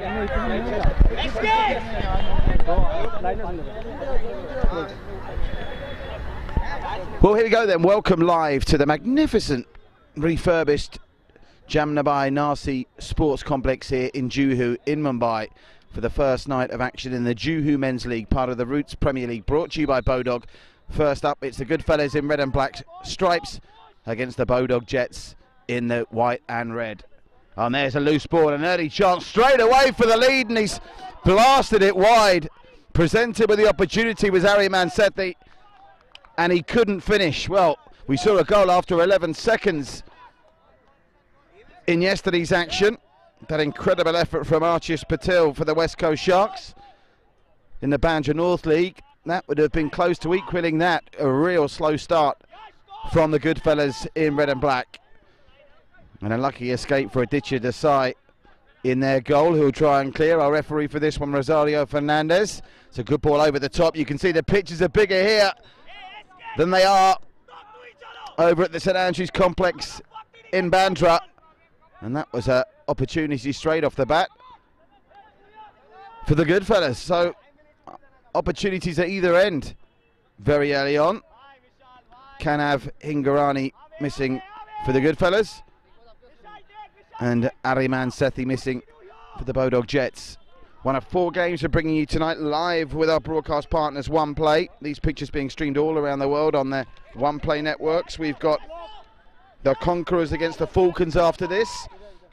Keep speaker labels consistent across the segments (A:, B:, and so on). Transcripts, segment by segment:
A: Well, here we go then. Welcome live to the magnificent refurbished Jamnabai Nasi Sports Complex here in Juhu in Mumbai for the first night of action in the Juhu Men's League, part of the Roots Premier League, brought to you by Bodog. First up, it's the Goodfellas in red and black stripes against the Bodog Jets in the white and red. And there's a loose ball, an early chance straight away for the lead, and he's blasted it wide. Presented with the opportunity was Ariman Sethi, and he couldn't finish. Well, we saw a goal after 11 seconds in yesterday's action. That incredible effort from Archis Patel for the West Coast Sharks in the Bandra North League. That would have been close to equaling that. A real slow start from the Goodfellas in red and black. And a lucky escape for Aditya Desai in their goal, who'll try and clear. Our referee for this one, Rosario Fernandez. It's a good ball over the top. You can see the pitches are bigger here than they are over at the St Andrews Complex in Bandra. And that was an opportunity straight off the bat for the Goodfellas. So opportunities at either end very early on. Kanav Hingarani missing for the Goodfellas, and Ariman Sethi missing for the Bodog Jets. One of 4 games we're bringing you tonight live with our broadcast partners One Play. These pictures being streamed all around the world on their One Play networks. We've got the Conquerors against the Falcons after this,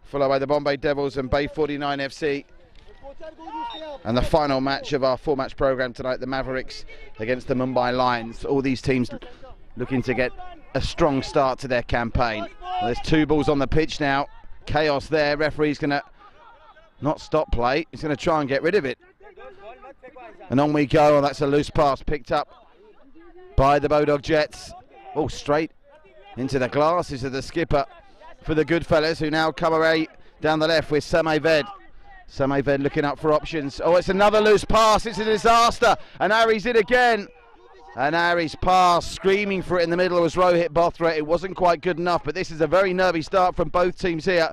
A: followed by the Bombay Devils and Bay 49 FC. And the final match of our 4-match programme tonight, the Mavericks against the Mumbai Lions. All these teams looking to get a strong start to their campaign. Well, there's 2 balls on the pitch now. Chaos there. Referee's going to not stop play. He's going to try and get rid of it. And on we go. Oh, that's a loose pass picked up by the Bodog Jets. Oh, straight into the glasses of the skipper for the Goodfellas, who now come away down the left with Samay Ved. Samay Ved looking up for options. Oh, it's another loose pass. It's a disaster. And Ari's in again. And Ari's pass, screaming for it in the middle, was Rohit Bothra. It wasn't quite good enough, but this is a very nervy start from both teams here.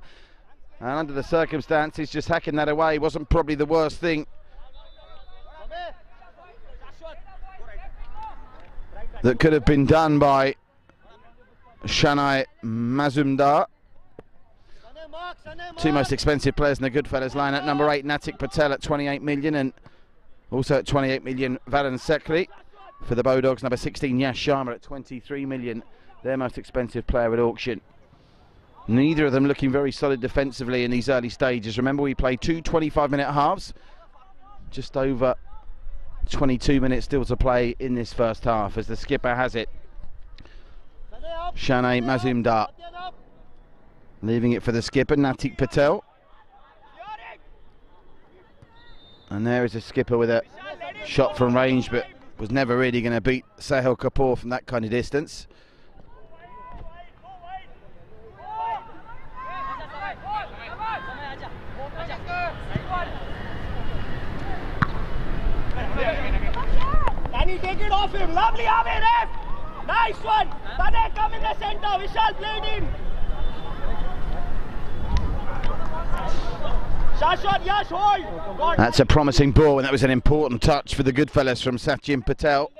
A: And under the circumstances, just hacking that away wasn't probably the worst thing that could have been done by Shanai Mazumdar. 2 most expensive players in the Goodfellas lineup. Number 8, Natik Patel at 28 million, and also at 28 million, Valan Sekli. For the Bodogs, number 16, Yash Sharma at 23 million, their most expensive player at auction. Neither of them looking very solid defensively in these early stages. Remember, we played 2 25-minute halves. Just over 22 minutes still to play in this first half, as the skipper has it. Shanai Mazumdar leaving it for the skipper, Natik Patel. And there is a skipper with a shot from range, but was never really going to beat Sahil Kapoor from that kind of distance.
B: Can you take it off him? Lovely away, ref! Nice one! Tane, come in the center. Vishal played in. Yash, hold.
A: That's a promising ball, and that was an important touch for the Goodfellas from Sachin Patel.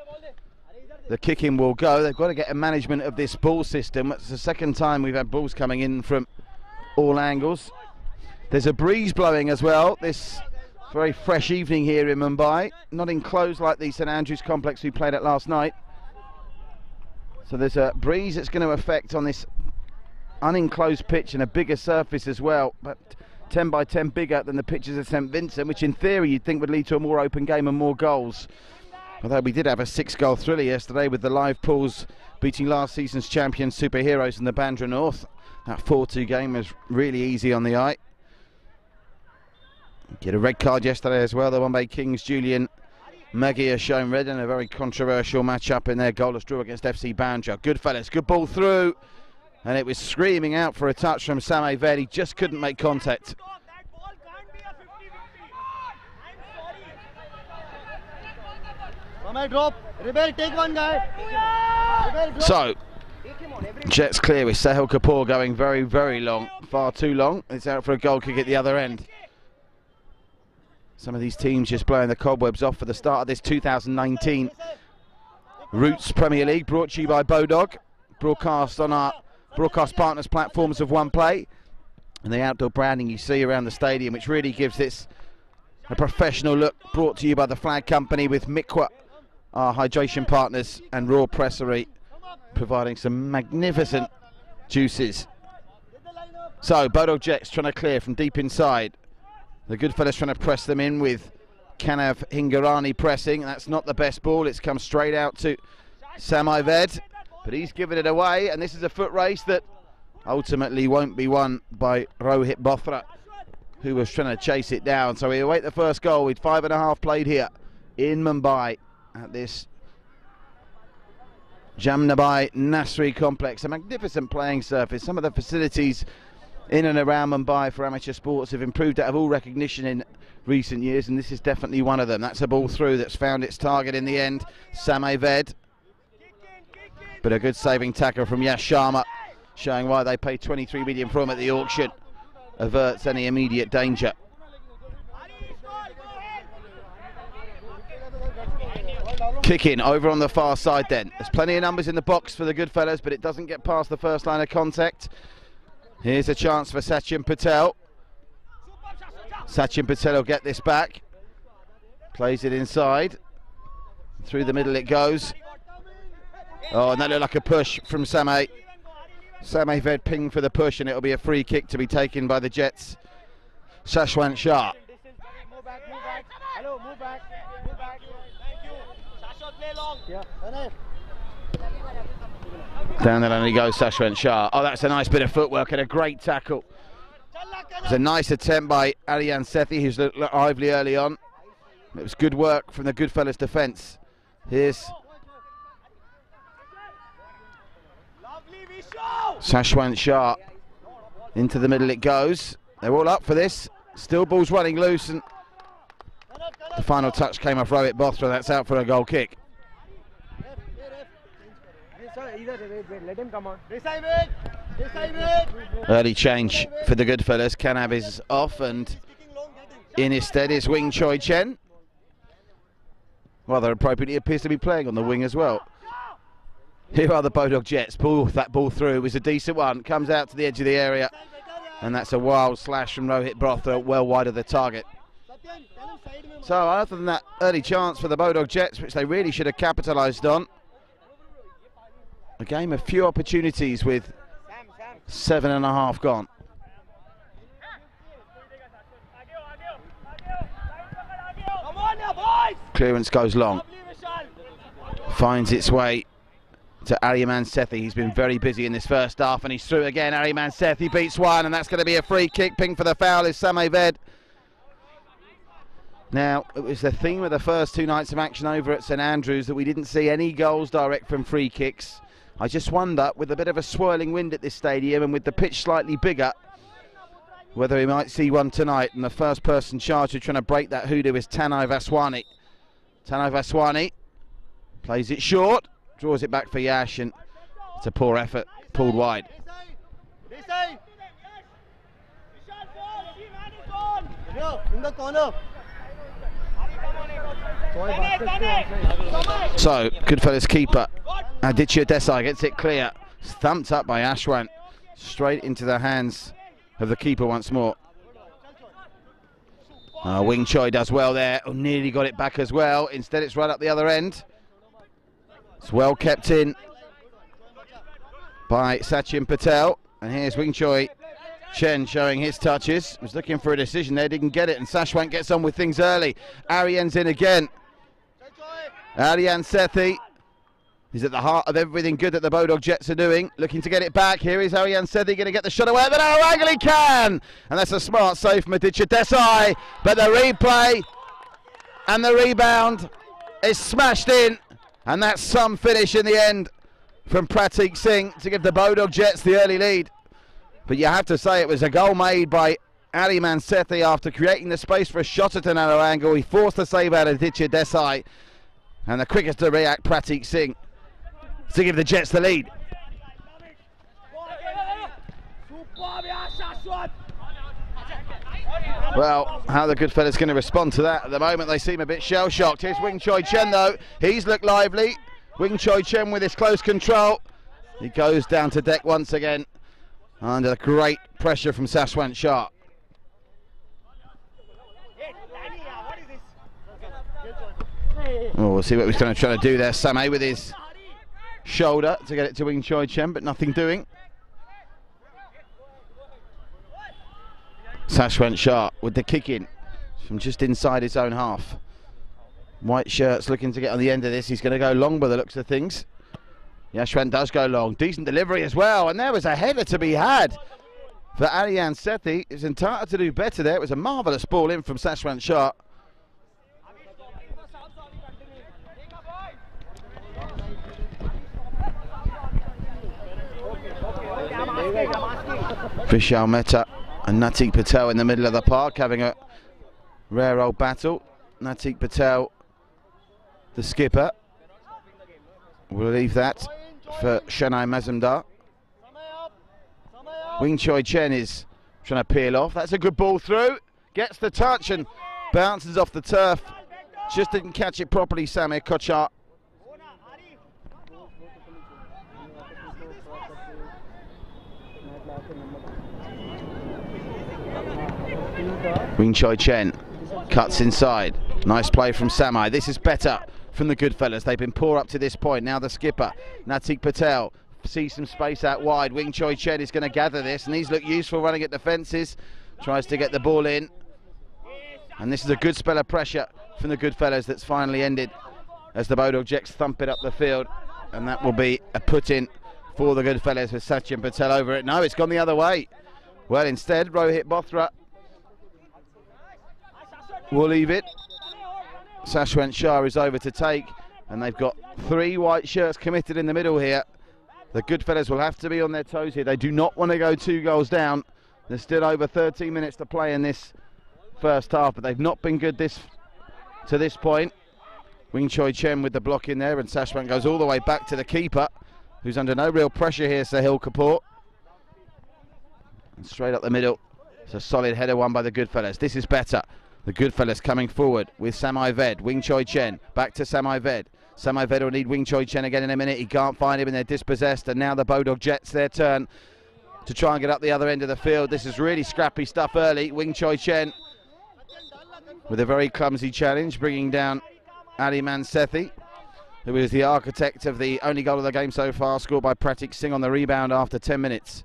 A: The kicking will go. They've got to get a management of this ball system. It's the second time we've had balls coming in from all angles. There's a breeze blowing as well. This very fresh evening here in Mumbai. Not enclosed like the St Andrews Complex we played at last night. So there's a breeze that's going to affect on this unenclosed pitch and a bigger surface as well. But 10 by 10 bigger than the pitches at St Vincent, which in theory you'd think would lead to a more open game and more goals. Although we did have a 6-goal thriller yesterday with the live pools beating last season's champions Superheroes in the Bandra North. That 4-2 game was really easy on the eye. Get a red card yesterday as well. The Bombay Kings, Julian Maggie has shown red in a very controversial match-up in their goalless draw against FC Bandra. Goodfellas, good ball through. And it was screaming out for a touch from Samay Ved. He just couldn't make contact. So, Jets clear with Sahil Kapoor going very, very long. Far too long. It's out for a goal kick at the other end. Some of these teams just blowing the cobwebs off for the start of this 2019 Roots Premier League, brought to you by Bodog, broadcast on our broadcast partners platforms of One Play, and the outdoor branding you see around the stadium, which really gives this a professional look, brought to you by the Flag Company with Mikwa, our hydration partners, and Raw Pressery, providing some magnificent juices. So Bodog Jets trying to clear from deep inside. The Goodfellas trying to press them in with Kanav Hingarani pressing. That's not the best ball. It's come straight out to Samai Ved, but he's given it away, and this is a foot race that ultimately won't be won by Rohit Bothra, who was trying to chase it down. So we await the first goal with 5.5 played here in Mumbai at this Jamnabai Nasri complex. A magnificent playing surface. Some of the facilities in and around Mumbai for amateur sports have improved out of all recognition in recent years, and this is definitely one of them. That's a ball through that's found its target in the end, Samay Ved. But a good saving tackle from Yash Sharma, showing why they paid 23 million for him at the auction. Averts any immediate danger. Kick in over on the far side then. There's plenty of numbers in the box for the Goodfellas, but it doesn't get past the first line of contact. Here's a chance for Sachin Patel. Sachin Patel will get this back. Plays it inside. Through the middle it goes. Oh, and that looked like a push from Samay. Samay Ved ping for the push, and it'll be a free kick to be taken by the Jets. Shashwant Shah.
B: Move back. Hello, move back. Thank you. Shashwant, play long. Yeah.
A: Down the line he goes, Shashwant Shah. Oh, that's a nice bit of footwork and a great tackle. It was a nice attempt by Aryan Sethi, who's looked lively early on. It was good work from the Goodfellas defence. Here's Shashwant Shah. Into the middle it goes. They're all up for this. Still ball's running loose, and the final touch came off Rohit Bothra. That's out for a goal kick.
B: Let him come on.
A: Early change for the Goodfellas. Kanab is off, and in his stead is Wing Choi Chen. Rather appropriately appears to be playing on the wing as well. Here are the Bodog Jets. That ball through was a decent one. Comes out to the edge of the area, and that's a wild slash from Rohit Bothra, well wide of the target. So other than that early chance for the Bodog Jets, which they really should have capitalised on, a game of few opportunities with 7.5 gone. Clearance goes long. Finds its way to Aryaman Sethi. He's been very busy in this first half, and he's through again. Aryaman Sethi beats one, and that's going to be a free kick. Ping for the foul is Samay Ved. Now, it was the theme of the first 2 nights of action over at St Andrews that we didn't see any goals direct from free kicks. I just wonder, with a bit of a swirling wind at this stadium and with the pitch slightly bigger, whether we might see one tonight. And the first person charged with trying to break that hoodoo is Tanay Vaswani. Tanay Vaswani plays it short, draws it back for Yash, and it's a poor effort, pulled wide.
B: In the corner.
A: So, Goodfellas keeper Aditya Desai gets it clear. Thumped up by Ashwant. Straight into the hands of the keeper once more. Wing Choi does well there. Oh, nearly got it back as well. Instead it's right up the other end. It's well kept in by Sachin Patel. And here's Wing Choi Chen showing his touches. Was looking for a decision there, didn't get it. And Sashwant gets on with things early. Aryan's in again. Aryan Sethi is at the heart of everything good that the Bodog Jets are doing. Looking to get it back. Here is Aryan Sethi going to get the shot away. But angle he can! And that's a smart save from Aditya Desai. But the replay and the rebound is smashed in. And that's some finish in the end from Pratik Singh to give the Bodog Jets the early lead. But you have to say it was a goal made by Aryaman Sethi after creating the space for a shot at an narrow angle. He forced the save out of Aditya Desai. And the quickest to react, Pratik Singh, to give the Jets the lead. Well, how the Goodfellas going to respond to that? At the moment, they seem a bit shell-shocked. Here's Wing Choi Chen, though. He's looked lively. Wing Choi Chen with his close control. He goes down to deck once again under great pressure from Sashwant Shah. Oh, we'll see what he's going to try to do there. Sameh with his shoulder to get it to Wing Choi Chen, but nothing doing. Sashwant Shah with the kick in from just inside his own half. White shirts looking to get on the end of this. He's going to go long by the looks of things. Yashwant does go long. Decent delivery as well. And there was a header to be had for Arian Sethi. He was entitled to do better there. It was a marvellous ball in from Sashwant Shah. Vishal Mehta and Natik Patel in the middle of the park having a rare old battle. Natik Patel, the skipper, will leave that for Shanai Mazumdar. Wing Choi Chen is trying to peel off. That's a good ball through. Gets the touch and bounces off the turf. Just didn't catch it properly, Samir Kochar. Wing Choi Chen cuts inside. Nice play from Samai. This is better from the Goodfellas. They've been poor up to this point. Now the skipper, Natik Patel, sees some space out wide. Wing Choi Chen is going to gather this, and he's looked useful running at defences. Tries to get the ball in. And this is a good spell of pressure from the Goodfellas that's finally ended as the Bodog Jets thump it up the field. And that will be a put-in for the Goodfellas with Sachin Patel over it. No, it's gone the other way. Well, instead, Rohit Bothra will leave it. Sashwant Shah is over to take, and they've got 3 white shirts committed in the middle here. The Goodfellas will have to be on their toes here. They do not want to go 2 goals down. There's still over 13 minutes to play in this first half, but they've not been good to this point. Wing Choi Chen with the block in there, and Sashwant goes all the way back to the keeper, who's under no real pressure here, Sahil Kapoor. And straight up the middle. It's a solid header won by the Goodfellas. This is better. The Goodfellas coming forward with Samai Ved. Wing Choi Chen back to Samai Ved. Samai Ved will need Wing Choi Chen again in a minute. He can't find him and they're dispossessed. And now the Bodog Jets, their turn to try and get up the other end of the field. This is really scrappy stuff early. Wing Choi Chen with a very clumsy challenge, bringing down Aliman Sethi, who is the architect of the only goal of the game so far, scored by Pratik Singh on the rebound after 10 minutes.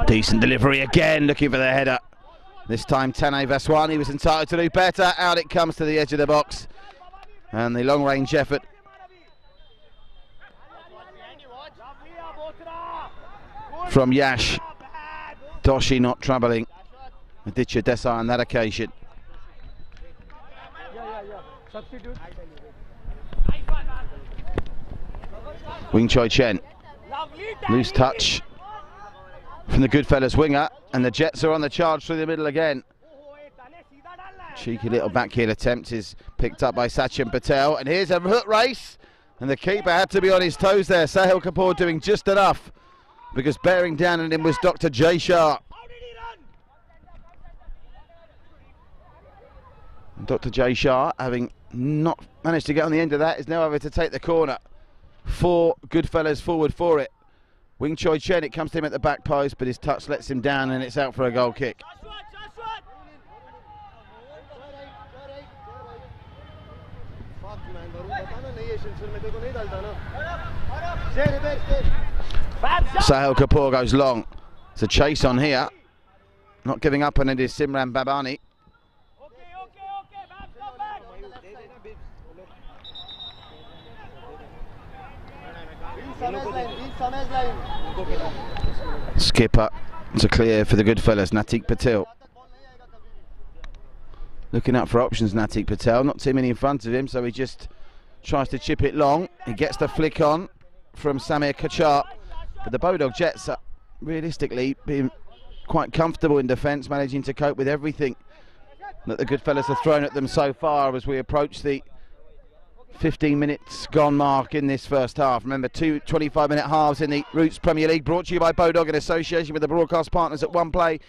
A: Decent delivery again, looking for the header. This time Tanay Vaswani was entitled to do better. Out it comes to the edge of the box. And the long range effort from Yash. Doshi not troubling Aditya Desai on that occasion. Wing Choi Chen. Loose touch from the Goodfellas winger, and the Jets are on the charge through the middle again. Cheeky little backheel attempt is picked up by Sachin Patel, and here's a hook race, and the keeper had to be on his toes there. Sahil Kapoor doing just enough, because bearing down on him was Dr. Jay Shah. And Dr. Jay Shah, having not managed to get on the end of that, is now over to take the corner. 4 Goodfellas forward for it. Wing Choi Chen, it comes to him at the back post, but his touch lets him down and it's out for a goal kick. Sahil Kapoor goes long. It's a chase on here. Not giving up on it is Simran Babani. Skipper to clear for the Goodfellas, Natik Patel. Looking up for options, Natik Patel. Not too many in front of him, so he just tries to chip it long. He gets the flick on from Samir Kochar. But the Bodog Jets are realistically being quite comfortable in defence, managing to cope with everything that the Goodfellas have thrown at them so far as we approach the 15 minutes gone mark in this first half. Remember, 2 25-minute halves in the Roots Premier League, brought to you by Bodog in association with the broadcast partners at One Play,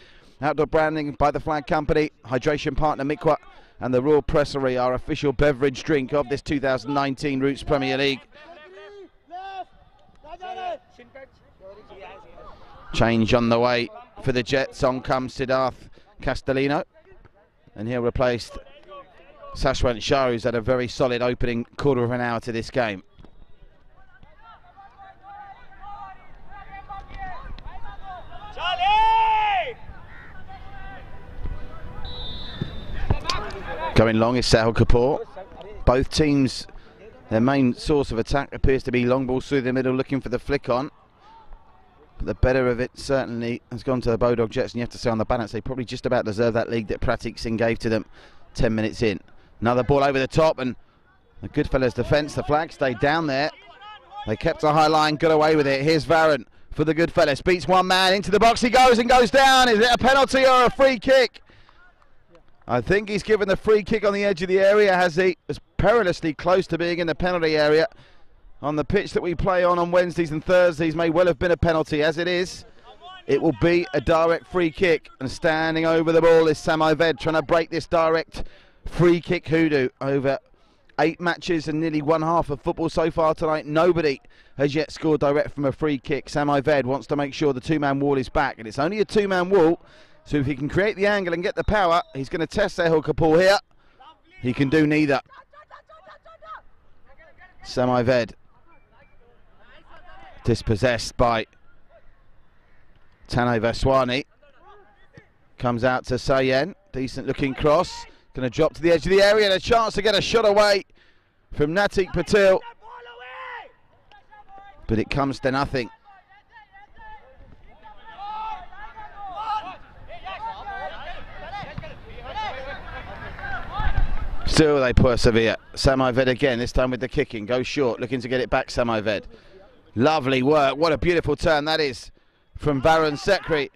A: outdoor branding by the Flag Company, hydration partner Mikwa, and the Royal Pressery, our official beverage drink of this 2019 Roots Premier League. Change on the way for the Jets. On comes Siddharth Castellino, and he'll replace Sashwant Shah, who's had a very solid opening quarter of an hour to this game. Going long is Sahil Kapoor. Both teams, their main source of attack appears to be long balls through the middle, looking for the flick on. But the better of it certainly has gone to the Bodog Jets, and you have to say on the balance they probably just about deserve that lead that Pratik Singh gave to them 10 minutes in. Another ball over the top, and the Goodfellas defence, the flag stayed down there. They kept a high line, got away with it. Here's Varun for the Goodfellas, beats one man, into the box he goes and goes down. Is it a penalty or a free kick? I think he's given the free kick on the edge of the area, has he? Was perilously close to being in the penalty area. On the pitch that we play on Wednesdays and Thursdays may well have been a penalty. As it is, it will be a direct free kick, and standing over the ball is Samai Ved, trying to break this direct free kick hoodoo. Over 8 matches and nearly one half of football so far tonight, nobody has yet scored direct from a free kick. Samai Ved wants to make sure the 2-man wall is back, and it's only a 2-man wall, so if he can create the angle and get the power, he's going to test Sahil Kapoor here. He can do neither. Samai Ved dispossessed by Tanay Vaswani. Comes out to Sayen, decent looking cross, going to drop to the edge of the area, and a chance to get a shot away from Natik Patel, but it comes to nothing. Still they persevere. Samai Ved again, this time with the kicking, goes short, looking to get it back. Samai Ved, lovely work, what a beautiful turn that is from Varun Sekri.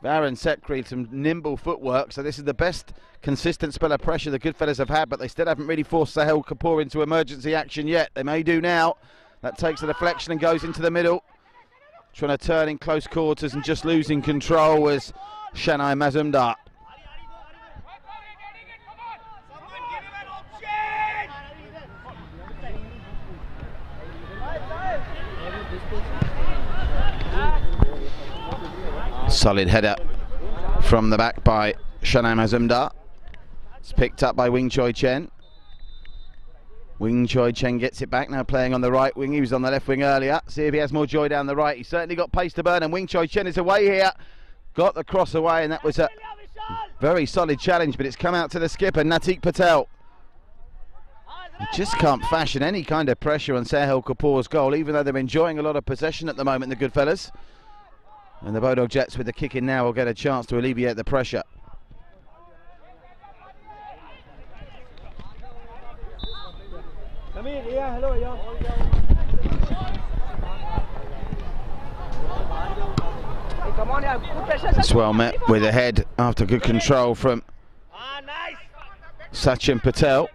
A: Varun Sekri, some nimble footwork, so this is the best consistent spell of pressure the Goodfellas have had, but they still haven't really forced Sahil Kapoor into emergency action yet. They may do now. That takes a deflection and goes into the middle. Trying to turn in close quarters and just losing control was Shanai Mazumdar. Solid header from the back by Shanai Mazumdar. It's picked up by Wing Choi Chen. Wing Choi Chen gets it back, now playing on the right wing. He was on the left wing earlier. See if he has more joy down the right. He's certainly got pace to burn, and Wing Choi Chen is away here. Got the cross away, and that was a very solid challenge, but it's come out to the skipper, Natik Patel. He just can't fashion any kind of pressure on Sahil Kapoor's goal, even though they're enjoying a lot of possession at the moment, the Goodfellas. And the Bodog Jets with the kick in now will get a chance to alleviate the pressure.
B: Come in, yeah, hello, yeah. Hey, come on, yeah, good pressure.
A: It's well met with a head after good control from Sachin Patel.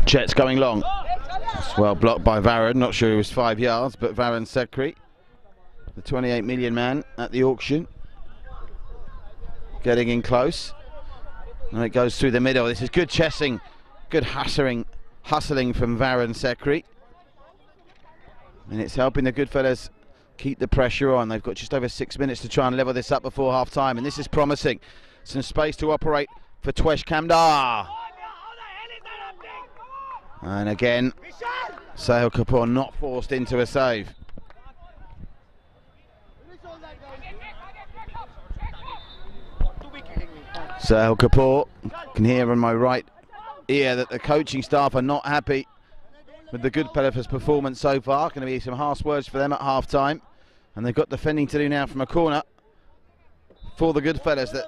A: Jets going long. It's well blocked by Varun. Not sure he was 5 yards, but Varun Sekri, the 28 million man at the auction, getting in close. And it goes through the middle. This is good chessing, good hustling from Varun Sekri. And it's helping the Goodfellas keep the pressure on. They've got just over 6 minutes to try and level this up before half time, and this is promising. Some space to operate for Twesh Kamdar. And again, Sahil Kapoor not forced into a save. Sahil Kapoor, can hear on my right ear that the coaching staff are not happy with the Goodfellas' performance so far. Going to be some harsh words for them at half time. And they've got defending to do now from a corner for the Goodfellas that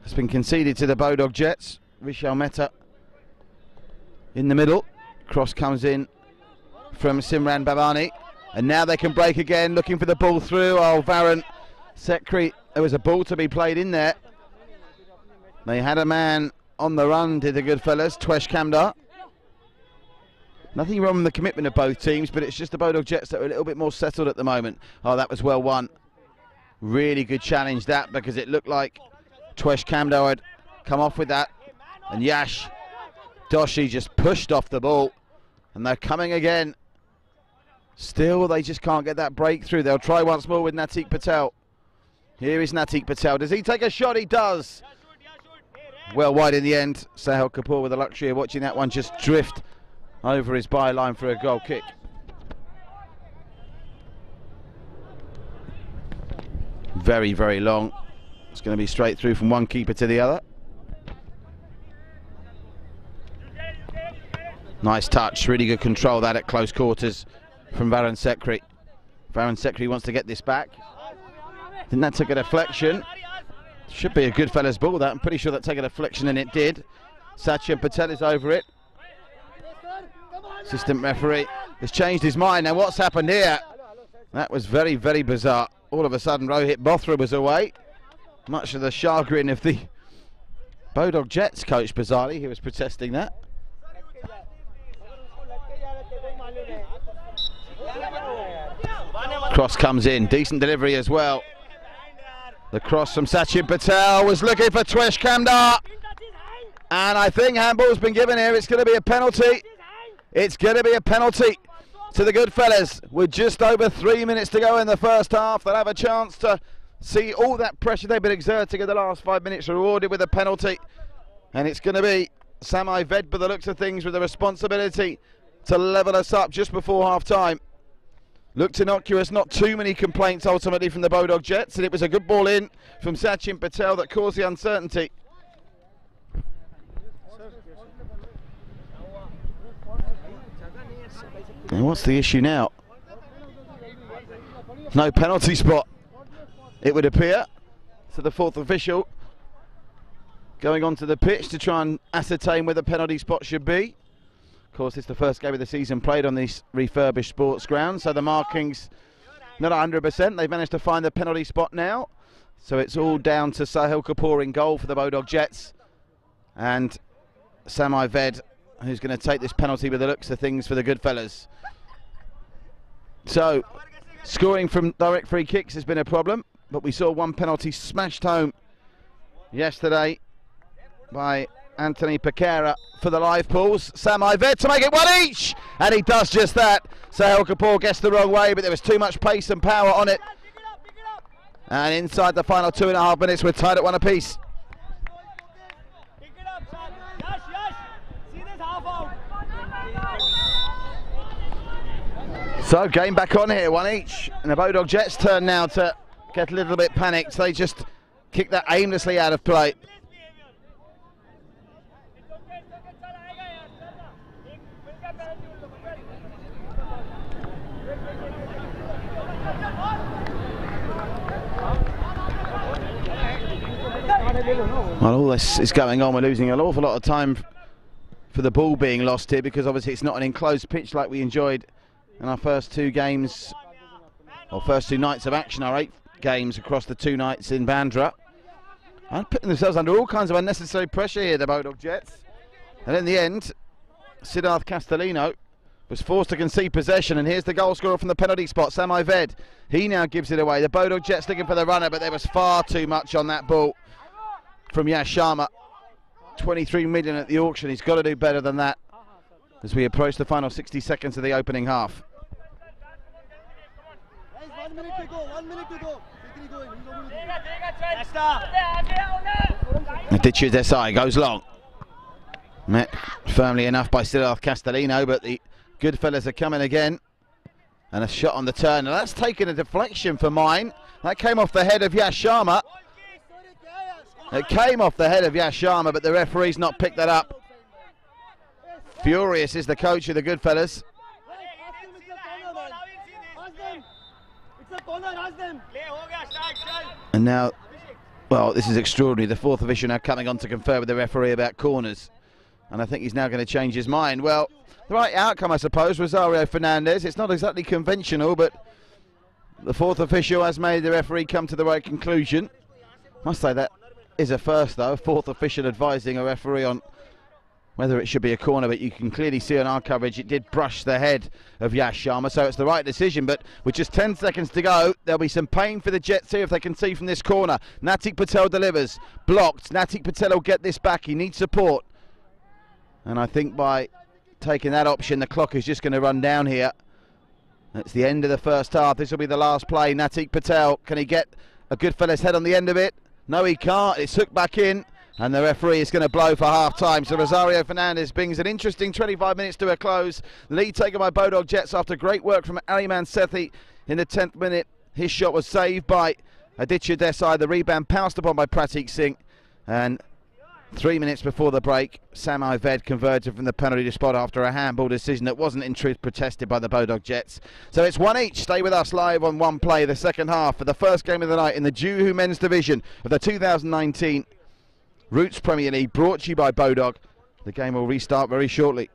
A: has been conceded to the Bodog Jets. Vishal Mehta in the middle. Cross comes in from Simran Bhavani. And now they can break again, looking for the ball through. Oh, Varun Sekri, there was a ball to be played in there. They had a man on the run, did the Goodfellas, Twesh Kamdar. Nothing wrong with the commitment of both teams, but it's just the Bodog Jets that are a little bit more settled at the moment. Oh, that was well won. Really good challenge that, because it looked like Twesh Kamdar had come off with that. And Yash Doshi just pushed off the ball. And they're coming again. Still, they just can't get that breakthrough. They'll try once more with Natik Patel. Here is Natik Patel. Does he take a shot? He does. Well wide in the end. Sahil Kapoor with the luxury of watching that one just drift over his byline for a goal kick. Very, very long. It's going to be straight through from one keeper to the other. Nice touch, really good control that at close quarters from Varun Sekri. Varun Sekri wants to get this back. Didn't that take a deflection? Should be a Goodfellas ball that. I'm pretty sure that took a deflection, and it did. Sachin Patel is over it. Assistant referee has changed his mind. Now what's happened here? That was very, very bizarre. All of a sudden Rohit Bothra was away. Much to the chagrin of the Bodog Jets coach, bizarrely. He was protesting that. Cross comes in. Decent delivery as well. The cross from Sachin Patel was looking for Twesh Kamdar. And I think handball's been given here. It's going to be a penalty. It's going to be a penalty to the Goodfellas with just over 3 minutes to go in the first half. They'll have a chance to see all that pressure they've been exerting in the last 5 minutes rewarded with a penalty. And it's going to be Samai Ved, by the looks of things, with the responsibility to level us up just before half-time. Looked innocuous, not too many complaints ultimately from the Bodog Jets, and it was a good ball in from Sachin Patel that caused the uncertainty. And what's the issue now? No penalty spot, it would appear. So the fourth official going onto the pitch to try and ascertain where the penalty spot should be. Of course, it's the first game of the season played on this refurbished sports ground, so the markings not 100%. They've managed to find the penalty spot now. So it's all down to Sahil Kapoor in goal for the Bodog Jets. And Samai Ved, who's going to take this penalty with the looks of things for the Goodfellas. So, scoring from direct free kicks has been a problem, but we saw one penalty smashed home yesterday by Anthony Pereira for the live pools. Samai Ved to make it one each, and he does just that. Sahil Kapoor gets the wrong way, but there was too much pace and power on it. And inside the final 2.5 minutes, we're tied at one apiece. So game back on here, one each, and the Bodog Jets turn now to get a little bit panicked. They just kick that aimlessly out of play. While all this is going on, we're losing an awful lot of time for the ball being lost here, because obviously it's not an enclosed pitch like we enjoyed in our first two games, or first two nights of action, our 8 games across the 2 nights in Bandra. And putting themselves under all kinds of unnecessary pressure here, the Bodog Jets. And in the end, Siddharth Castellino was forced to concede possession, and here's the goal scorer from the penalty spot, Samai Ved. He now gives it away. The Bodog Jets looking for the runner, but there was far too much on that ball from Yash Sharma. 23 million at the auction. He's got to do better than that as we approach the final 60 seconds of the opening half.
B: 1 minute to go, 1 minute to go.
A: Aditya Desai goes long. Met firmly enough by Siddharth Castellino, but the Goodfellas are coming again. And a shot on the turn. Now that's taken a deflection for mine. That came off the head of Yash Sharma. It came off the head of Yash Sharma, but the referee's not picked that up. Furious is the coach of the Goodfellas. And now, well, this is extraordinary. The fourth official now coming on to confer with the referee about corners. And I think he's now going to change his mind. Well, the right outcome, I suppose, Rosario Fernandez. It's not exactly conventional, but the fourth official has made the referee come to the right conclusion. Must say that is a first, though. Fourth official advising a referee on whether it should be a corner, but you can clearly see on our coverage it did brush the head of Yash Sharma, so it's the right decision. But with just 10 seconds to go, there'll be some pain for the Jets here if they can see from this corner. Natik Patel delivers, blocked. Natik Patel will get this back. He needs support. And I think by taking that option, the clock is just going to run down here. It's the end of the first half. This will be the last play. Natik Patel, can he get a Goodfellas head on the end of it? No, he can't. It's hooked back in. And the referee is going to blow for half-time. So Rosario Fernandez brings an interesting 25 minutes to a close. Lead taken by Bodog Jets after great work from Aliman Sethi in the 10th minute. His shot was saved by Aditya Desai. The rebound pounced upon by Pratik Singh. And 3 minutes before the break, Sam Ived converted from the penalty spot after a handball decision that wasn't in truth protested by the Bodog Jets. So it's one each. Stay with us live on One Play, the second half for the first game of the night in the Juhu men's division of the 2019 Roots Premier League, brought to you by Bodog. The game will restart very shortly.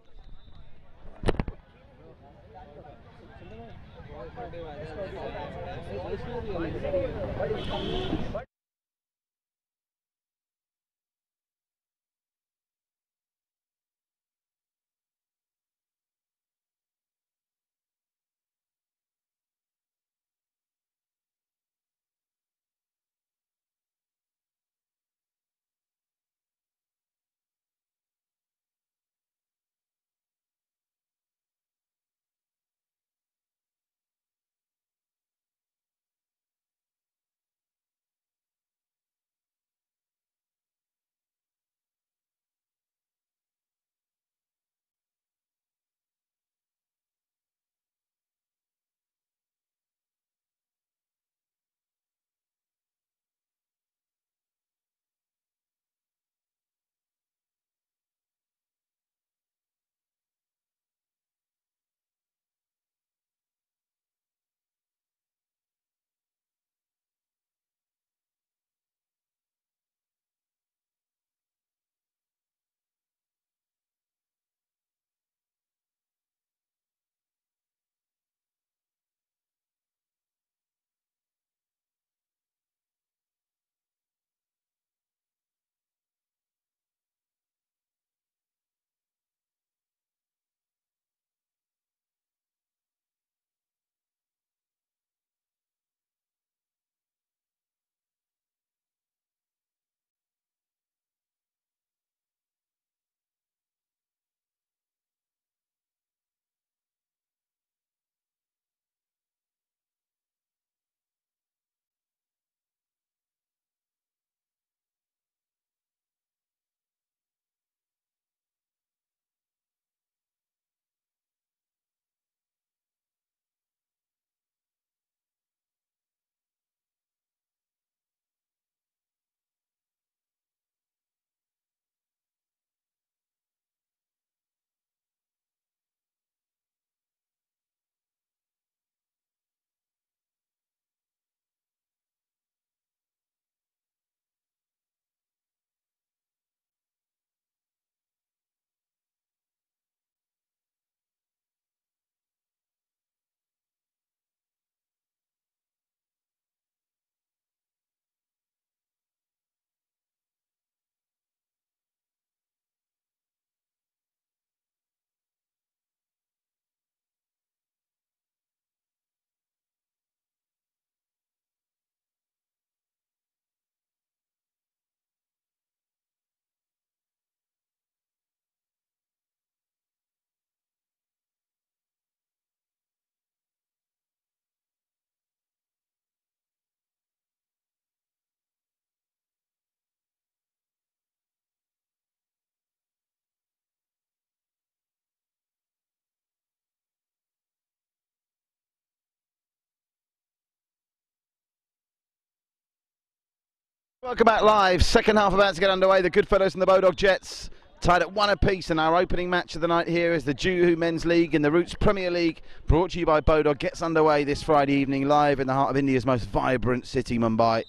A: Welcome back live. Second half about to get underway. The Goodfellas and the Bodog Jets tied at 1 apiece, and our opening match of the night here is the Juhu Men's League in the Roots Premier League, brought to you by Bodog. Gets underway this Friday evening live in the heart of India's most vibrant city, Mumbai.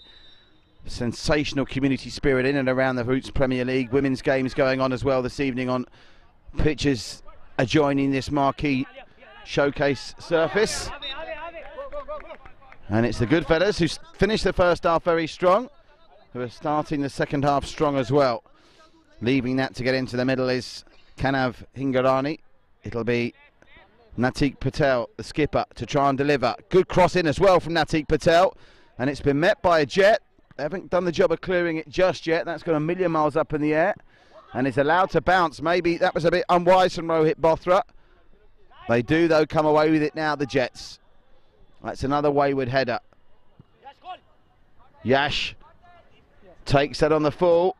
A: sensational community spirit in and around the Roots Premier League. Women's games going on as well this evening on pitches adjoining this marquee showcase surface. And it's the Goodfellas who finished the first half very strong, who are starting the second half strong as well. Leaving that to get into the middle is Kanav Hingarani. It'll be Natik Patel, the skipper, to try and deliver. Good cross in as well from Natik Patel, and it's been met by a jet. They haven't done the job of clearing it just yet. That's gone a million miles up in the air and is allowed to bounce. Maybe that was a bit unwise from Rohit Bothra. They do, though, come away with it now, the Jets. That's another wayward header. Yash takes that on the full,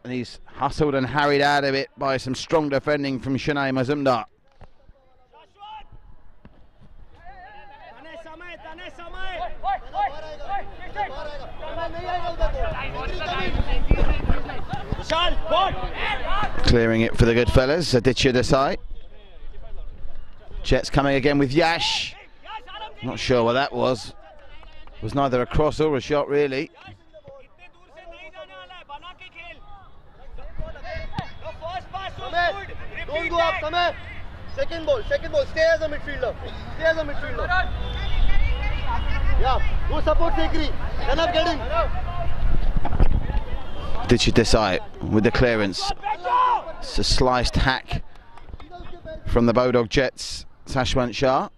A: and he's hustled and harried out of it by some strong defending from Shanay Mazumdar. Clearing it for the Goodfellas, Aditya Desai. Jets coming again with Yash. Not sure what that was. It was neither a cross or a shot, really.
C: Don't go up, Samay. Second ball, stay as a midfielder. Yeah, go support Sekri. Enough getting.
A: Aditya Desai with the clearance. It's a sliced hack from the Bodog Jets, Sashwant Shah.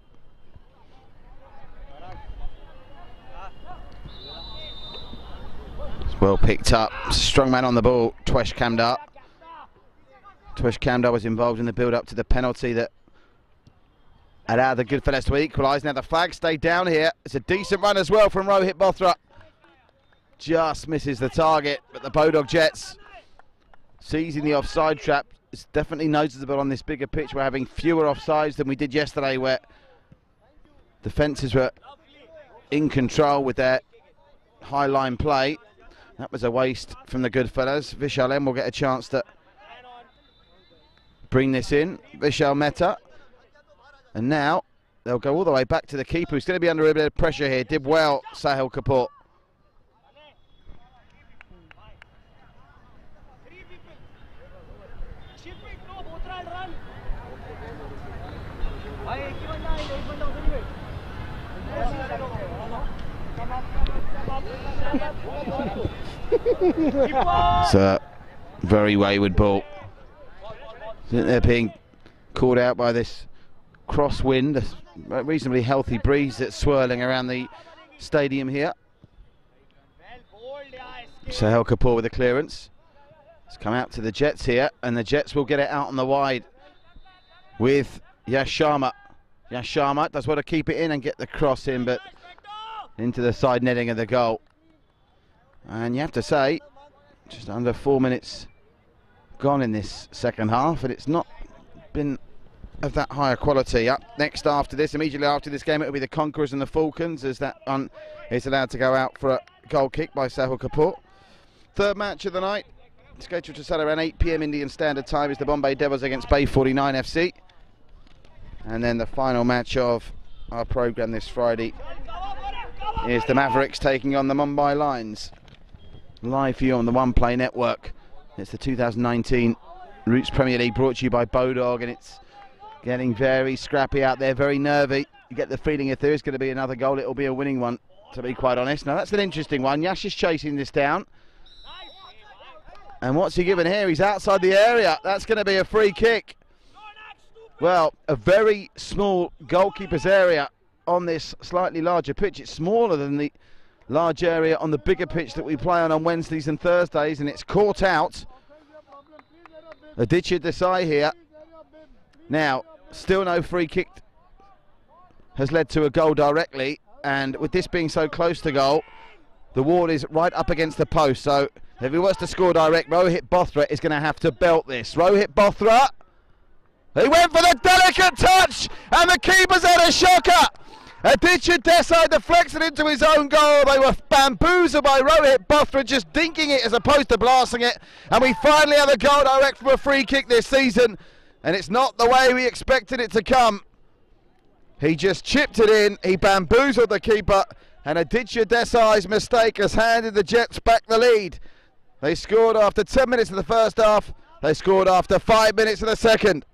A: It's well picked up. Strong man on the ball, Twesh Kamdar. Twesh Kamdar was involved in the build-up to the penalty that allowed the Goodfellas to equalise. Now the flag stayed down here. It's a decent run as well from Rohit Bothra. Just misses the target, but the Bodog Jets seizing the offside trap. It's definitely noticeable on this bigger pitch. We're having fewer offsides than we did yesterday, where defences were in control with their high line play. That was a waste from the Goodfellas. Vishal M will get a chance to bring this in. Vishal Mehta. And now they'll go all the way back to the keeper, who's going to be under a bit of pressure here. Did well, Sahil Kapoor. It's a very wayward ball. They're being caught out by this crosswind, a reasonably healthy breeze that's swirling around the stadium here. Sahil Kapoor with the clearance. It's come out to the Jets here, and the Jets will get it out on the wide with Yash Sharma. Yash Sharma does well to keep it in and get the cross in, but into the side netting of the goal. And you have to say, just under 4 minutes gone in this second half, and it's not been of that higher quality. Up next after this, immediately after this game, it will be the Conquerors and the Falcons, as that one is allowed to go out for a goal kick by Sahil Kapoor. Third match of the night, scheduled to start around 8 PM Indian Standard Time, is the Bombay Devils against Bay 49 FC. And then the final match of our programme this Friday is the Mavericks taking on the Mumbai Lions. Live for you on the One Play Network. It's the 2019 Roots Premier League, brought to you by Bodog, and it's getting very scrappy out there, very nervy. You get the feeling if there is going to be another goal, it'll be a winning one, to be quite honest. Now that's an interesting one. Yash is chasing this down. And what's he given here? He's outside the area. That's going to be a free kick. Well, a very small goalkeeper's area on this slightly larger pitch. It's smaller than the large area on the bigger pitch that we play on Wednesdays and Thursdays, and it's caught out. Aditya Desai here. Now, still no free kick has led to a goal directly, and with this being so close to goal, the wall is right up against the post, so if he was to score direct, Rohit Bothra is going to have to belt this. Rohit Bothra, he went for the delicate touch, and the keeper's had a shocker. Aditya Desai deflects it into his own goal. They were bamboozled by Rohit Bothra, just dinking it as opposed to blasting it. And we finally have a goal direct from a free kick this season. And it's not the way we expected it to come. He just chipped it in. He bamboozled the keeper. And Aditya Desai's mistake has handed the Jets back the lead. They scored after 10 minutes of the first half. They scored after 5 minutes of the second.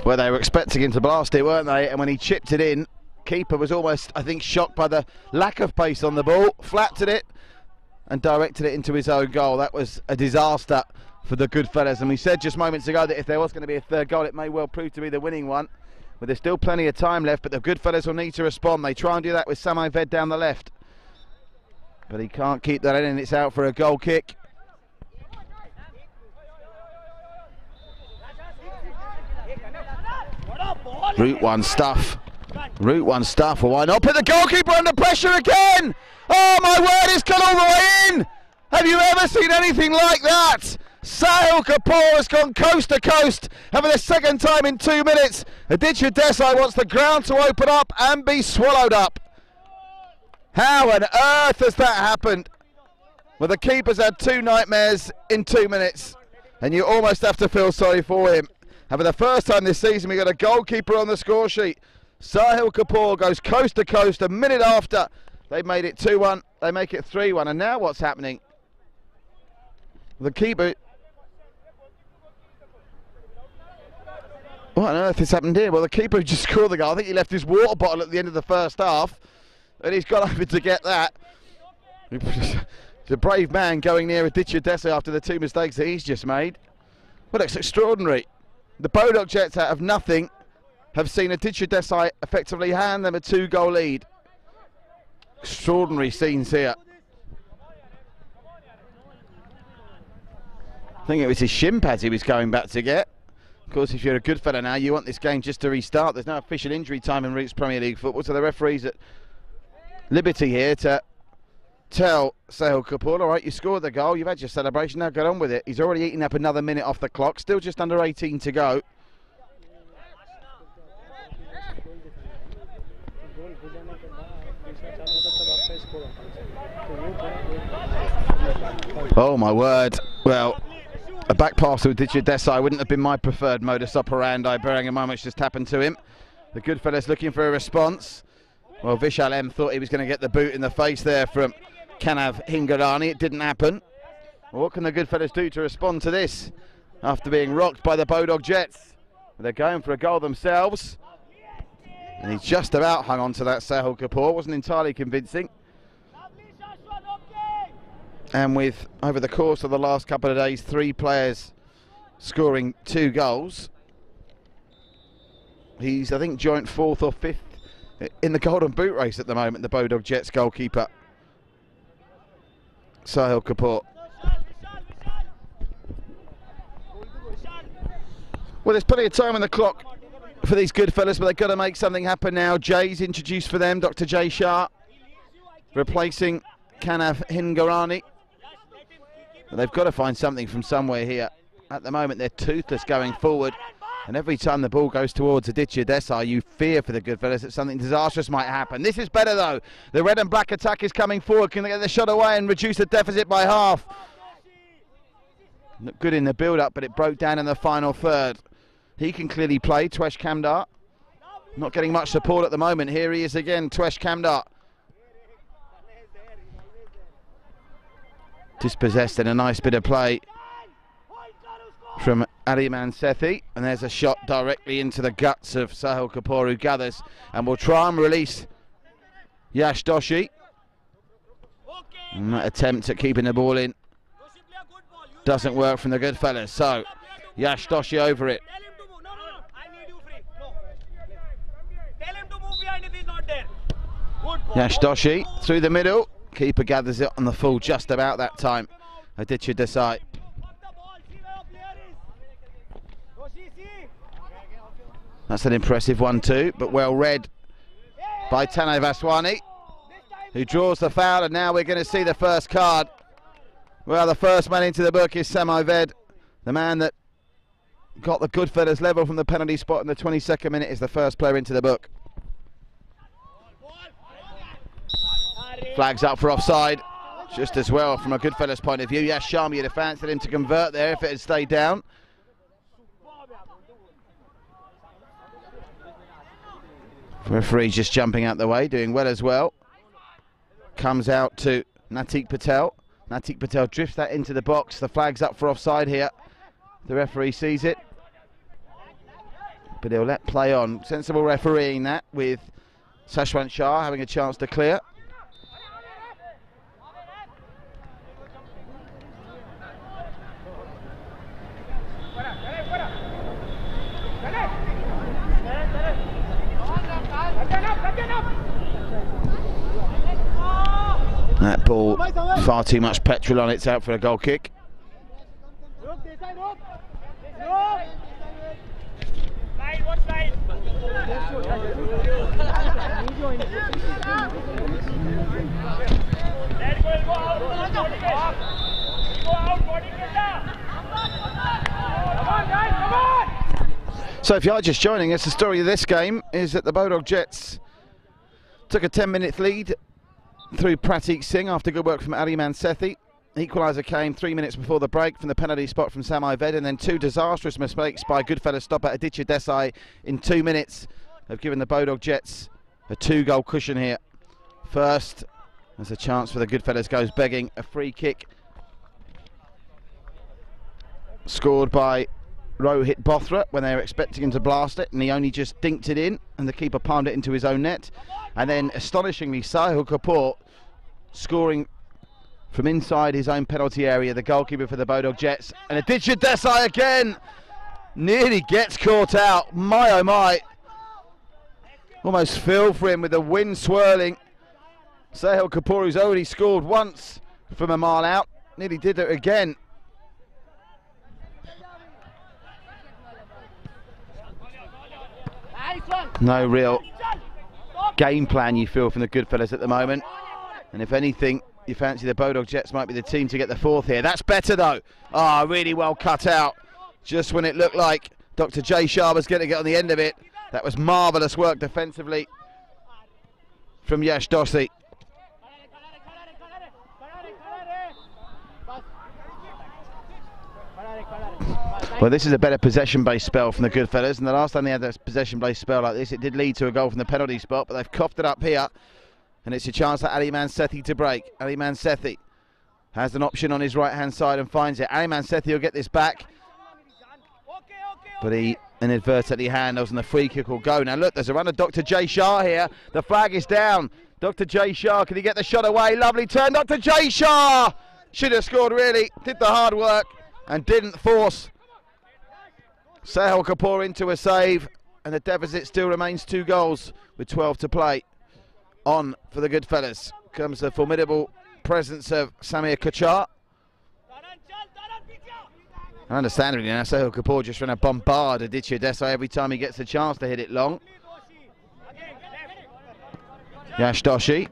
A: Well, they were expecting him to blast it, weren't they? And when he chipped it in, keeper was almost, I think, shocked by the lack of pace on the ball, flapped it and directed it into his own goal. That was a disaster for the Goodfellas. And we said just moments ago that if there was going to be a third goal, it may well prove to be the winning one. But there's still plenty of time left, but the Goodfellas will need to respond. They try and do that with Sami Ved down the left. But he can't keep that in, and it's out for a goal kick. Route one stuff. Route one stuff. Well, why not put the goalkeeper under pressure again? Oh my word, it's gone all the way in. Have you ever seen anything like that? Sahil Kapoor has gone coast to coast, and for the second time in 2 minutes, Aditya Desai wants the ground to open up and be swallowed up. How on earth has that happened? Well, the keeper's had 2 nightmares in 2 minutes, and you almost have to feel sorry for him. And for the first time this season, we got a goalkeeper on the score sheet. Sahil Kapoor goes coast to coast. A minute after, they made it 2-1. They make it 3-1. And now what's happening? The keeper... What on earth has happened here? Well, the keeper just scored the goal. I think he left his water bottle at the end of the first half, and he's gone over to get that. It's a brave man going near Aditya Desai after the 2 mistakes that he's just made. Well, it's extraordinary. The Bodog Jets, out of nothing, have seen Aditya Desai effectively hand them a 2-goal lead. Extraordinary scenes here. I think it was his shin pads he was going back to get. Of course, if you're a good fella now, you want this game just to restart. There's no official injury time in Roots Premier League football, so the referee's at liberty here to tell Sahil Kapoor, all right, you scored the goal, you've had your celebration, now get on with it. He's already eaten up another minute off the clock, still just under 18 to go. Oh my word. Well, a back pass to Aditya Desai wouldn't have been my preferred modus operandi, bearing in mind what's just happened to him. The Goodfellas looking for a response. Well, Vishal M thought he was going to get the boot in the face there from Kanav Hingarani. It didn't happen. Well, what can the Goodfellas do to respond to this after being rocked by the Bodog Jets? Well, they're going for a goal themselves. And he's just about hung on to that, Sahil Kapoor. Wasn't entirely convincing. And with, over the course of the last couple of days, 3 players scoring 2 goals, he's, I think, joint 4th or 5th in the Golden Boot race at the moment, the Bodog Jets goalkeeper, Sahil Kapoor. Well, there's plenty of time on the clock for these Goodfellas, but they've got to make something happen now. Jay's introduced for them, Dr. Jay Shah, replacing Kanav Hingarani. They've got to find something from somewhere here. At the moment, they're toothless going forward. And every time the ball goes towards Aditya Desai, you fear for the Goodfellas that something disastrous might happen. This is better, though. The red and black attack is coming forward. Can they get the shot away and reduce the deficit by half? Looked good in the build-up, but it broke down in the final third. He can clearly play, Twesh Kamdar. Not getting much support at the moment. Here he is again, Twesh Kamdar. Dispossessed in a nice bit of play from Aliman Sethi, and there's a shot directly into the guts of Sahil Kapoor, who gathers and will try and release Yash Doshi. And that attempt at keeping the ball in doesn't work from the Goodfellas, so Yash Doshi over it. Yash Doshi through the middle. Keeper gathers it on the full just about that time. Aditya Desai. That's an impressive one too, but well read by Tanay Vaswani, who draws the foul, and now we're going to see the first card. Well, the first man into the book is Sami Ved, the man that got the Goodfellas level from the penalty spot in the 22nd minute, is the first player into the book. Flags up for offside, just as well from a Goodfellas point of view. Yes, Sharma, you'd have fancied him to convert there if it had stayed down. Referee just jumping out the way, doing well as well. Comes out to Natik Patel. Natik Patel drifts that into the box. The flag's up for offside here. The referee sees it, but he'll let play on. Sensible refereeing that, with Sashwant Shah having a chance to clear. That ball, far too much petrol on it, it's out for a goal kick. So if you are just joining us, the story of this game is that the Bodog Jets took a 10-minute lead through Pratik Singh after good work from Aliman Sethi. Equaliser came 3 minutes before the break from the penalty spot from Samai Ved, and then two disastrous mistakes by Goodfellas stopper Aditya Desai in 2 minutes have given the Bodog Jets a 2-goal cushion here. First, there's a chance for the Goodfellas, goes begging, a free kick scored by Rohit Bothra when they were expecting him to blast it, and he only just dinked it in, and the keeper palmed it into his own net. And then astonishingly, Sahil Kapoor scoring from inside his own penalty area, the goalkeeper for the Bodog Jets. And Aditya Desai again nearly gets caught out. My oh my, almost fell for him with the wind swirling. Sahil Kapoor, who's already scored once from a mile out, nearly did it again. No real game plan, you feel, from the Goodfellas at the moment, and if anything, you fancy the Bodog Jets might be the team to get the fourth here. That's better though. Ah, really well cut out, just when it looked like Dr. J Shah was going to get on the end of it. That was marvellous work defensively from Yash Doshi. Well, this is a better possession-based spell from the Goodfellas, and the last time they had a possession-based spell like this, it did lead to a goal from the penalty spot, but they've coughed it up here, and it's a chance for Aliman Sethi to break. Aliman Sethi has an option on his right-hand side and finds it. Aliman Sethi will get this back, but he inadvertently handles, and the free kick will go. Now look, there's a run of Dr. J Shah here. The flag is down. Dr. J Shah, can he get the shot away? Lovely turn, Dr. J Shah! Should have scored really, did the hard work and didn't force Sahil Kapoor into a save, and the deficit still remains 2 goals with 12 to play. On for the Goodfellas comes the formidable presence of Samir Kachar. And understandably now, Sahil Kapoor just trying to bombard Aditya Desai every time he gets a chance to hit it long. Yash Doshi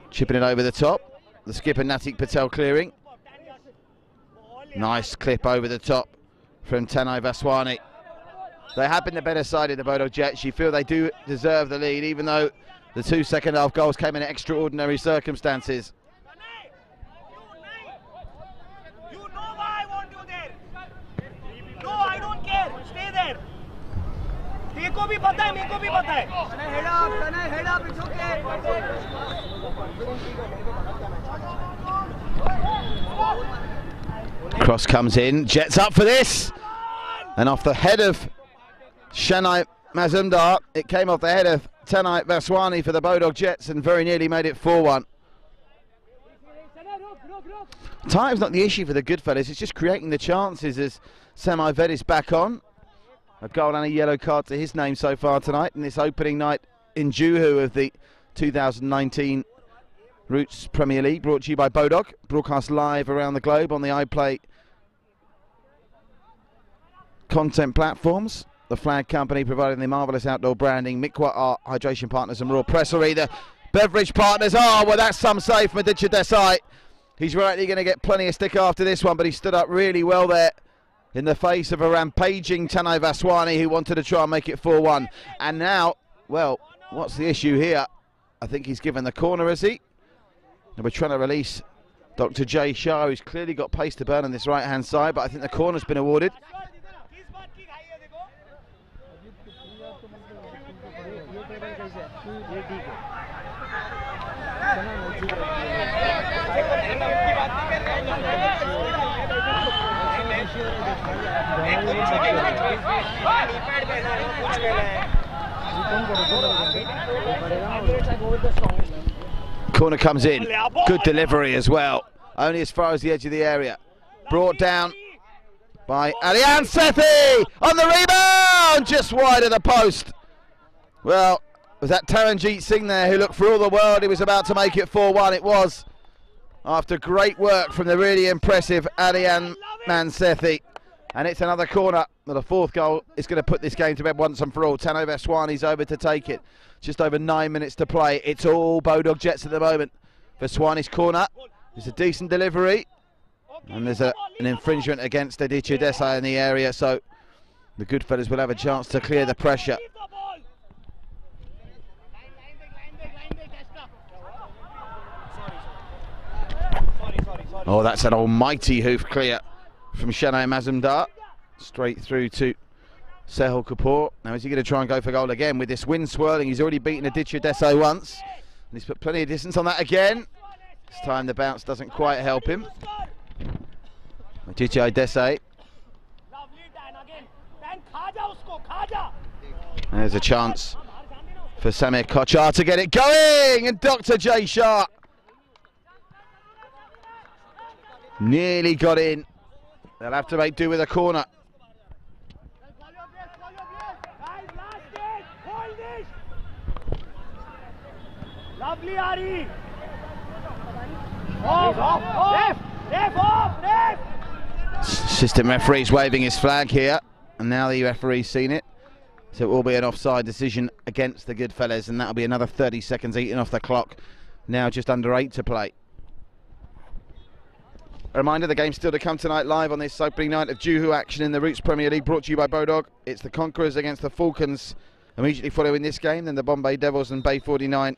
A: chipping it over the top. The skipper Natik Patel clearing. Nice clip over the top from Tanay Vaswani. They have been the better side of the Bodog Jets. You feel they do deserve the lead, even though the 2 second half goals came in extraordinary circumstances.
B: You know why I want you there. No, I don't care. Stay there. Meko bhi pata hai, meko bhi pata hai. Head up, it's okay.
A: Cross comes in, Jets up for this, and off the head of Shanai Mazumdar, it came off the head of Tanay Vaswani for the Bodog Jets and very nearly made it 4-1. Time's not the issue for the Goodfellas, it's just creating the chances as Samai Ved is back on. A goal and a yellow card to his name so far tonight in this opening night in Juhu of the 2019 Roots Premier League, brought to you by Bodog, broadcast live around the globe on the iPlay content platforms. The flag company providing the marvellous outdoor branding, Mikwa, our hydration partners, and Raw Pressery, the beverage partners. Oh, well, that's some save from Aditya Desai. He's rightly going to get plenty of stick after this one, but he stood up really well there in the face of a rampaging Tanay Vaswani who wanted to try and make it 4-1. And now, well, what's the issue here? I think he's given the corner, is he? And we're trying to release Dr. J Shah, who's clearly got pace to burn on this right-hand side, but I think the corner's been awarded. Corner comes in. Good delivery as well. Only as far as the edge of the area. Brought down by Alian Sethi on the rebound, just wide of the post. Well, was that Taranjeet Singh there who looked for all the world he was about to make it 4-1. It was after great work from the really impressive Alian Sethi. And it's another corner. The fourth goal is going to put this game to bed once and for all. Tano Vaswani's over to take it. Just over 9 minutes to play. It's all Bodog Jets at the moment. Vaswani's corner. It's a decent delivery. And there's an infringement against Aditya Desai in the area, so the Goodfellas will have a chance to clear the pressure. Oh, that's an almighty hoof clear from Shanay Mazumdar. Straight through to Sehul Kapoor. Now, is he going to try and go for goal again? With this wind swirling, he's already beaten Aditya Desai once. And he's put plenty of distance on that again. This time the bounce doesn't quite help him. Aditya Desai. There's a chance for Samir Kochar to get it going, and Dr. J Shah nearly got in. They'll have to make do with a corner.
B: Lovely Ari. Off.
A: Assistant referee's waving his flag here, and now the referee's seen it. So it will be an offside decision against the Goodfellas, and that'll be another 30 seconds eaten off the clock. Now just under 8 to play. A reminder, the game's still to come tonight live on this opening night of Juhu action in the Roots Premier League, brought to you by Bodog. It's the Conquerors against the Falcons immediately following this game, then the Bombay Devils and Bay 49.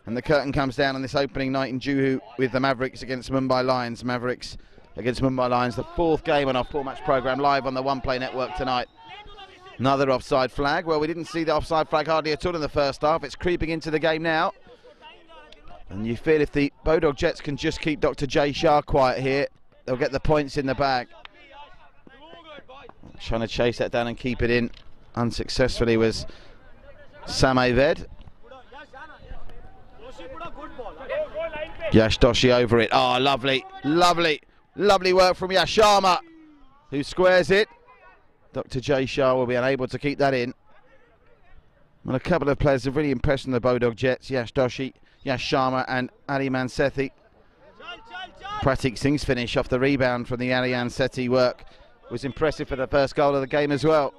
A: And the curtain comes down on this opening night in Juhu with the Mavericks against Mumbai Lions. Mavericks against Mumbai Lions, the fourth game on our 4-match programme live on the One Play Network tonight. Another offside flag. Well, we didn't see the offside flag hardly at all in the first half. It's creeping into the game now. And you feel if the Bodog Jets can just keep Dr. J Shah quiet here, they'll get the points in the bag. Trying to chase that down and keep it in unsuccessfully was Sam Aved. Yash Doshi over it. Oh, lovely work from Yash Sharma, who squares it. Dr. J Shah will be unable to keep that in. Well, a couple of players have really impressed on the Bodog Jets. Yash Doshi, Yash Sharma and Ali Mansethi. Pratik Singh's finish off the rebound from the Ali Mansethi work was impressive for the first goal of the game as well.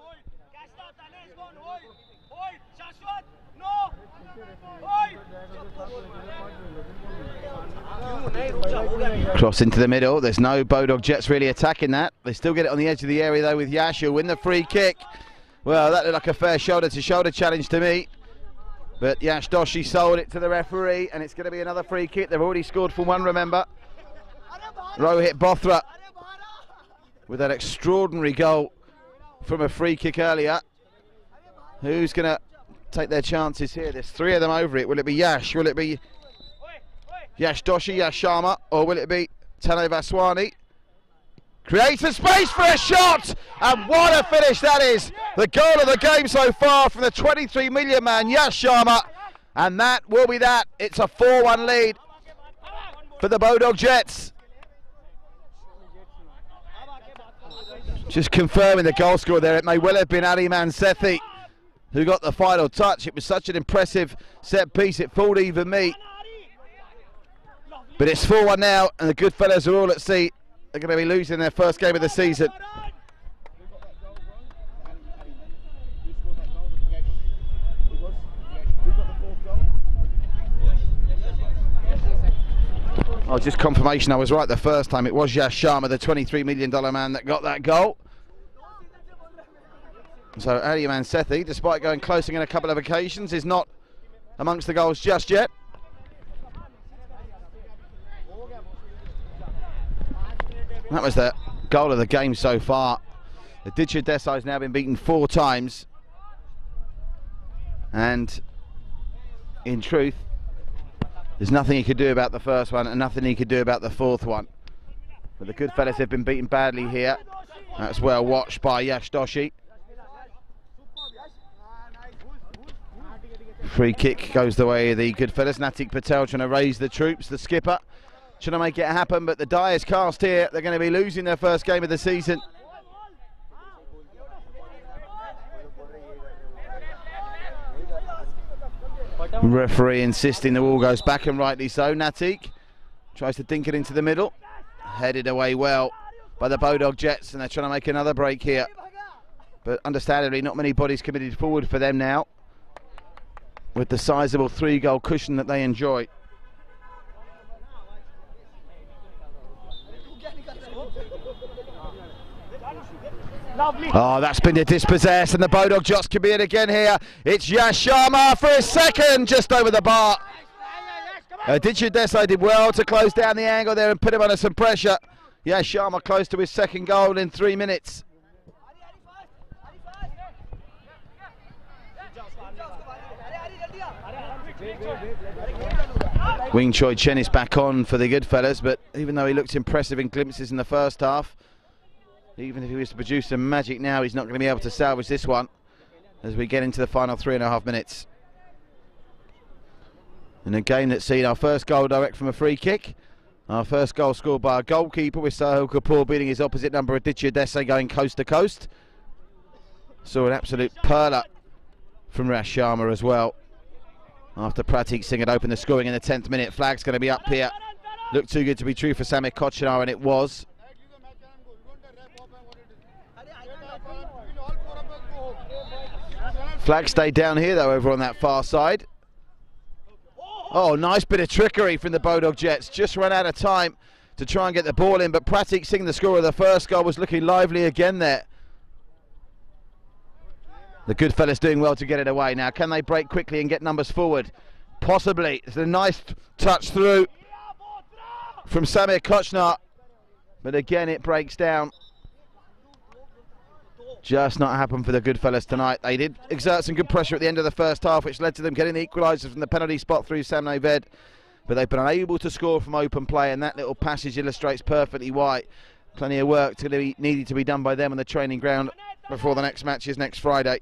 A: Cross into the middle. There's no Bodog Jets really attacking that. They still get it on the edge of the area though with Yash, who'll win the free kick. Well, that looked like a fair shoulder-to-shoulder challenge to me. But Yash Doshi sold it to the referee, and it's going to be another free kick. They've already scored for one, remember. Rohit Bothra with that extraordinary goal from a free kick earlier. Who's going to take their chances here? There's three of them over it. Will it be Yash? Will it be Yash Doshi, Yash Sharma, or will it be Tano Vaswani? Creates a space for a shot, and what a finish that is. The goal of the game so far from the 23 million man Yash Sharma, and that will be that. It's a 4-1 lead for the Bodog Jets. Just confirming the goal scorer there, it may well have been Ali Mansethi who got the final touch. It was such an impressive set piece, it fooled even me. But it's 4-1 now, and the Goodfellas are all at sea. They're going to be losing their first game of the season. Oh, just confirmation I was right the first time. It was Yash Sharma, the $23 million man, that got that goal. So Ali Mansethi, despite going close on a couple of occasions, is not amongst the goals just yet. That was the goal of the game so far. Aditya Desai has now been beaten 4 times. And in truth, there's nothing he could do about the first one and nothing he could do about the fourth one. But the Goodfellas have been beaten badly here. That's well watched by Yash Doshi. Free kick goes the way of the Goodfellas. Natik Patel trying to raise the troops. The skipper trying to make it happen, but the die is cast here. They're going to be losing their first game of the season. Referee insisting the ball goes back, and rightly so. Natik tries to dink it into the middle. Headed away well by the Bodog Jets, and they're trying to make another break here. But understandably, not many bodies committed forward for them now, with the sizable 3-goal cushion that they enjoy. Oh, that's been dispossessed, and the Bodog Jets can be it again here. It's Yash Sharma for his second, just over the bar. Aditya Desai did well to close down the angle there and put him under some pressure. Yash Sharma close to his second goal in 3 minutes. Wing Choi Chen is back on for the Goodfellas, but even though he looked impressive in glimpses in the first half, even if he was to produce some magic now, he's not going to be able to salvage this one as we get into the final 3.5 minutes. In a game that's seen our first goal direct from a free kick, our first goal scored by a goalkeeper, with Sahil Kapoor beating his opposite number, Aditya Desai, going coast to coast. Saw an absolute perler from Yash Sharma as well. After Pratik Singh had opened the scoring in the 10th minute, flag's going to be up here. Looked too good to be true for Samir Kochenar, and it was. Flag stayed down here though, over on that far side. Oh, nice bit of trickery from the Bodog Jets. Just ran out of time to try and get the ball in, but Pratik Singh, the scorer of the first goal, was looking lively again there. The Goodfellas doing well to get it away. Now, can they break quickly and get numbers forward? Possibly. It's a nice touch through from Samir Kochenar, but again it breaks down. Just not happen for the Goodfellas tonight. They did exert some good pressure at the end of the first half, which led to them getting the equaliser from the penalty spot through Sam Naved, but they've been unable to score from open play, and that little passage illustrates perfectly why. Plenty of work needed to be done by them on the training ground before the next match is next Friday.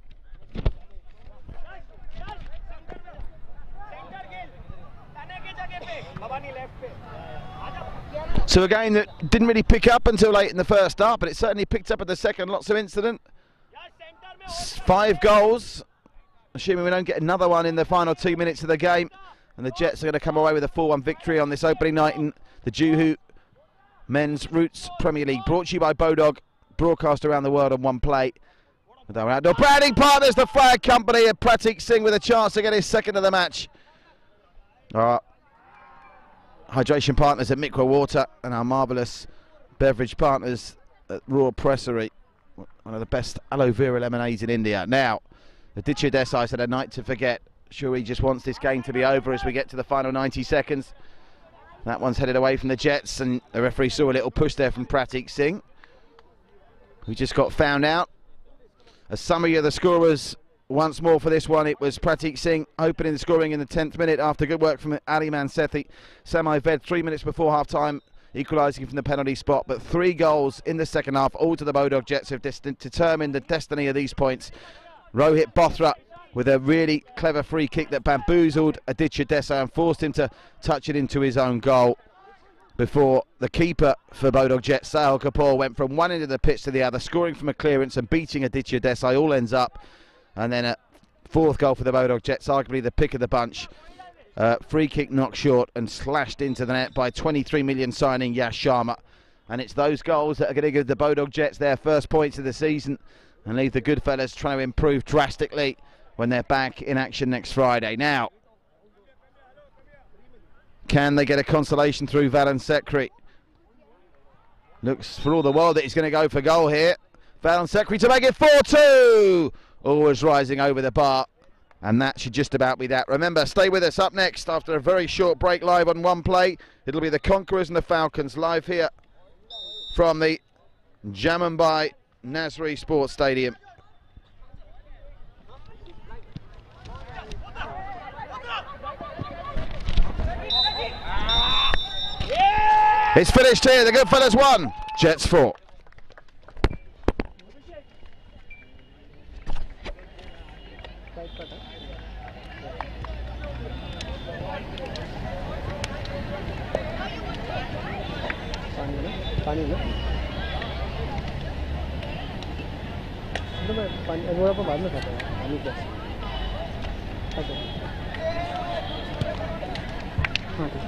A: So a game that didn't really pick up until late in the first half, but it certainly picked up in the second. Lots of incident. 5 goals, assuming we don't get another one in the final 2 minutes of the game. And the Jets are going to come away with a 4-1 victory on this opening night in the Juhu Men's Roots Premier League. Brought to you by Bodog, broadcast around the world on one play. With our outdoor branding partners, the Flag Company, and Pratik Singh with a chance to get his second of the match. Our hydration partners at Mikwa Water, and our marvellous beverage partners at Raw Pressery, one of the best aloe vera lemonades in India. Now, Aditya Desai said a night to forget. Sure, he just wants this game to be over as we get to the final 90 seconds. That one's headed away from the Jets, and the referee saw a little push there from Pratik Singh, who just got found out. A summary of the scorers once more for this one. It was Pratik Singh opening the scoring in the 10th minute after good work from Ali Mansethi. Samai Ved 3 minutes before half-time, equalising from the penalty spot. But 3 goals in the second half, all to the Bodog Jets, have determined the destiny of these points. Rohit Bothra with a really clever free kick that bamboozled Aditya Desai and forced him to touch it into his own goal, before the keeper for Bodog Jets, Sahil Kapoor, went from one end of the pitch to the other, scoring from a clearance and beating Aditya Desai. All ends up. And then a 4th goal for the Bodog Jets, arguably the pick of the bunch. Free kick knocked short and slashed into the net by 23 million signing Yash Sharma. And it's those goals that are going to give the Bodog Jets their first points of the season and leave the Goodfellas trying to improve drastically when they're back in action next Friday. Now, can they get a consolation through Valan Sekri? Looks for all the world that he's going to go for goal here. Valan Sekri to make it 4-2. Always rising over the bar, and that should just about be that. Remember, stay with us. Up next, after a very short break, live on One Play, it'll be the Conquerors and the Falcons, live here from the Jammunbai Nasri Sports Stadium. It's finished here. The Goodfellas 1, Jets 4.
D: पानी ना मैं पानी वो अपन बाद में खाता हूँ पानी क्या हाँ ठीक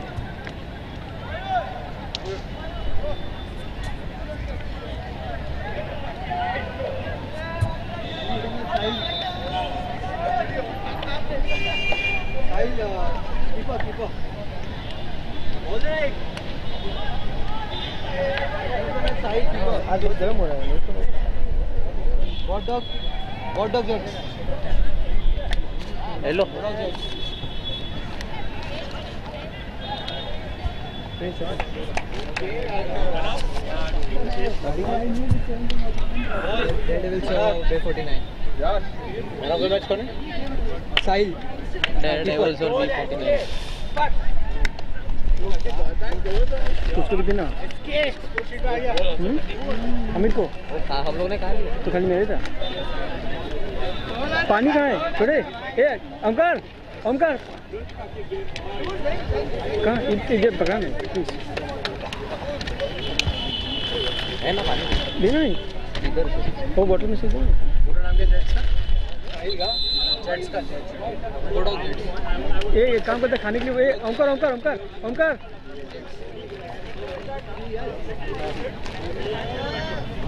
D: आज गर्म हो रहा है What dog Jets? Hello. Daredevils Bay 49. मेरा कोई मैच कौन है? साहिल. Daredevils और Bay 49. उसको भी देना अमित को हाँ हम लोग ने कहा तो खाली मेरे था पानी कहाँ है छोड़े ए ओमकार ओमकार कहाँ इधर पकड़ा नहीं है ना पानी देना नहीं इधर वो बोतल में से दो पूरा नाम क्या जेट्स का जेट्स का थोड़ा जेट्स ये एक काम करते खाने के लिए वो ओमकार ओमकार ओमकार ओमकार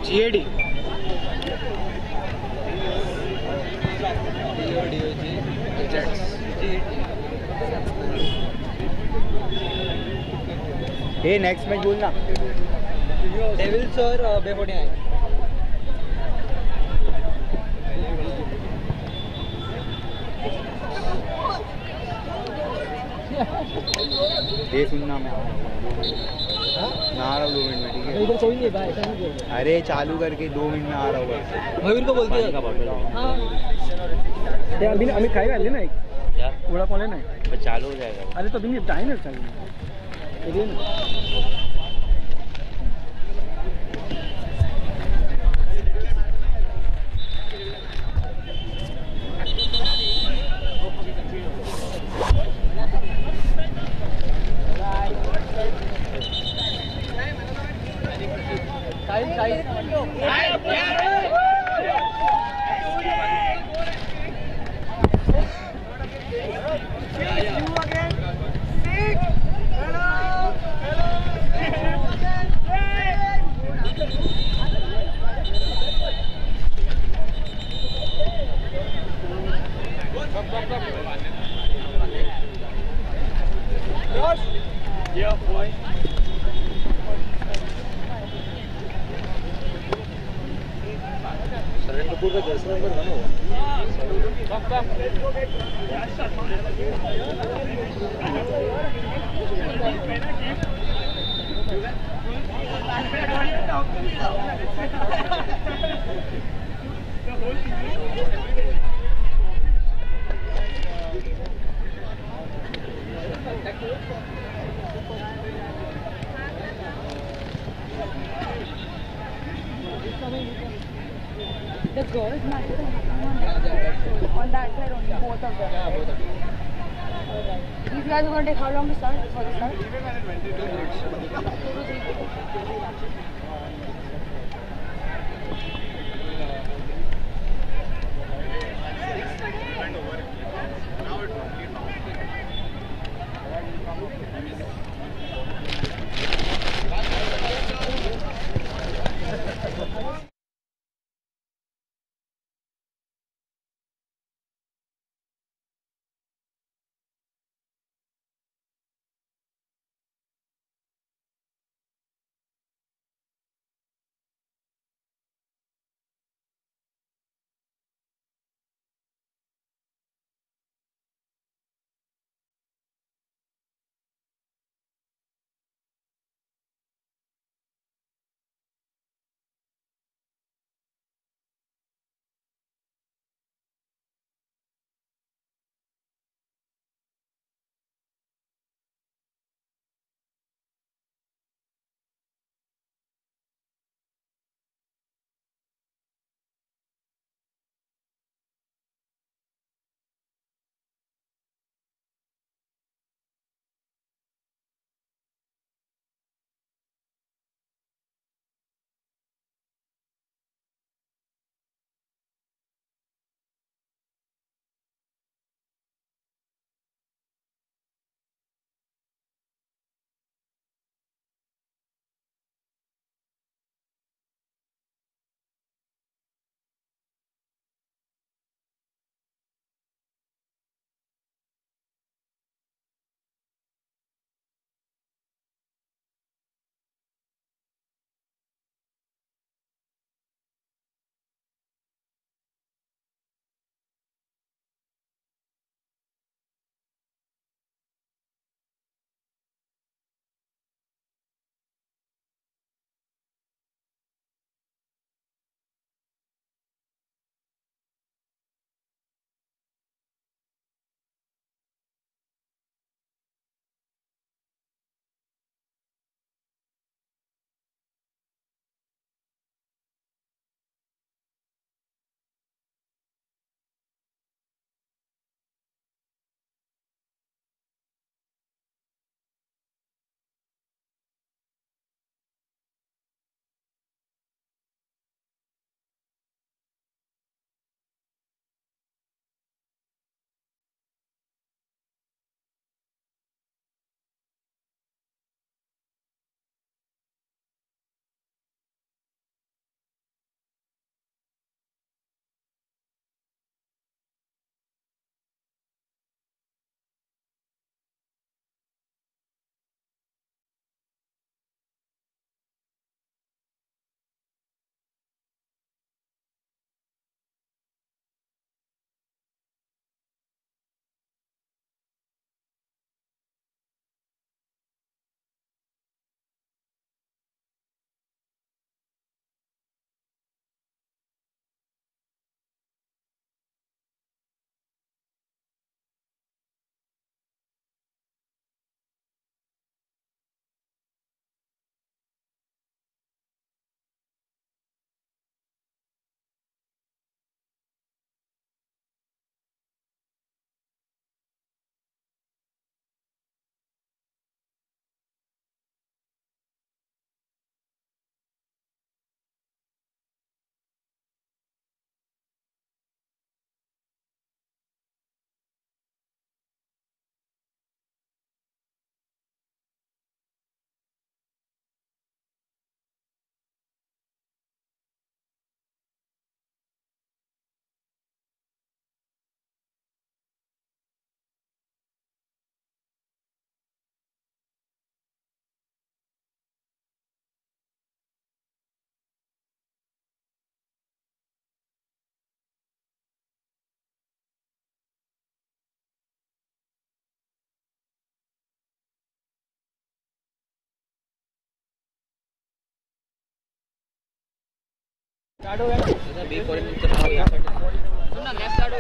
D: जीएडी ये नेक्स्ट मैच बोलना डेविल्स और बे 49 ये सुनना मैं आ रहा हूँ 2 मिनट में ठीक है इधर कोई नहीं भाई ऐसा नहीं बोल अरे चालू करके 2 मिनट में आ रहा हूँ मयूर को बोलते हैं हाँ यार अभी अमित खाएगा लेना एक यार थोड़ा कौन लेना है चालू हो जाएगा अरे तो अभी टाइम है चालू Yeah, boy. सरनपुर का 10 number
E: The girls match on that side only, both of them. Yeah, both of them. Alright. These guys are going to take how long to start? For the start? 2 to 3.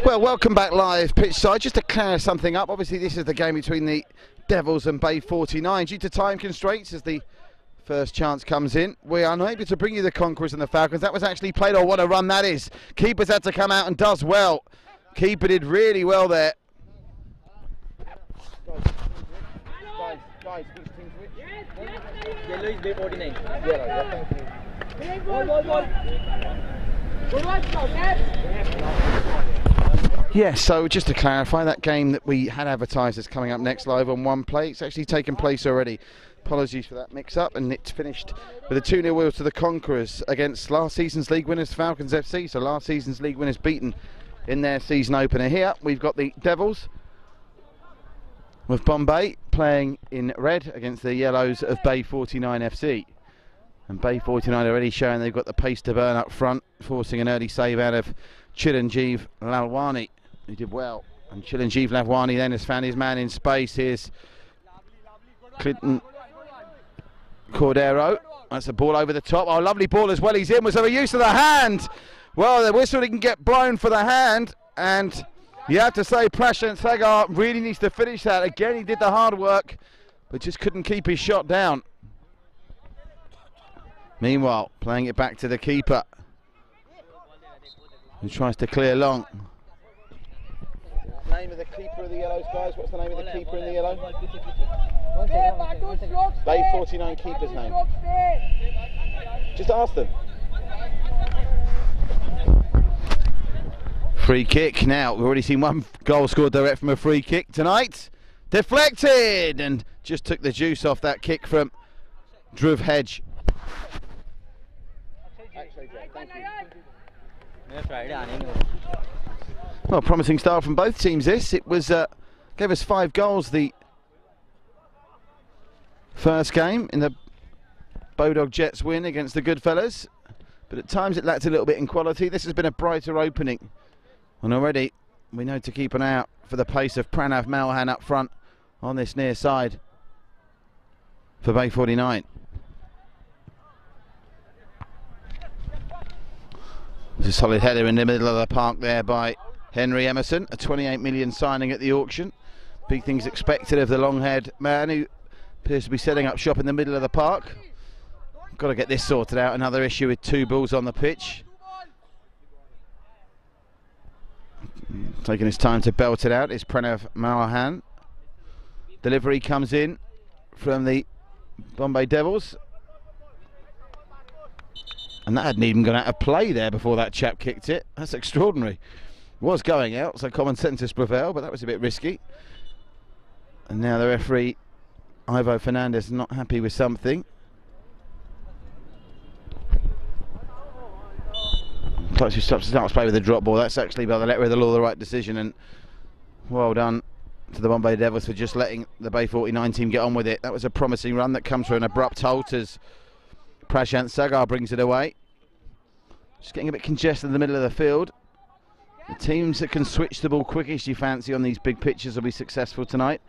A: Well, welcome back live pitch side. Just to clear something up, obviously this is the game between the Devils and Bay 49. Due to time constraints, as the first chance comes in, we are unable to bring you the Conquerors and the Falcons. That was actually played. Oh, what a run that is. Keeper's had to come out and does well. Keeper did really well there. Guys, which team's which?
D: Yellow is Bay 49.
A: Yellow, yeah, thank you. Yeah, so just to clarify, that game that we had advertised is coming up next live on One Play. It's actually taken place already. Apologies for that mix-up, and it's finished with a 2-0 wheel to the Conquerors against last season's league winners Falcons FC. So last season's league winners beaten in their season opener. Here we've got the Devils with Bombay playing in red against the Yellows of Bay 49 FC. And Bay 49 already showing they've got the pace to burn up front, forcing an early save out of Chiranjeev Lalwani, who did well. And Chiranjeev Lalwani then has found his man in space. Here's Clinton Cordero. That's a ball over the top. Oh, lovely ball as well. He's in. Was there a use of the hand? Well, the whistle didn't get blown for the hand. And you have to say Prashant Sagar really needs to finish that. Again, he did the hard work, but just couldn't keep his shot down. Meanwhile, playing it back to the keeper, who tries to clear long. Name of the keeper of the Yellows, guys? What's the name of the keeper in the Yellow? Bay 49 keeper's name. Just ask them. Free kick now. We've already seen one goal scored direct from a free kick tonight. Deflected, and just took the juice off that kick from Dhruv Hedge. Well, promising start from both teams this. It was gave us 5 goals the first game in the Bodog Jets win against the Goodfellas, but at times it lacked a little bit in quality. This has been a brighter opening, and already we know to keep an eye out for the pace of Pranav Malhan up front on this near side for Bay 49. There's a solid header in the middle of the park there by Henry Emerson, a 28 million signing at the auction. Big things expected of the long-haired man who appears to be setting up shop in the middle of the park. Got to get this sorted out. Another issue with 2 balls on the pitch. Taking his time to belt it out is Pranav Malhan. Delivery comes in from the Bombay Devils. And that hadn't even gone out of play there before that chap kicked it. That's extraordinary. Was going out, so common sense has prevailed, but that was a bit risky. And now the referee, Ivo Fernandez, not happy with something. Closely starts to play with the drop ball. That's actually, by the letter of the law, the right decision. And well done to the Bombay Devils for just letting the Bay 49 team get on with it. That was a promising run that comes through an abrupt halt as Prashant Sagar brings it away. Just getting a bit congested in the middle of the field. The teams that can switch the ball quickest, you fancy, on these big pitches will be successful tonight.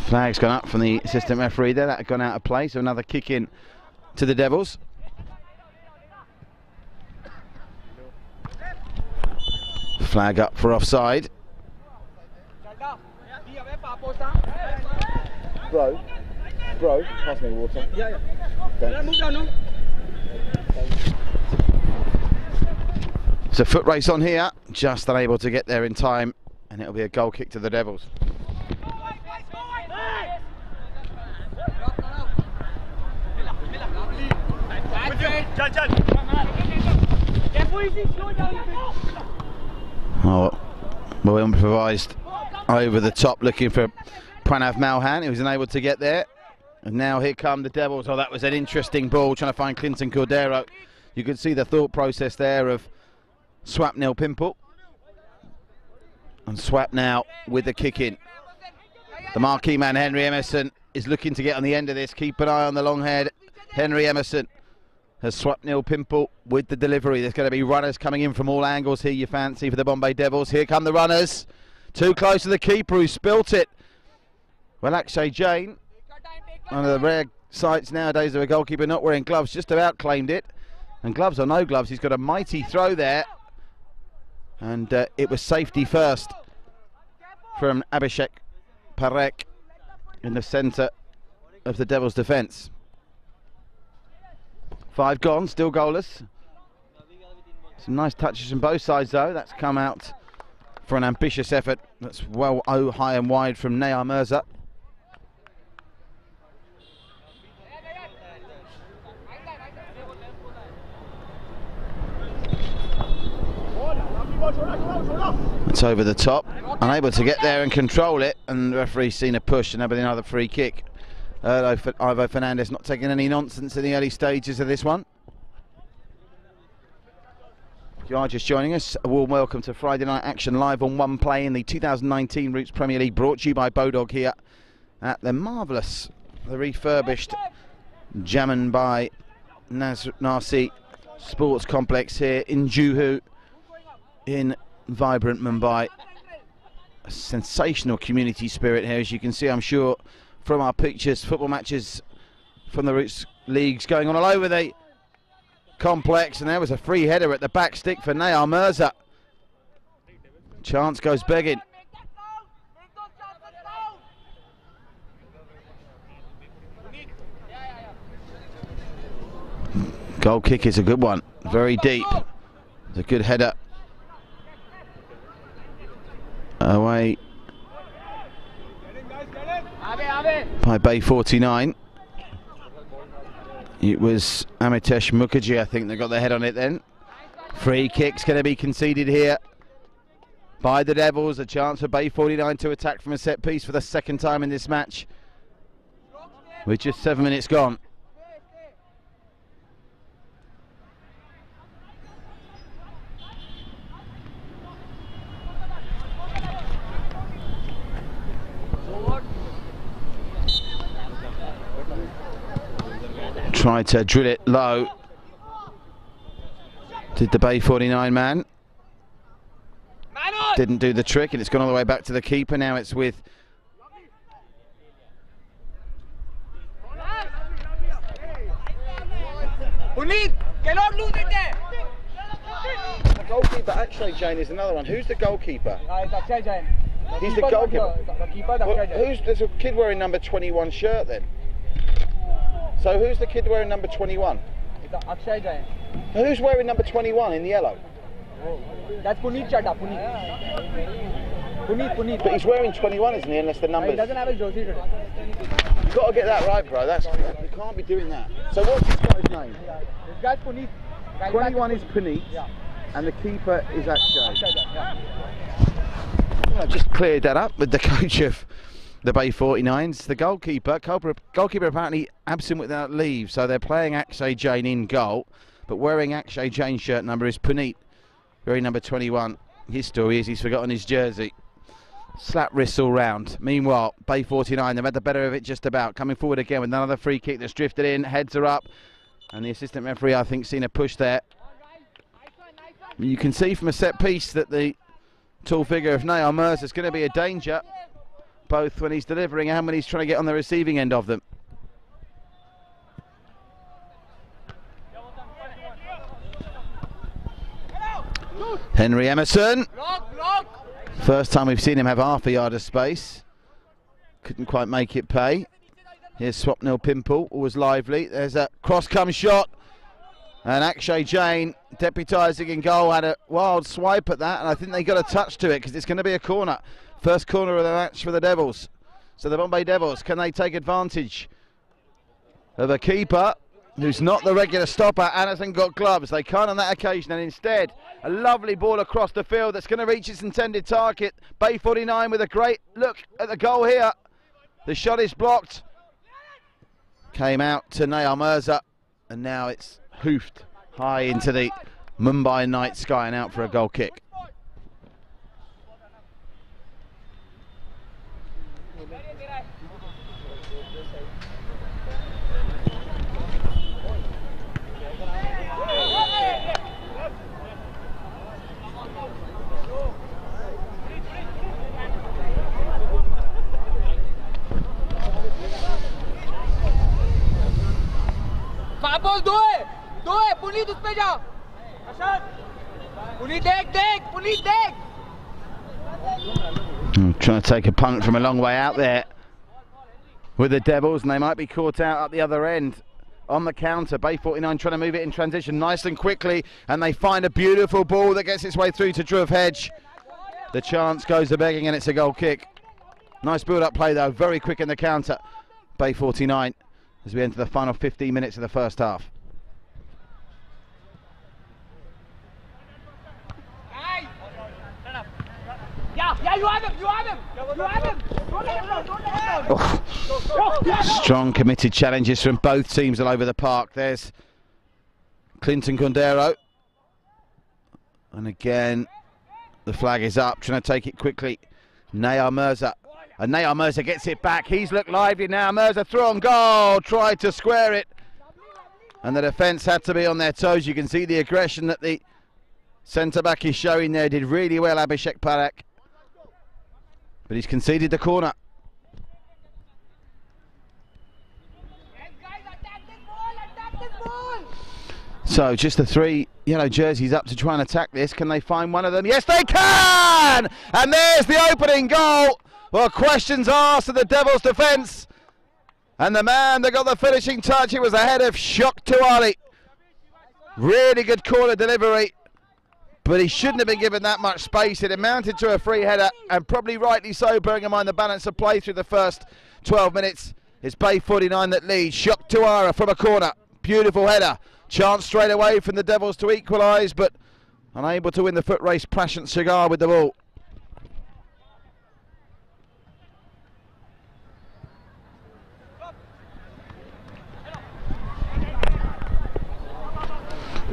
A: Flag's gone up from the assistant referee there. That had gone out of play, so another kick in to the Devils. Flag up for offside. Bro, pass me water.
D: Yeah.
A: It's a foot race on here, just unable to get there in time, and it'll be a goal kick to the Devils. Oh, well improvised over the top, looking for Pranav Malhan, who was unable to get there. And now here come the Devils. Oh, that was an interesting ball, trying to find Clinton Cordero. You could see the thought process there of Swapnil Pimple. And Swap now with the kick in. The marquee man, Henry Emerson, is looking to get on the end of this. Keep an eye on the long head. Henry Emerson has Swapnil Pimple with the delivery. There's going to be runners coming in from all angles here, you fancy, for the Bombay Devils. Here come the runners. Too close to the keeper who spilt it. Well, Akshay Jain, one of the rare sights nowadays of a goalkeeper not wearing gloves. Just about claimed it. And gloves or no gloves, he's got a mighty throw there. And it was safety first from Abhishek Parekh in the centre of the Devils' defence. 5 gone, still goalless. Some nice touches from both sides though. That's come out for an ambitious effort. That's well high and wide from Nayar Mirza. It's over the top, unable to get there and control it, and the referee's seen a push and having another free kick. Ivo Fernandez not taking any nonsense in the early stages of this one. If you are just joining us, a warm welcome to Friday Night Action live on One Play in the 2019 Roots Premier League, brought to you by Bodog here at the marvellous, the refurbished Jaman by Narsi Sports Complex here in Juhu in vibrant Mumbai. A sensational community spirit here, as you can see, I'm sure, from our pictures. Football matches from the Roots leagues going on all over the complex, and there was a free header at the back stick for Nayar Mirza. Chance goes begging. Goal kick is a good one, very deep. It's a good header. Away by Bay 49. It was Amitesh Mukherjee, I think, that got their head on it then. Free kick's going to be conceded here by the Devils. A chance for Bay 49 to attack from a set piece for the second time in this match, with just 7 minutes gone. Tried to drill it low, did the Bay 49 man. Didn't do the trick, and it's gone all the way back to the keeper. Now it's with
B: cannot lose it there.
A: the goalkeeper. Akshay Jain is another one. Who's the goalkeeper?
B: It's Akshay Jain.
A: He's the goalkeeper.
B: The keeper is Akshay Jain.
A: There's a kid wearing number 21 shirt then. So who's the kid wearing number 21?
B: It's Akshay Jain.
A: Who's wearing number 21 in the yellow?
B: That's Puneet Chadha. Puneet.
A: But he's wearing 21, isn't he? Unless the numbers.
B: He doesn't have his jersey today.
A: You've got to get that right, bro. You can't be doing that. So what's this guy's name?
B: This guy's Puneet.
A: 21 is Puneet,
B: yeah.
A: And the keeper is Akshay.
B: Akshay Jain, yeah.
A: Well, I've just cleared that up with the coach of the Bay 49s. The goalkeeper apparently absent without leave, so they're playing Akshay Jain in goal, but wearing Akshay Jain's shirt number is Puneet, wearing number 21. His story is he's forgotten his jersey. Slap wrists all round. Meanwhile, Bay 49, they've had the better of it just about. Coming forward again with another free kick that's drifted in, heads are up, and the assistant referee, I think, seen a push there. You can see from a set piece that the tall figure of Nayar Mirza is going to be a danger, both when he's delivering and when he's trying to get on the receiving end of them. Henry Emerson. First time we've seen him have half a yard of space. Couldn't quite make it pay. Here's Swapnil Pimple, always lively. There's a cross-come shot. And Akshay Jain, deputising in goal, had a wild swipe at that, and I think they got a touch to it because it's going to be a corner. First corner of the match for the Devils. So the Bombay Devils, can they take advantage of a keeper who's not the regular stopper and hasn't got gloves? They can't on that occasion, and instead a lovely ball across the field that's going to reach its intended target. Bay 49 with a great look at the goal here. The shot is blocked. Came out to Nayar Mirza, and now it's hoofed high into the Mumbai night sky and out for a goal kick.
B: दोस्त दो है पुनीत उस पे जा पुनीत देख पुनीत देख
A: Trying to take a punt from a long way out there with the Devils, and they might be caught out at the other end. On the counter, Bay 49 trying to move it in transition nice and quickly, and they find a beautiful ball that gets its way through to Dhruv Hedge. The chance goes a begging, and it's a goal kick. Nice build-up play though, very quick in the counter. Bay 49 as we enter the final 15 minutes of the first half.
B: Yeah, you have him. Don't let him go.
A: Strong committed challenges from both teams all over the park. There's Clinton Condero, and again the flag is up, trying to take it quickly. Nayar Mirza, and Nayar Mirza gets it back. He's looked lively now. Mirza through on goal, tried to square it, and the defence had to be on their toes. You can see the aggression that the centre back is showing there. Did really well, Abhishek Parak, but he's conceded the corner. So just the three yellow jerseys up to try and attack this. Can they find one of them? Yes, they can! And there's the opening goal. Well, questions asked of the Devils' defence. And the man that got the finishing touch, it was the head of Shok Tiwari. Really good corner delivery, but he shouldn't have been given that much space. It amounted to a free header, and probably rightly so, bearing in mind the balance of play through the first 12 minutes. It's Bay 49 that leads. Shok Tiwari from a corner. Beautiful header. Chance straight away from the Devils to equalise, but unable to win the foot race. Prashant Shigar with the ball.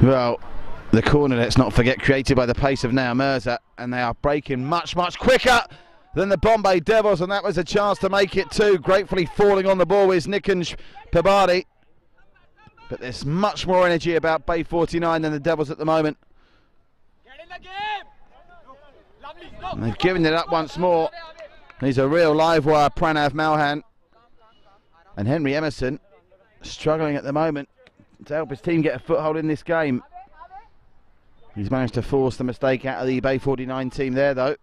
A: Well, the corner, let's not forget, created by the pace of Nayar Mirza, and they are breaking much quicker than the Bombay Devils, and that was a chance to make it two. Gratefully falling on the ball is Nikunj Pabadi. But there's much more energy about Bay 49 than the Devils at the moment. And they've given it up once more. He's a real live wire, Pranav Malhan. And Henry Emerson struggling at the moment to help his team get a foothold in this game. He's managed to force the mistake out of the Bay 49 team there though.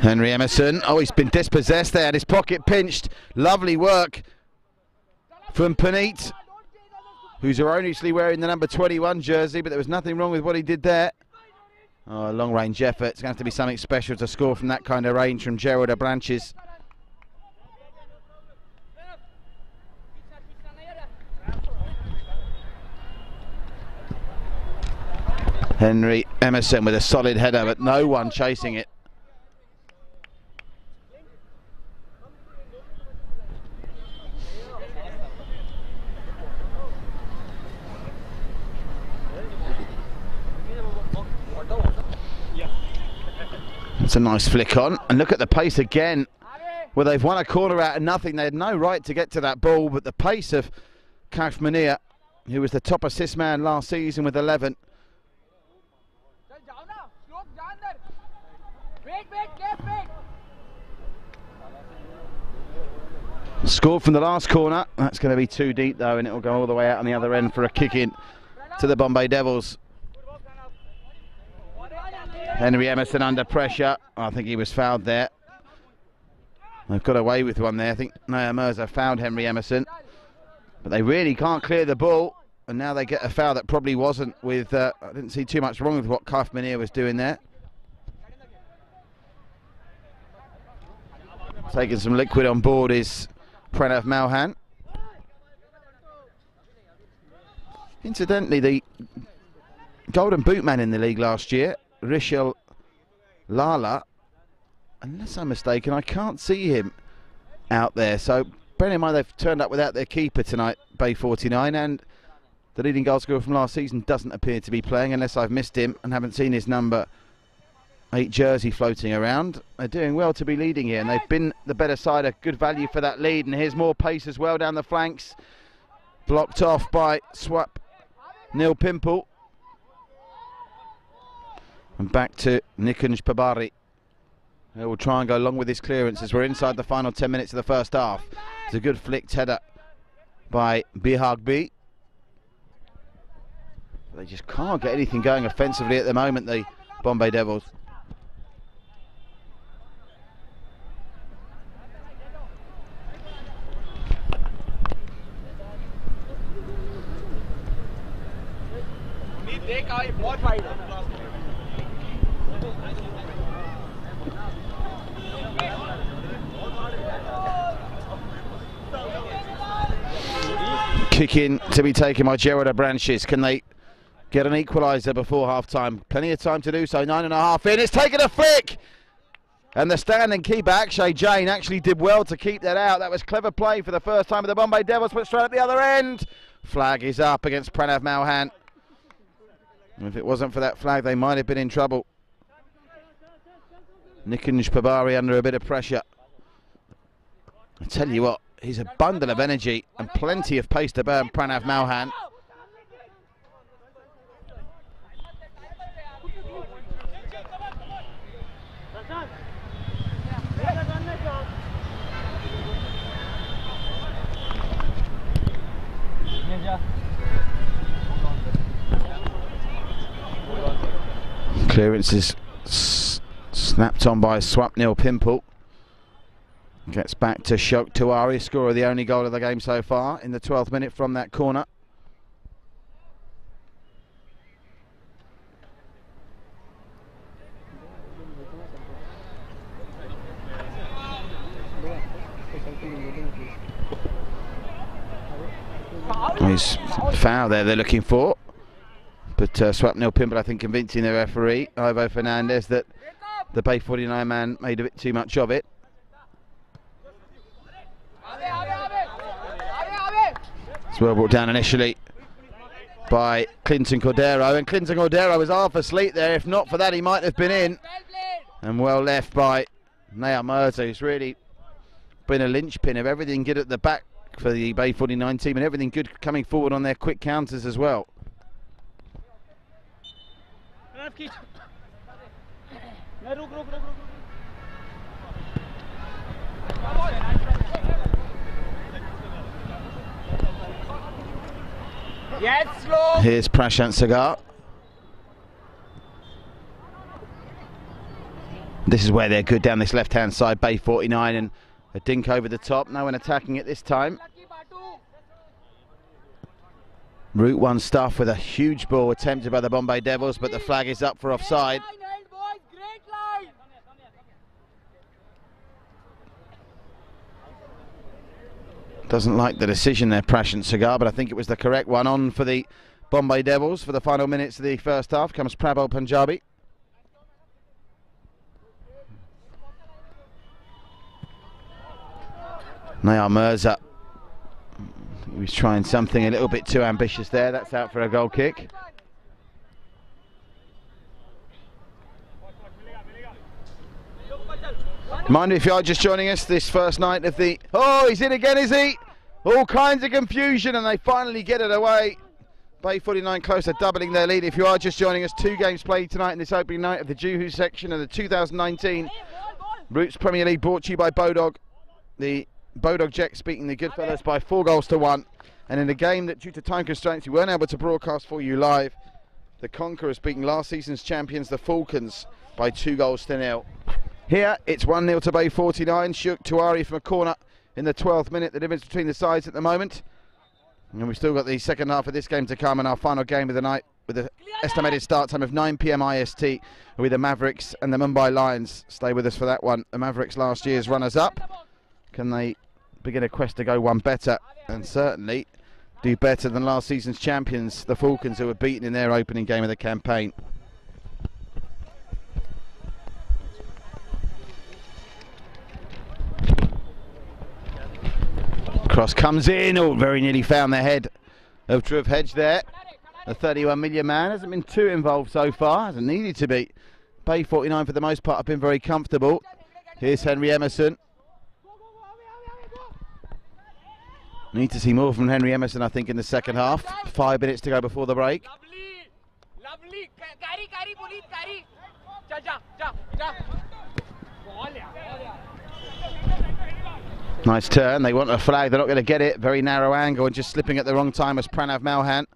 A: Henry Emerson, oh, he's been dispossessed there, and his pocket pinched. Lovely work from Puneet, who's erroneously wearing the number 21 jersey, but there was nothing wrong with what he did there. Oh, a long range effort. It's going to have to be something special to score from that kind of range from Gerald Branches. Henry Emerson with a solid header, but no one chasing it. It's a nice flick on, and look at the pace again. Well, they've won a corner out of nothing. They had no right to get to that ball, but the pace of Kaif Mania, who was the top assist man last season with 11. Scored from the last corner. That's going to be too deep though, and it will go all the way out on the other end for a kick in to the Bombay Devils. Henry Emerson under pressure. I think he was fouled there. They've got away with one there. I think Nayar Mirza fouled Henry Emerson, but they really can't clear the ball, and now they get a foul that probably wasn't with I didn't see too much wrong with what Kaif Mania was doing there. Taking some liquid on board is Pranav Malhan. Incidentally, the Golden Boot man in the league last year, Rishal Lala, unless I'm mistaken, I can't see him out there. So bearing in mind they've turned up without their keeper tonight, Bay 49, and the leading goal scorer from last season doesn't appear to be playing, unless I've missed him and haven't seen his number 8 jersey floating around. They're doing well to be leading here, and they've been the better side, a good value for that lead. And here's more pace as well down the flanks, blocked off by Swap Neil Pimple. And back to Nikunj Pabari. He will try and go long with his clearance as we're inside the final 10 minutes of the first half. It's a good flicked header by Bihagbi. They just can't get anything going offensively at the moment, the Bombay Devils. Kick in to be taken by Gerard Branches. Can they get an equaliser before half-time? Plenty of time to do so. 9.5 in. It's taken a flick! And the standing keeper, Akshay Jain, actually did well to keep that out. That was clever play for the first time of the Bombay Devils, but straight at the other end. Flag is up against Pranav Malhan. If it wasn't for that flag, they might have been in trouble. Nikunj Pabari under a bit of pressure. I tell you what, he's a bundle of energy and plenty of pace to burn Pranav Malhan. Clearance is snapped on by Swapnil Pimple. Gets back to Shok Tiwari, scorer of the only goal of the game so far in the 12th minute from that corner. His foul there they're looking for. But Swapnil Pimple, I think, convincing the referee, Ivo Fernandez, that the Bay 49 man made a bit too much of it. It's well brought down initially by Clinton Cordero, and Clinton Cordero was half asleep there. If not for that, he might have been in. And well left by Naya Mirza, who's really been a linchpin of everything good at the back for the Bay 49 team, and everything good coming forward on their quick counters as well. Here's Prashant Sagar. This is where they're good down this left-hand side, Bay 49, and a dink over the top. No one attacking it this time. Route 1 stuff with a huge ball attempted by the Bombay Devils, but the flag is up for offside. Doesn't like the decision there, Prashant Sagar, but I think it was the correct one. On for the Bombay Devils for the final minutes of the first half comes Prabal Punjabi. Naya Mirza, he was trying something a little bit too ambitious there. That's out for a goal kick. Mind if you are just joining us this first night of the... Oh, he's in again, is he? All kinds of confusion, and they finally get it away. Bay 49 close to doubling their lead. If you are just joining us, 2 games played tonight in this opening night of the Juhu section of the 2019 Roots Premier League, brought to you by Bodog. The Bodog Jets beating the Goodfellas by 4-1. And in a game that, due to time constraints, we weren't able to broadcast for you live, the Conquerors beating last season's champions, the Falcons, by 2-0. Here, it's 1-0 to Bay 49. Shuk Tiwari from a corner in the 12th minute. The difference between the sides at the moment. And we've still got the second half of this game to come, and our final game of the night with the estimated start time of 9 PM IST with the Mavericks and the Mumbai Lions. Stay with us for that one. The Mavericks, last year's runners-up. Can they begin a quest to go one better, and certainly do better than last season's champions, the Falcons, who were beaten in their opening game of the campaign? Cross comes in. Oh, very nearly found the head of Dhruv Hedge there. The 31 million man hasn't been too involved so far, hasn't needed to be. Bay 49 for the most part have been very comfortable. Here's Henry Emerson. Need to see more from Henry Emerson, I think, in the second half. 5 minutes to go before the break.
B: Lovely. Carry, police, carry.
A: Nice turn. They want a flag. They're not going to get it. Very narrow angle and just slipping at the wrong time as Pranav Malhan.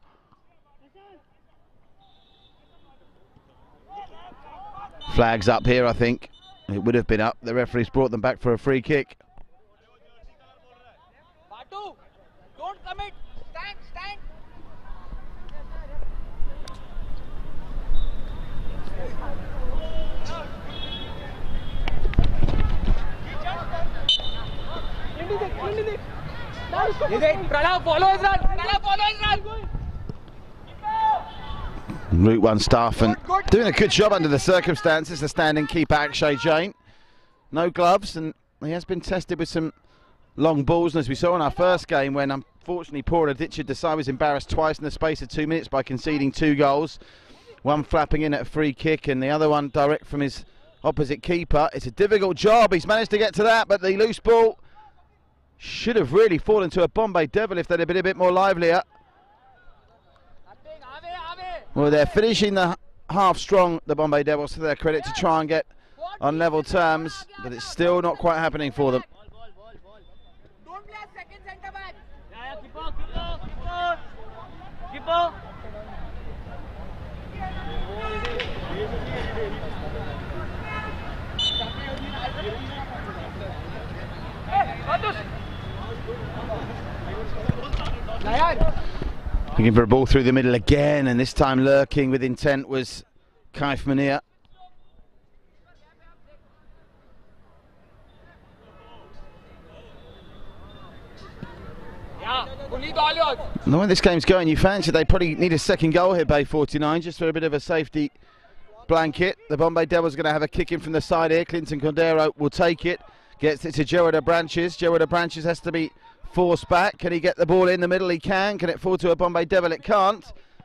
A: Flags up here, I think. It would have been up. The referee's brought them back for a free kick.
B: Batu, don't commit. Stand, stand. Pranav, follow his run. Pranav, follow his run.
A: Route 1 staff and doing a good job under the circumstances. The standing keeper Akshay Jain. No gloves, and he has been tested with some long balls. And as we saw in our first game, when unfortunately poor Aditya Desai was embarrassed twice in the space of 2 minutes by conceding 2 goals. One flapping in at a free kick and the other one direct from his opposite keeper. It's a difficult job. He's managed to get to that, but the loose ball should have really fallen to a Bombay Devil if they'd have been a bit more livelier. Well, they're finishing the half strong, the Bombay Devils, to their credit, to try and get on level terms, but it's still not quite happening for them.
B: Don't play second centre back. Yeah, keeper.
A: Looking for a ball through the middle again, and this time lurking with intent was Kaif Munir. The way this game's going, you fancy they probably need a second goal here, Bay 49, just for a bit of a safety blanket. The Bombay Devils are going to have a kick in from the side here. Clinton Cordero will take it, gets it to Gerard Branches. Gerard Branches has to be forced back. Can he get the ball in the middle? He can. Can it fall to a Bombay Devil? It can't.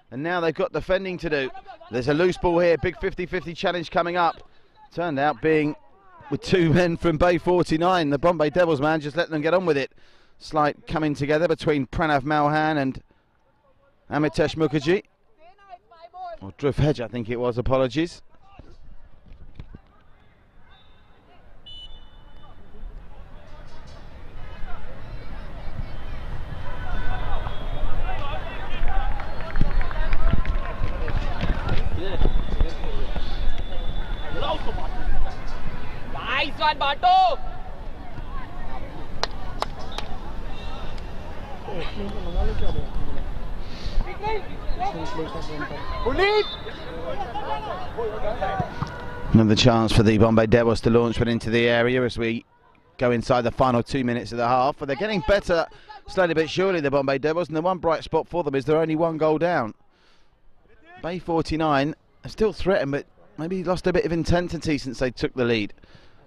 A: And now they've got defending to do. There's a loose ball here. Big 50-50 challenge coming up. Turned out being with 2 men from Bay 49. The Bombay Devils, man, just let them get on with it. Slight coming together between Pranav Malhan and Amitesh Mukherjee. Or Dhruv Hedge, I think it was. Apologies.
B: Nice one, Batu.
A: Another chance for the Bombay Devils to launch one into the area as we go inside the final 2 minutes of the half. But they're getting better slowly but surely, the Bombay Devils, and the one bright spot for them is they're only 1 goal down. Bay 49 are still threatened, but maybe lost a bit of intensity since they took the lead.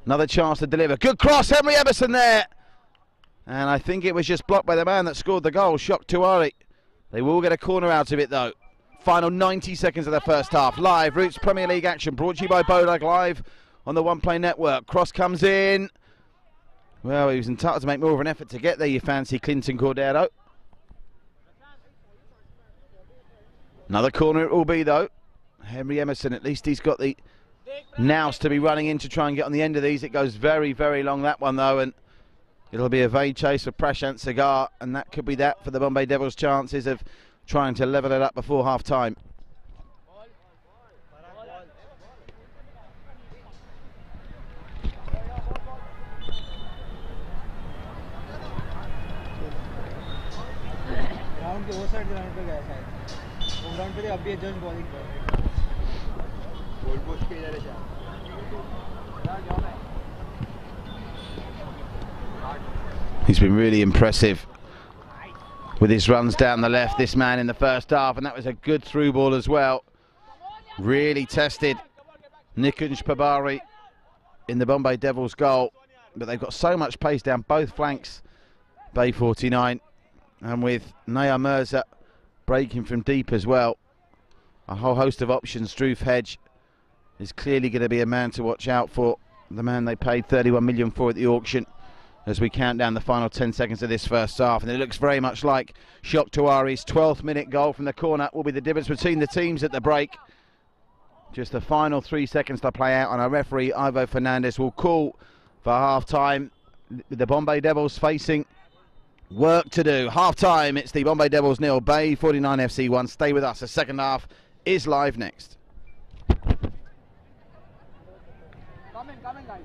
A: Another chance to deliver. Good cross, Henry Emerson there. And I think it was just blocked by the man that scored the goal, Shok Tiwari. They will get a corner out of it though. Final 90 seconds of the first half. Live Roots Premier League action brought to you by Bodag, live on the One Play Network. Cross comes in. Well, he was entitled to make more of an effort to get there, you fancy Clinton Cordero. Another corner it will be though. Henry Emerson, at least he's got the nous to be running in to try and get on the end of these. It goes very, very long, that one though, and it'll be a vague chase for Prashant Sagar, and that could be that for the Bombay Devils' chances of trying to level it up before half time. He's been really impressive with his runs down the left, this man, in the first half, and that was a good through ball as well. Really tested Nikunj Pabari in the Bombay Devils goal, but they've got so much pace down both flanks, Bay 49, and with Naya Mirza breaking from deep as well. A whole host of options. Dhruv Hedge is clearly going to be a man to watch out for, the man they paid 31 million for at the auction, as we count down the final 10 seconds of this first half. And it looks very much like Shok Tiwari's 12th minute goal from the corner will be the difference between the teams at the break. Just the final 3 seconds to play out, and our referee Ivo Fernandez will call for half-time. The Bombay Devils facing work to do. Half-time, it's the Bombay Devils 0, Bay 49 FC 1. Stay with us. The second half is live next.
B: Coming, guys.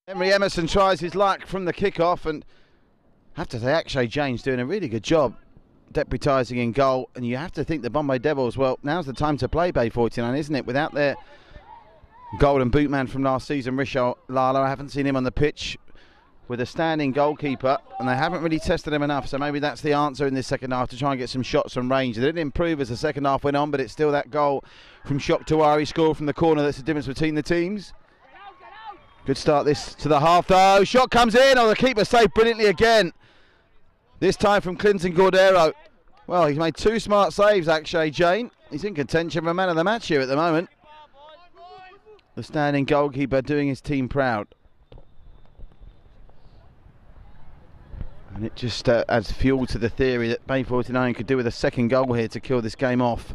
A: Emery Emerson tries his luck from the kick-off, and I have to say Akshay Jain's doing a really good job deputising in goal. And you have to think the Bombay Devils, well, now's the time to play Bay 49, isn't it? Without their golden boot man from last season, Rishal Lala, I haven't seen him on the pitch with a standing goalkeeper, and they haven't really tested him enough. So maybe that's the answer in this second half, to try and get some shots from range. They didn't improve as the second half went on, but it's still that goal from Shok Tiwari scored from the corner that's the difference between the teams. Good start this to the half though. Shot comes in. Oh, the keeper saved brilliantly again. This time from Clinton Cordero. Well, he's made 2 smart saves, Akshay Jain. He's in contention for man of the match here at the moment. The standing goalkeeper doing his team proud. And it just adds fuel to the theory that Bay 49 could do with a second goal here to kill this game off.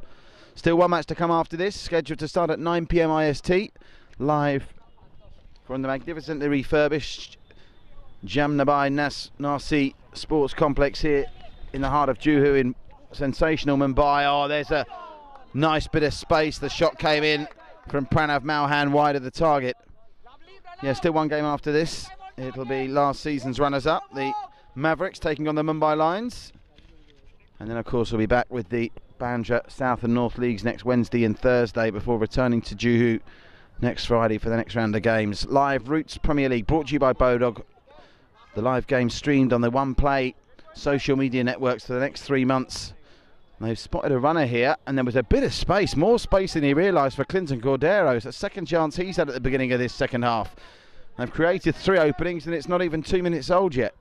A: Still one match to come after this, scheduled to start at 9 PM IST, live from the magnificently refurbished Jamnabai Narsi Sports Complex here in the heart of Juhu in sensational Mumbai. Oh, there's a nice bit of space. The shot came in from Pranav Malhan wide of the target. Yeah, still one game after this. It'll be last season's runners-up, the Mavericks, taking on the Mumbai Lions. And then, of course, we'll be back with the Bandra South and North Leagues next Wednesday and Thursday before returning to Juhu next Friday for the next round of games. Live Roots Premier League brought to you by Bodog. The live game streamed on the One Play social media networks for the next 3 months. They've spotted a runner here, and there was a bit of space, more space than he realised for Clinton Cordero. It's a second chance he's had at the beginning of this second half. They've created 3 openings, and it's not even 2 minutes old yet.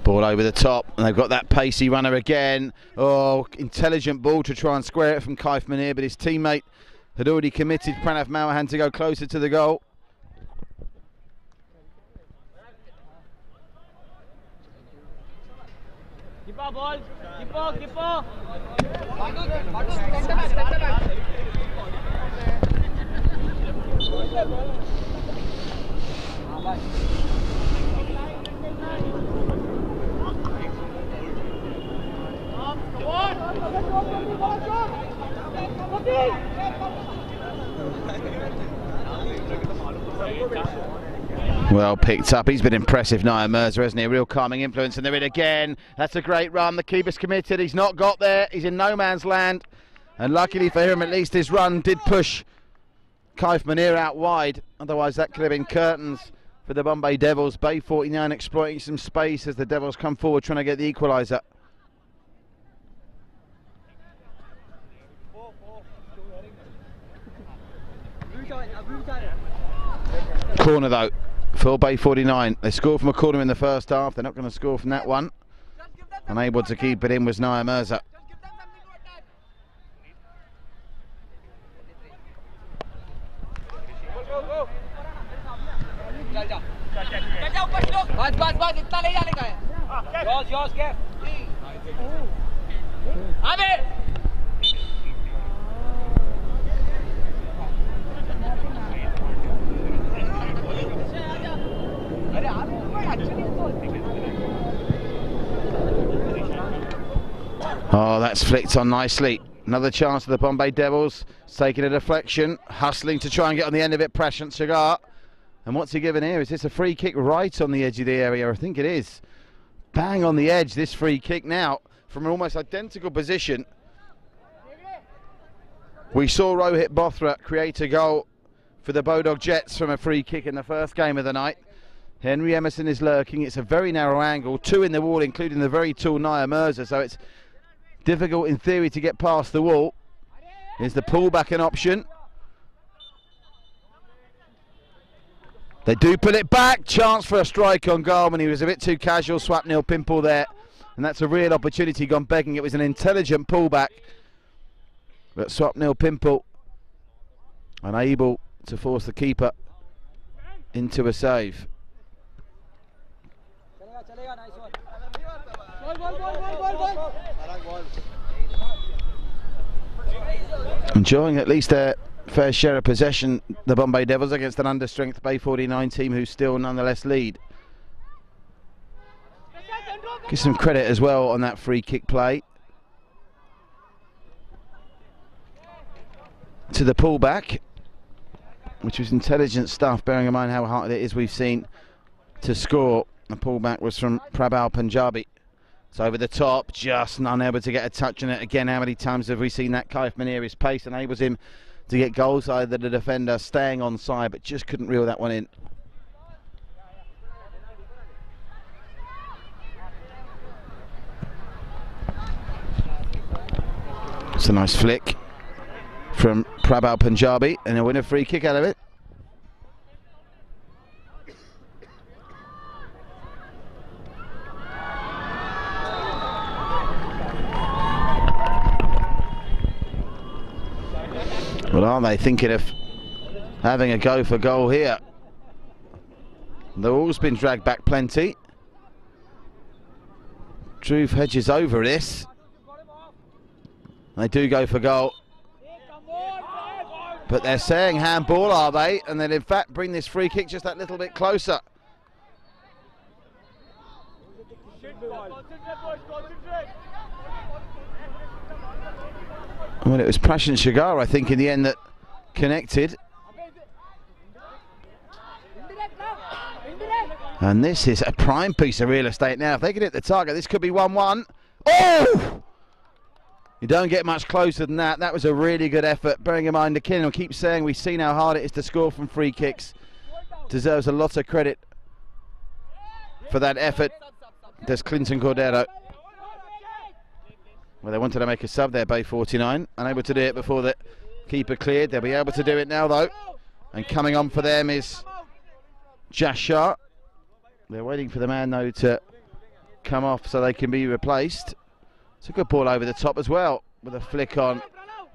A: Ball over the top, and they've got that pacey runner again. Oh, intelligent ball to try and square it from Kaif Munir, but his teammate had already committed Pranav Mawahan to go closer to the goal.
B: Keeper ball, keeper.
A: Well picked up. He's been impressive, Naya Mirza, hasn't he? A real calming influence, and they're in again. That's a great run. The keeper's committed. He's not got there. He's in no man's land. And luckily for him, at least his run did push Kaif Munir out wide. Otherwise, that could have been curtains for the Bombay Devils. Bay 49 exploiting some space as the Devils come forward trying to get the equaliser. Corner though for Bay 49. They scored from a corner in the first half. They're not going to score from that one. Unable to keep it in was Naya Mirza. Oh, that's flicked on nicely. Another chance for the Bombay Devils. It's taking a deflection, hustling to try and get on the end of it, Prashant Shagar. And what's he given here? Is this a free kick right on the edge of the area? I think it is. Bang on the edge, this free kick now from an almost identical position. We saw Rohit Bothra create a goal for the Bodog Jets from a free kick in the first game of the night. Henry Emerson is lurking. It's a very narrow angle, 2 in the wall, including the very tall Naya Mirza, so it's difficult in theory to get past the wall. Is the pullback an option? They do pull it back. Chance for a strike on goal, and he was a bit too casual. Swapnil Pimple there, and that's a real opportunity gone begging. It was an intelligent pullback, but Swapnil Pimple unable to force the keeper into a save. Enjoying at least their fair share of possession, the Bombay Devils, against an understrength Bay 49 team who still nonetheless lead. Give some credit as well on that free kick play to the pullback, which was intelligent stuff, bearing in mind how hard it is we've seen to score. The pullback was from Prabal Punjabi. It's over the top, just unable to get a touch on it. Again, how many times have we seen that? Kaif Munir, his pace enables him to get goals. Either the defender staying on side, but just couldn't reel that one in. It's a nice flick from Prabal Punjabi, and he'll win a free kick out of it. Well, are they thinking of having a go for goal here? The ball's been dragged back plenty. Dhruv hedges over this. They do go for goal. But they're saying handball, are they? And then in fact bring this free kick just that little bit closer. Well, it was Prashant Shagar, I think, in the end that connected. And this is a prime piece of real estate now. If they can hit the target, this could be 1-1. Oh! You don't get much closer than that. That was a really good effort. Bearing in mind, the Kinnan will keep saying we've seen how hard it is to score from free kicks. Deserves a lot of credit for that effort. Does Clinton Cordero. Well, they wanted to make a sub there, Bay 49. Unable to do it before the keeper cleared. They'll be able to do it now, though. And coming on for them is Jashar. They're waiting for the man, though, to come off so they can be replaced. It's a good ball over the top as well, with a flick on.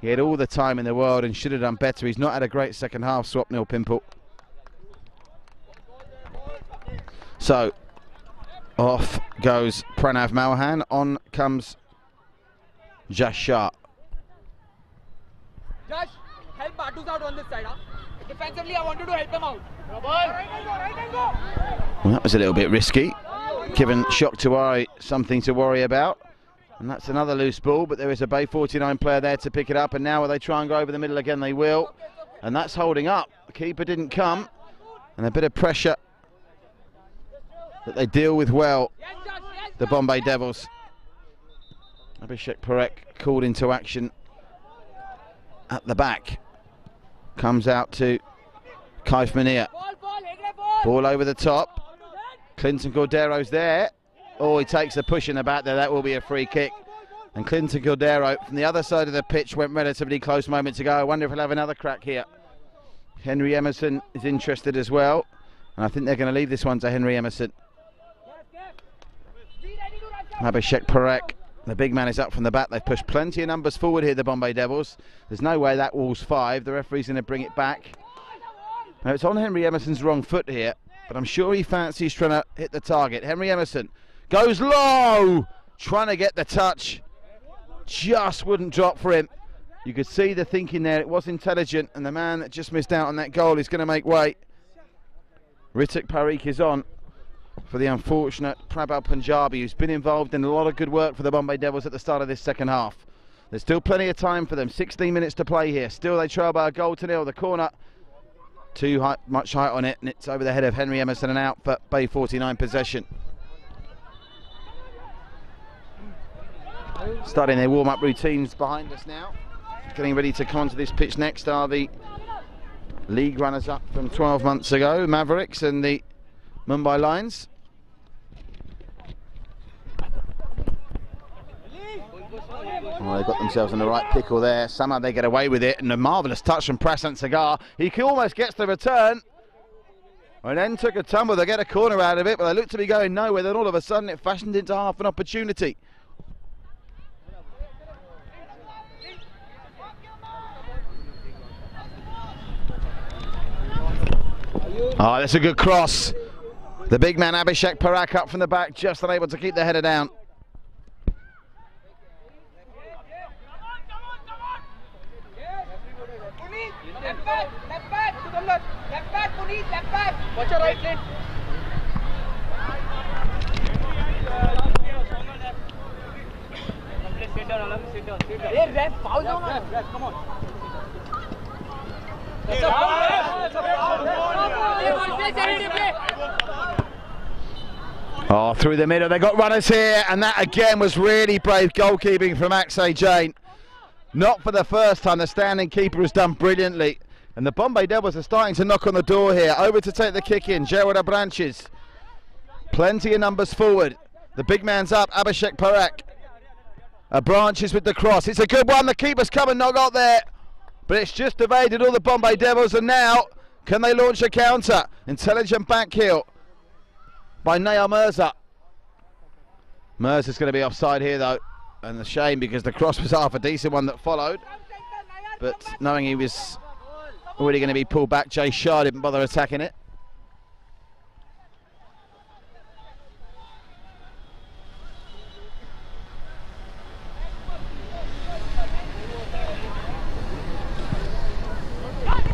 A: He had all the time in the world and should have done better. He's not had a great second half, Swapnil Pimple. So, off goes Pranav Malhan. On comes Jashar.
F: Josh, help Batus out on this side, huh? Defensively, I wanted to help him out.
A: Well, that was a little bit risky, given Shock Tiwari something to worry about. And that's another loose ball, but there is a Bay 49 player there to pick it up. And now will they try and go over the middle again? They will. And that's holding up. The keeper didn't come. And a bit of pressure that they deal with well, the Bombay Devils. Abhishek Parekh called into action at the back. Comes out to Kaif Mania. Ball over the top. Clinton Cordero's there. Oh, he takes a push in the back there. That will be a free kick. And Clinton Cordero from the other side of the pitch went relatively close moments ago. I wonder if he'll have another crack here. Henry Emerson is interested as well. And I think they're going to leave this one to Henry Emerson. Abhishek Parekh, the big man, is up from the back. They've pushed plenty of numbers forward here, the Bombay Devils. There's no way that wall's 5. The referee's going to bring it back. Now, it's on Henry Emerson's wrong foot here, but I'm sure he fancies trying to hit the target. Henry Emerson goes low, trying to get the touch. Just wouldn't drop for him. You could see the thinking there. It was intelligent, and the man that just missed out on that goal is going to make way. Ritik Parikh is on for the unfortunate Prabal Punjabi, who's been involved in a lot of good work for the Bombay Devils at the start of this second half. There's still plenty of time for them. 16 minutes to play here. Still they trail by a goal to nil. The corner, much height on it, and it's over the head of Henry Emerson and out for Bay 49 possession. Starting their warm-up routines behind us now. Getting ready to come onto this pitch next are the league runners-up from 12 months ago, Mavericks and the Mumbai Lions. Well, they've got themselves in the right pickle there. Somehow they get away with it, and a marvellous touch from Prasant Sagar. He almost gets the return, and then took a tumble to get a corner out of it, but they looked to be going nowhere. Then all of a sudden it fashioned into half an opportunity. Oh, that's a good cross. The big man Abhishek Parekh up from the back, just unable to keep the header down.
F: Left back, left back, Puneet, left back. Watch your right leg. Sit down, sit down. Hey, ref, foul down. Ref, come on.
A: Oh, through the middle, they got runners here, and that again was really brave goalkeeping from Akshay Jain. Not for the first time. The standing keeper has done brilliantly, and the Bombay Devils are starting to knock on the door here. Over to take the kick in, Gerard Branches. Plenty of numbers forward. The big man's up, Abhishek Parekh. Branches with the cross. It's a good one. The keeper's come and not got there, but it's just evaded all the Bombay Devils, and now can they launch a counter? Intelligent back heel by Naya Mirza. Mirza's going to be offside here though, and a shame because the cross was half a decent one that followed, but knowing he was already going to be pulled back, Jay Shah didn't bother attacking it.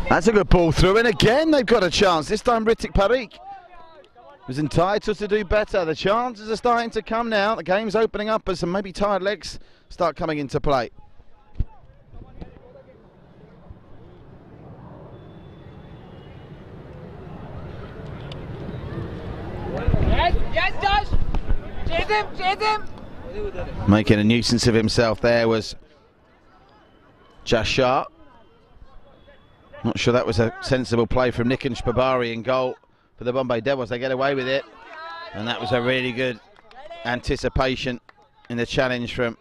A: That's a good ball through, and again they've got a chance. This time Ritik Parikh was entitled to do better. The chances are starting to come now. The game's opening up as some maybe tired legs start coming into play.
F: Yes, Josh. Chase him, chase him.
A: Making a nuisance of himself there was Jashar. Not sure that was a sensible play from Nick and Shpabari in goal for the Bombay Devils. They get away with it, and that was a really good anticipation in the challenge from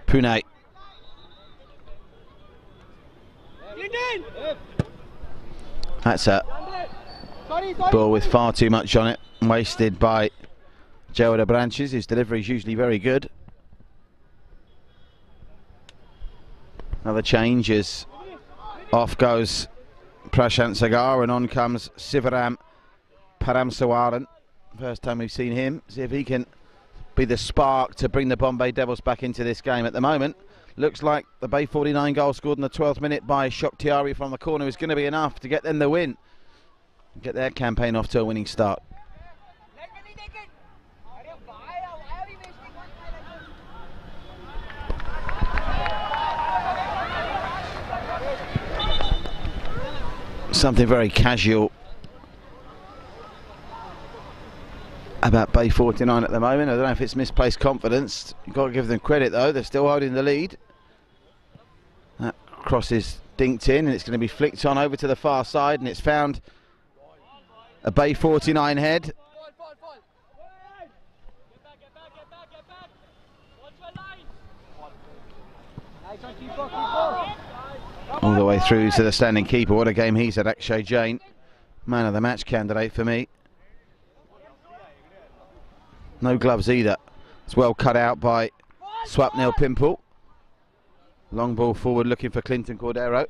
A: Pune. That's a ball with far too much on it, wasted by Joe de Branches, whose delivery is usually very good. Another change as off goes Prashant Sagar and on comes Sivaram Paramsawaran. First time we've seen him. See if he can be the spark to bring the Bombay Devils back into this game. At the moment, looks like the Bay 49 goal scored in the 12th minute by Shoktiari from the corner is going to be enough to get them the win. Get their campaign off to a winning start. Something very casual about Bay 49 at the moment. I don't know if it's misplaced confidence. You've got to give them credit though, they're still holding the lead. That cross is dinked in and it's going to be flicked on over to the far side, and it's found a Bay 49 head. All the way through to the standing keeper. What a game he's had, Akshay Jain. Man of the match candidate for me. No gloves either. It's well cut out by Swapnil Pimple. Long ball forward looking for Clinton Cordero.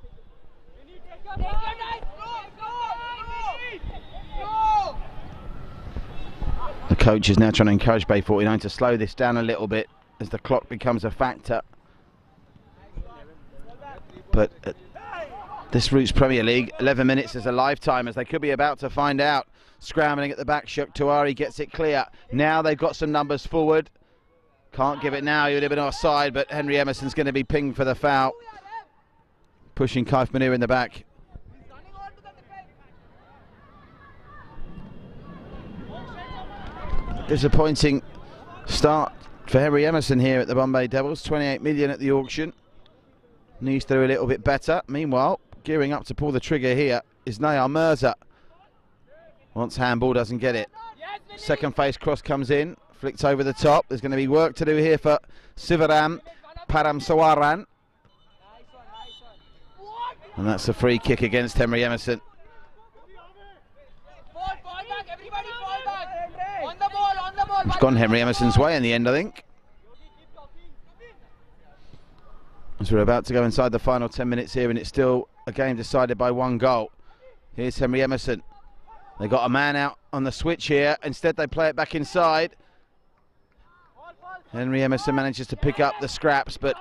A: The coach is now trying to encourage Bay 49 to slow this down a little bit as the clock becomes a factor. But this Roots Premier League, 11 minutes is a lifetime, as they could be about to find out. Scrambling at the back, Shoktiari gets it clear. Now they've got some numbers forward. Can't give it now, he would have been offside, but Henry Emerson's going to be pinged for the foul. Pushing Kaif Munir in the back. Disappointing start for Henry Emerson here at the Bombay Devils. 28 million at the auction. Needs to do a little bit better. Meanwhile, gearing up to pull the trigger here is Nayar Mirza. Once handball, doesn't get it. Second face cross comes in, flicked over the top. There's going to be work to do here for Sivaram Paramsawaran. And that's a free kick against Henry Emerson. It's gone Henry Emerson's way in the end, I think. As we're about to go inside the final 10 minutes here, and it's still a game decided by one goal. Here's Henry Emerson. They got a man out on the switch here. Instead they play it back inside. Henry Emerson manages to pick up the scraps, but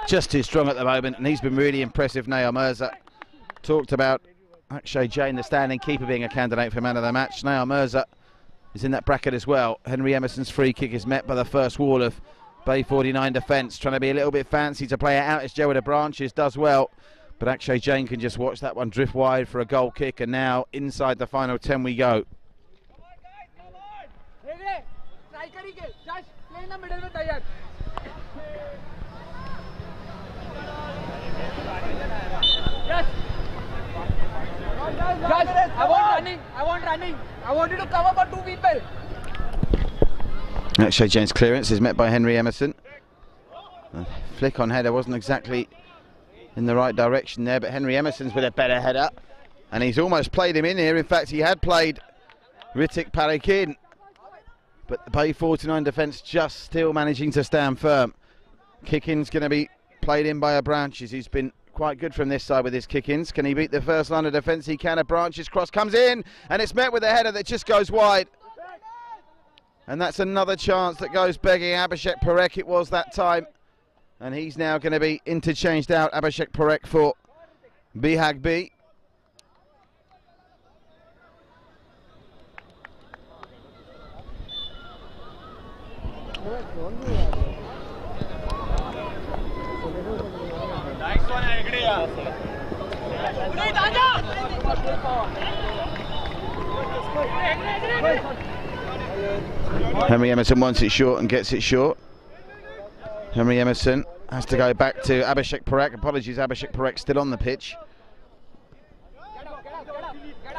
A: just too strong at the moment, and he's been really impressive. Nayar Mirza talked about Akshay Jain, the standing keeper, being a candidate for man of the match. Nayar Mirza is in that bracket as well. Henry Emerson's free kick is met by the first wall of Bay 49 defence, trying to be a little bit fancy to play it out as Joe de Branches does well. But Akshay Jain can just watch that one drift wide for a goal kick, and now inside the final 10 we go.
F: I want running. I want you to cover for two people.
A: Akshay Jain's clearance is met by Henry Emerson. The flick on header wasn't exactly in the right direction there, but Henry Emerson's with a better header, and he's almost played him in here. In fact, he had played Ritik Parikh in, but the Bay 49 defence just still managing to stand firm. Kick-in's going to be played in by a Branches, who's been quite good from this side with his kick-ins. Can he beat the first line of defence? He can. A Branches cross comes in, and it's met with a header that just goes wide. And that's another chance that goes begging. Abhishek Parikh it was that time. And he's now going to be interchanged out, Abhishek Parikh, for Bihag B.
B: Nice one, Agri.
A: Henry Emerson wants it short and gets it short. Henry Emerson has to go back to Abhishek Parekh. Apologies, Abhishek Parekh still on the pitch.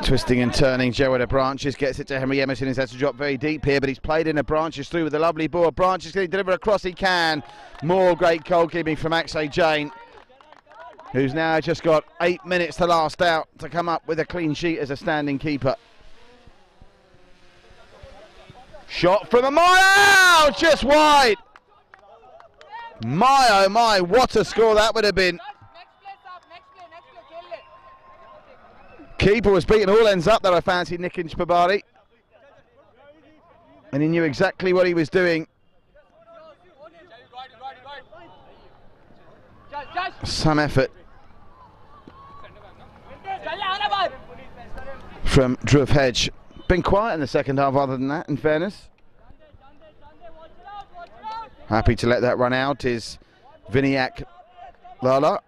A: Twisting and turning, Gerard Branches gets it to Henry Emerson. He's had to drop very deep here, but he's played in a Branches through with a lovely ball. Branches can deliver across, he can. More great goalkeeping from Akshay Jain, who's now just got 8 minutes to last out to come up with a clean sheet as a standing keeper. Shot from a mile, just wide. My oh my, what a score that would have been. Keeper was beating all ends up there, I fancy, Nikunj Pabari. And he knew exactly what he was doing. Some effort from Dhruv Hedge. Been quiet in the second half other than that, in fairness. Happy to let that run out is Vinayak Lala.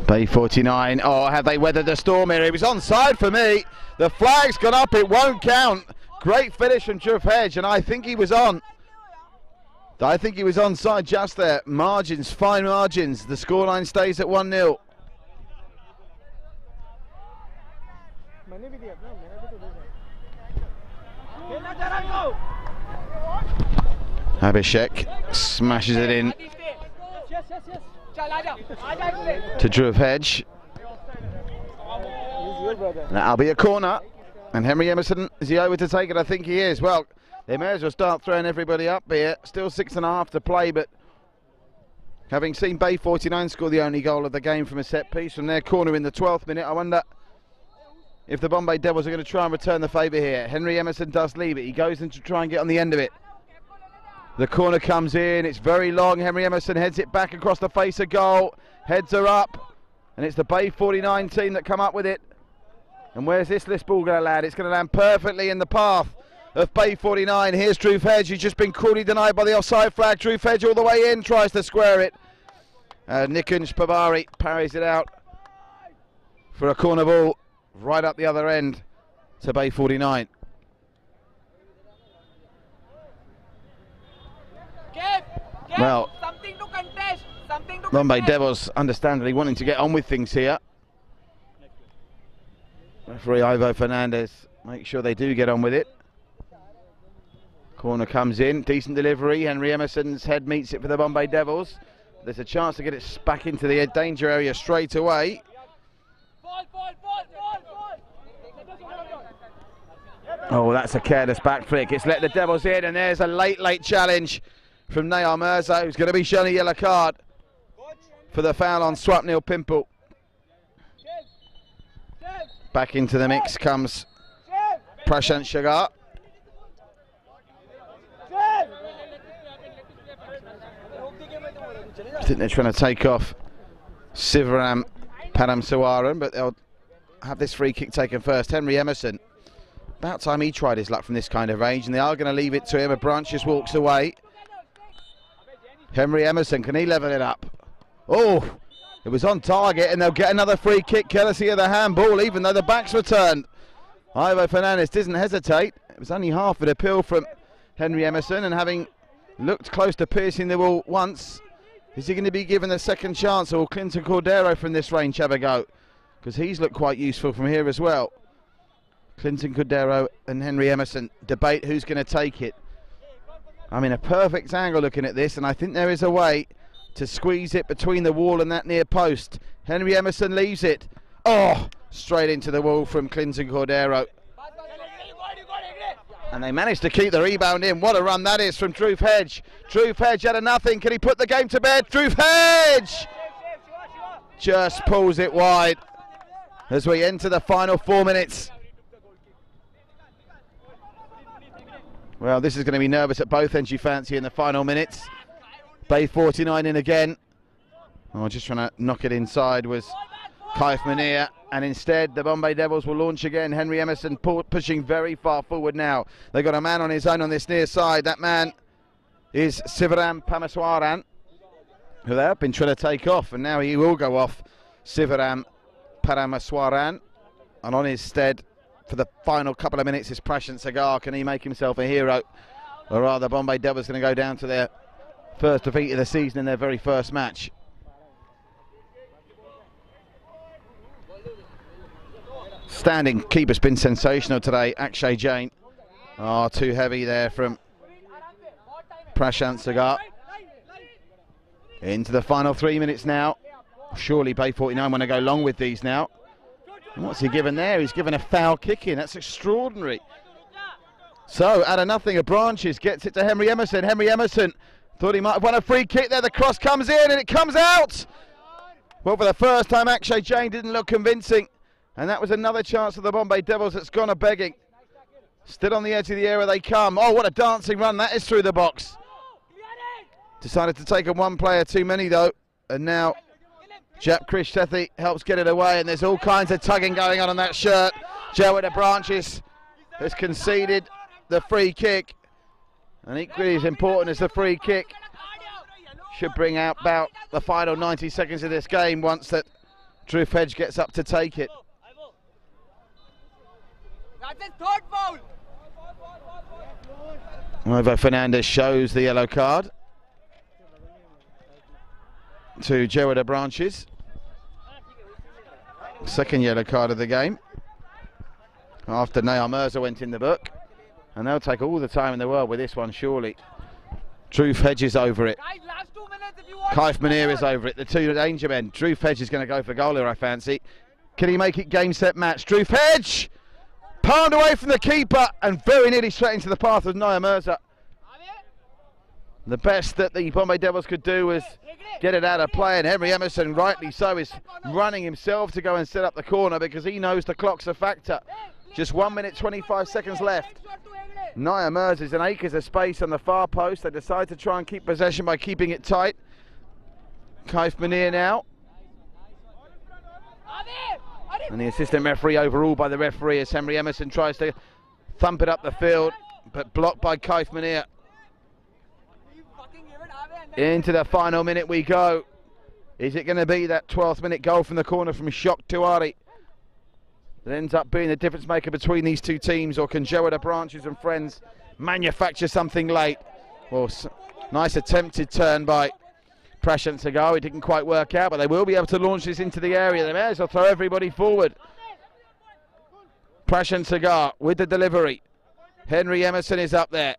A: Bay 49. Oh, have they weathered the storm here? He was onside for me. The flag's gone up, it won't count. Great finish from Dhruv Hedge, and I think he was on. I think he was onside just there. Margins, fine margins. The scoreline stays at 1-0. Abhishek smashes it in to Dhruv Hedge. That'll be a corner. And Henry Emerson, is he over to take it? I think he is. Well, they may as well start throwing everybody up here. Still 6.5 to play, but having seen Bay 49 score the only goal of the game from a set piece from their corner in the 12th minute, I wonder if the Bombay Devils are going to try and return the favour here. Henry Emerson does leave it. He goes in to try and get on the end of it. The corner comes in. It's very long. Henry Emerson heads it back across the face of goal. Heads are up. And it's the Bay 49 team that come up with it. And where's this list ball going to land? It's going to land perfectly in the path of Bay 49. Here's Dhruv Hedge, who's just been cruelly denied by the offside flag. Dhruv Hedge all the way in, tries to square it. Nikunj Pabari parries it out for a corner ball right up the other end to Bay 49. Well, Bombay Devils understandably wanting to get on with things here. Referee Ivo Fernandez make sure they do get on with it. Corner comes in, decent delivery. Henry Emerson's head meets it for the Bombay Devils. There's a chance to get it back into the danger area straight away. Oh, that's a careless back flick. It's let the Devils in, and there's a late challenge from Nayar Mirza, who's going to be shown a yellow card for the foul on Swapnil Pimple. Back into the mix comes Prashant Shagar. I think they're trying to take off Sivaram Paramsawaran, but they'll have this free kick taken first. Henry Emerson. About time he tried his luck from this kind of range, and they are going to leave it to him. A branch just walks away. Henry Emerson, can he level it up? Oh, it was on target, and they'll get another free kick courtesy of the handball, even though the backs were turned. Ivo Fernandez doesn't hesitate. It was only half an appeal from Henry Emerson, and having looked close to piercing the wall once, is he going to be given a second chance, or will Clinton Cordero from this range have a go? Because he's looked quite useful from here as well. Clinton Cordero and Henry Emerson debate who's going to take it. I'm in a perfect angle looking at this, and I think there is a way to squeeze it between the wall and that near post. Henry Emerson leaves it. Oh, straight into the wall from Clinton Cordero. And they managed to keep the rebound in. What a run that is from Dhruv Hedge. Dhruv Hedge out of nothing. Can he put the game to bed? Dhruv Hedge just pulls it wide as we enter the final 4 minutes. Well, this is going to be nervous at both ends, you fancy, in the final minutes. Bay 49 in again. Oh, just trying to knock it inside was Kaif Munir. And instead, the Bombay Devils will launch again. Henry Emerson pushing very far forward now. They've got a man on his own on this near side. That man is Sivaram Parameswaran, who they have been trying to take off, and now he will go off, Sivaram Parameswaran, and on his stead for the final couple of minutes is Prashant Sagar. Can he make himself a hero? Or rather, Bombay Devils going to go down to their first defeat of the season in their very first match. Standing keeper's been sensational today, Akshay Jain. Oh, too heavy there from Prashant Sagar. Into the final 3 minutes now. Surely Bay 49 want to go long with these now. And what's he given there? He's given a foul kick in. That's extraordinary. So, out of nothing, a Branches gets it to Henry Emerson. Henry Emerson thought he might have won a free kick there. The cross comes in and it comes out. Well, for the first time, Akshay Jain didn't look convincing. And that was another chance for the Bombay Devils that's gone a-begging. Still on the edge of the area they come. Oh, what a dancing run that is through the box. Decided to take a one player too many, though. And now Jap Krish Sethi helps get it away. And there's all kinds of tugging going on that shirt. Jawada Branches has conceded the free kick. And equally as important as the free kick, should bring out about the final 90 seconds of this game once that Dhruv Hedge gets up to take it.
F: That's his third foul.
A: Ivo Fernandez shows the yellow card to Jawada Branches. Second yellow card of the game after Nayar Mirza went in the book. And they'll take all the time in the world with this one, surely. Dhruv Hedge is over it.
F: Guys, last 2 minutes if you want.
A: Kaif Munir is over it. The two danger men. Dhruv Hedge is going to go for goal here, I fancy. Can he make it game, set, match? Dhruv Hedge! Pound away from the keeper and very nearly straight into the path of Nayar Mirza. The best that the Bombay Devils could do was get it out of play, and Henry Emerson, rightly so, is running himself to go and set up the corner because he knows the clock's a factor. Just 1 minute 25 seconds left. Nayar Mirza is in acres of space on the far post. They decide to try and keep possession by keeping it tight. Kaif Munir now. And the assistant referee overruled by the referee as Henry Emerson tries to thump it up the field, but blocked by Kaif Munir. Into the final minute we go. Is it going to be that 12th minute goal from the corner from Shok Tiwari that ends up being the difference maker between these two teams, or can Jawada Branches and friends manufacture something late? Well, nice attempted turn by Prashant Sagar. It didn't quite work out, but they will be able to launch this into the area. They may as well throw everybody forward. Prashant Sagar with the delivery. Henry Emerson is up there.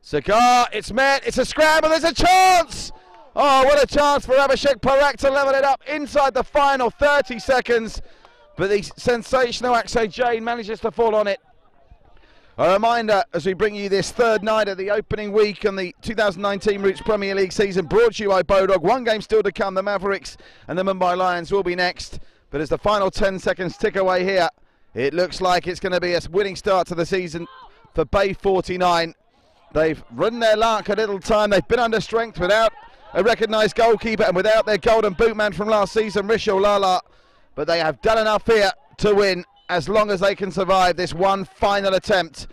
A: Sagar, it's met, it's a scramble, there's a chance! Oh, what a chance for Abhishek Parak to level it up inside the final 30 seconds. But the sensational Akshay Jain manages to fall on it. A reminder as we bring you this third night of the opening week on the 2019 Roots Premier League season, brought to you by Bodog. One game still to come. The Mavericks and the Mumbai Lions will be next. But as the final 10 seconds tick away here, it looks like it's going to be a winning start to the season for Bay 49. They've ridden their luck a little time. They've been under strength without a recognised goalkeeper and without their golden boot man from last season, Rishal Lala. But they have done enough here to win, as long as they can survive this one final attempt.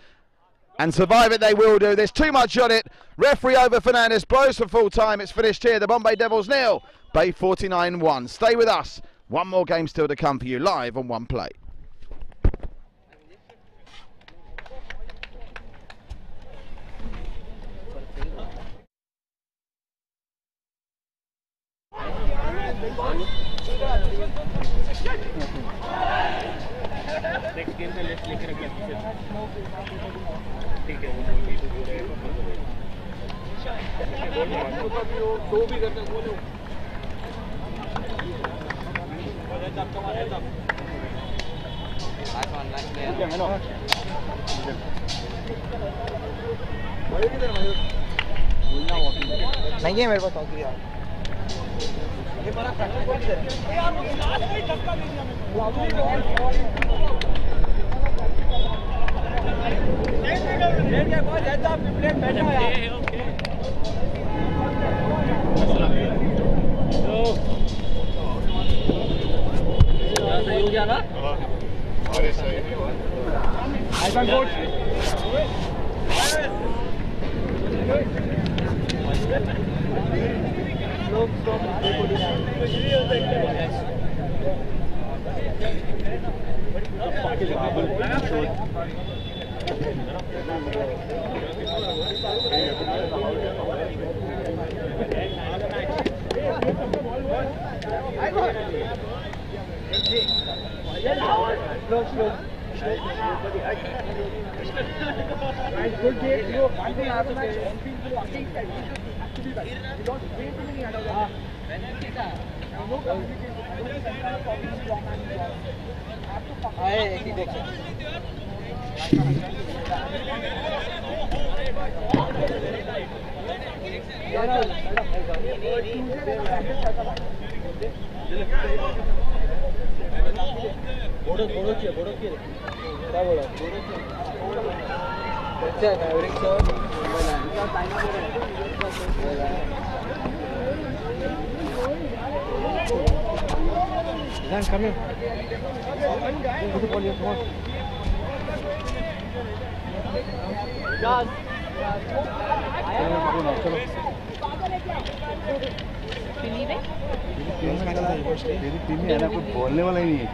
A: And survive it they will do. There's too much on it. Referee over Fernandez blows for full time. It's finished here. The Bombay Devils 0, Bay 49 1. Stay with us. One more game still to come for you live on One Play.
B: Next game का list लेकर रखिए ठीक है दो भी करते हैं बोलो
D: नहीं है मेरे पास हॉकी यार ये बड़ा प्रैक्टिस बोल दे यार वो लास्ट में धक्का दे दिया मेरे के बहुत ज्यादा प्लेट बैठा है ओके तो सही हो गया ना अरे सही आई कैन कोच Mavericks और come here.
A: तेरी टीम में है ना, कोई बोलने वाला ही नहीं है।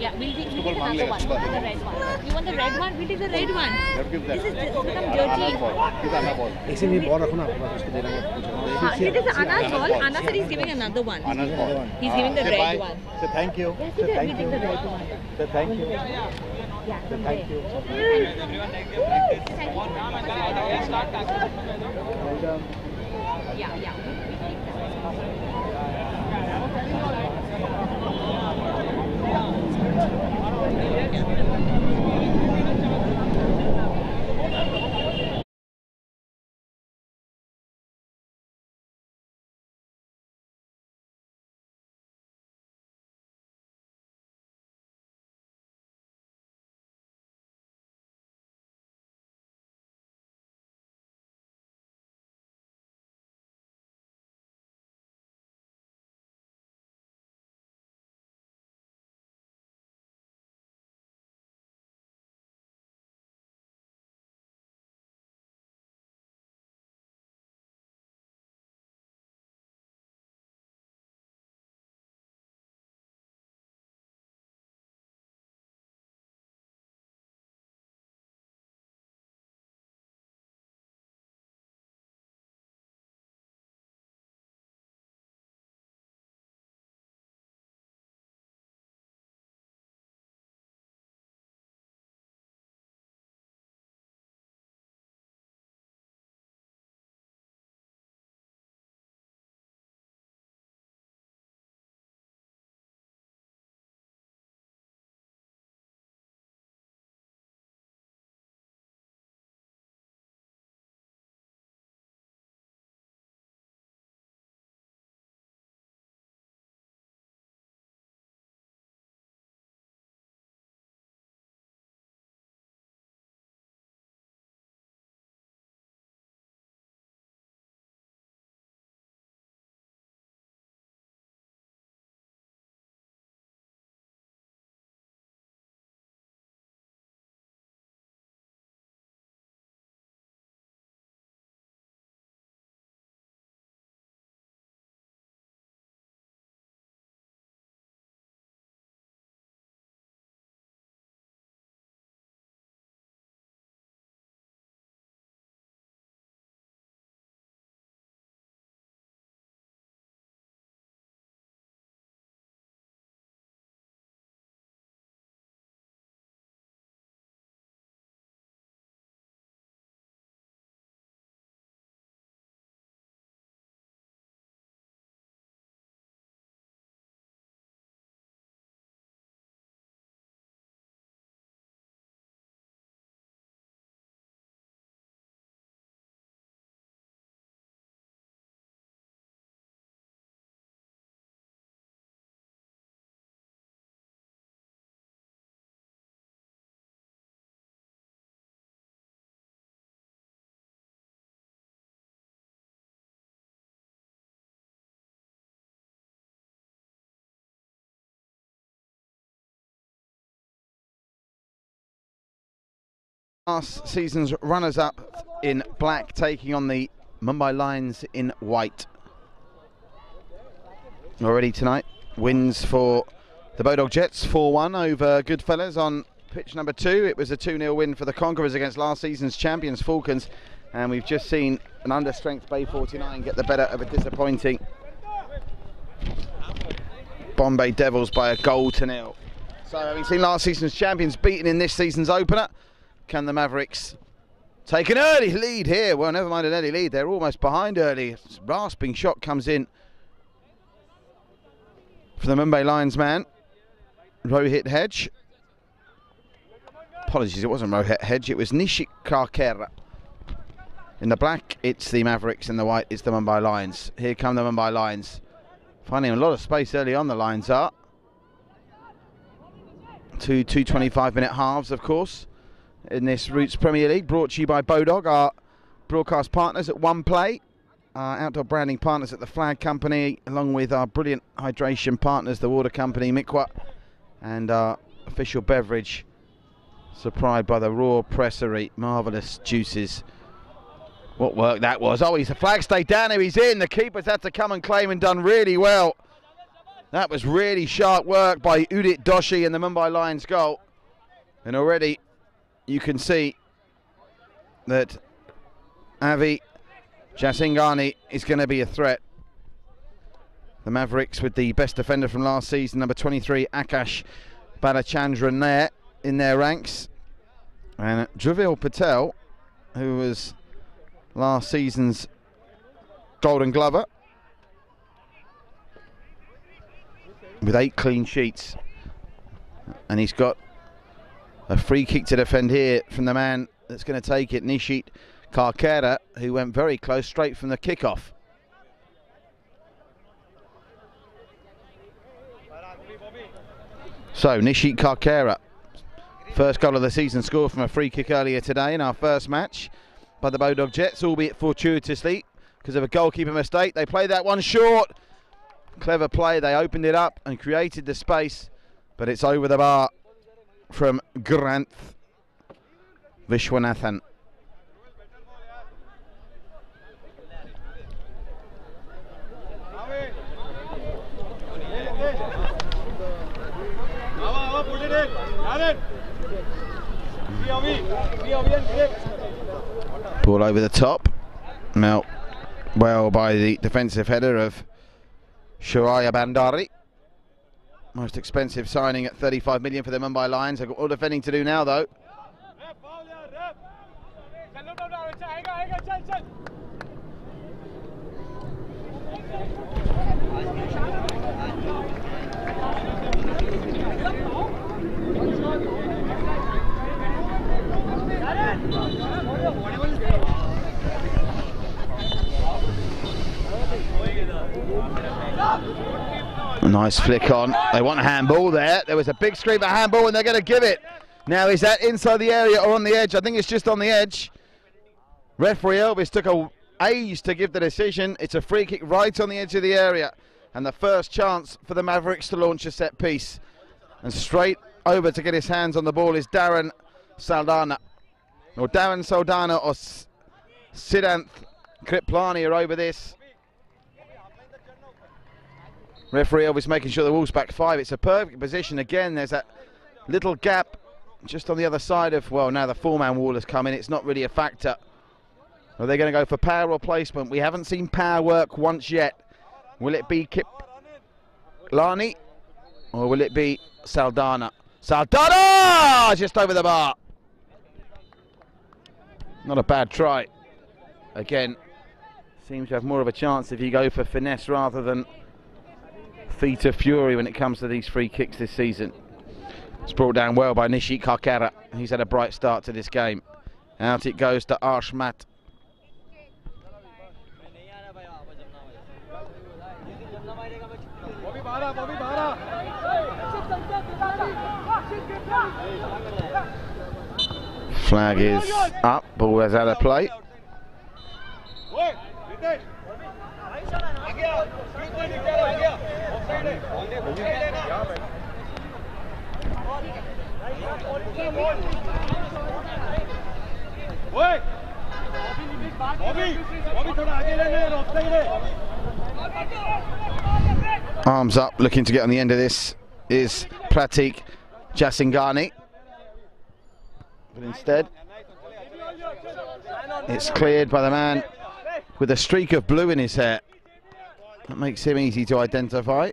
E: Yeah, we'll take another one, the red one. You want the red one? We'll take the red one. This is become dirty.
D: ऐसे नहीं बॉल रखो ना, उसको देना मत।
E: It is Anna's ball. Anna said he's giving another one. He's giving the red one.
A: So thank you.
E: Yes, he did. We'll take the red one.
A: So thank you.
E: Yeah, from
A: Thank
E: there.
A: you.
E: Yeah, yeah.
A: Last season's runners-up in black taking on the Mumbai Lions in white. Already tonight, wins for the Bodog Jets 4-1 over Goodfellas on pitch number 2. It was a 2-0 win for the Conquerors against last season's champions Falcons, and we've just seen an understrength Bay 49 get the better of a disappointing Bombay Devils by a goal to 0. So having seen last season's champions beaten in this season's opener, can the Mavericks take an early lead here? Well, never mind an early lead, they're almost behind early. Rasping shot comes in for the Mumbai Lions man, Rohit Hedge. Apologies, it wasn't Rohit Hedge, it was Nishit Karkera. In the black, it's the Mavericks, in the white, it's the Mumbai Lions. Here come the Mumbai Lions. Finding a lot of space early on, the Lions are. 2 25-minute halves, of course, in this Roots Premier League, brought to you by Bodog, our broadcast partners at One Play, our outdoor branding partners at the Flag Company, along with our brilliant hydration partners, the water company Mikwa, and our official beverage supplied by the Raw Pressery. Marvellous juices. What work that was. Oh, he's a flag stayed down here, he's in. The keeper's had to come and claim and done really well. That was really sharp work by Udit Doshi in the Mumbai Lions goal. And already you can see that Avi Jasingani is going to be a threat. The Mavericks with the best defender from last season, number 23, Akash Balachandran there in their ranks. And Dravil Patel, who was last season's Golden Glover, with 8 clean sheets. And he's got a free kick to defend here from the man that's going to take it, Nishit Karkera, who went very close straight from the kickoff. So Nishit Karkera, first goal of the season, scored from a free kick earlier today in our first match by the Bodog Jets, albeit fortuitously because of a goalkeeper mistake. They played that one short. Clever play, they opened it up and created the space, but it's over the bar from Granth Vishwanathan. Ball over the top. Now, well by the defensive header of Shuraya Bandari. Most expensive signing at 35 million for the Mumbai Lions. They've got all defending to do now, though. A nice flick on. They want a handball there. There was a big scream of handball and they're going to give it. Now, is that inside the area or on the edge? I think it's just on the edge. Referee Elvis took a age to give the decision. It's a free kick right on the edge of the area. And the first chance for the Mavericks to launch a set piece. And straight over to get his hands on the ball is Darren Saldana. Or Darren Saldana or Siddhanth Kriplani are over this. Referee Elvis making sure the ball's back 5. It's a perfect position. Again, there's that little gap just on the other side of, well, now the 4-man wall has come in. It's not really a factor. Are they going to go for power or placement? We haven't seen power work once yet. Will it be Kiplani or will it be Saldana? Saldana! Just over the bar. Not a bad try. Again, seems to have more of a chance if you go for finesse rather than feet of fury when it comes to these free kicks this season. It's brought down well by Nishit Karkera. He's had a bright start to this game. Out it goes to Arshmat. Flag is up, ball is out of play. Arms up, looking to get on the end of this is Pratik Jasingani. But instead, it's cleared by the man with a streak of blue in his hair. That makes him easy to identify.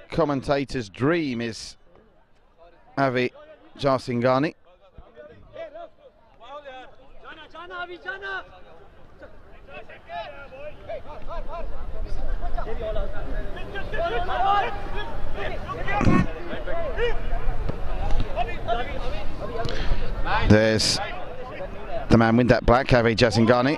A: Commentator's dream is Avi Jasingani. There's the man with that black, Avi Jasingani.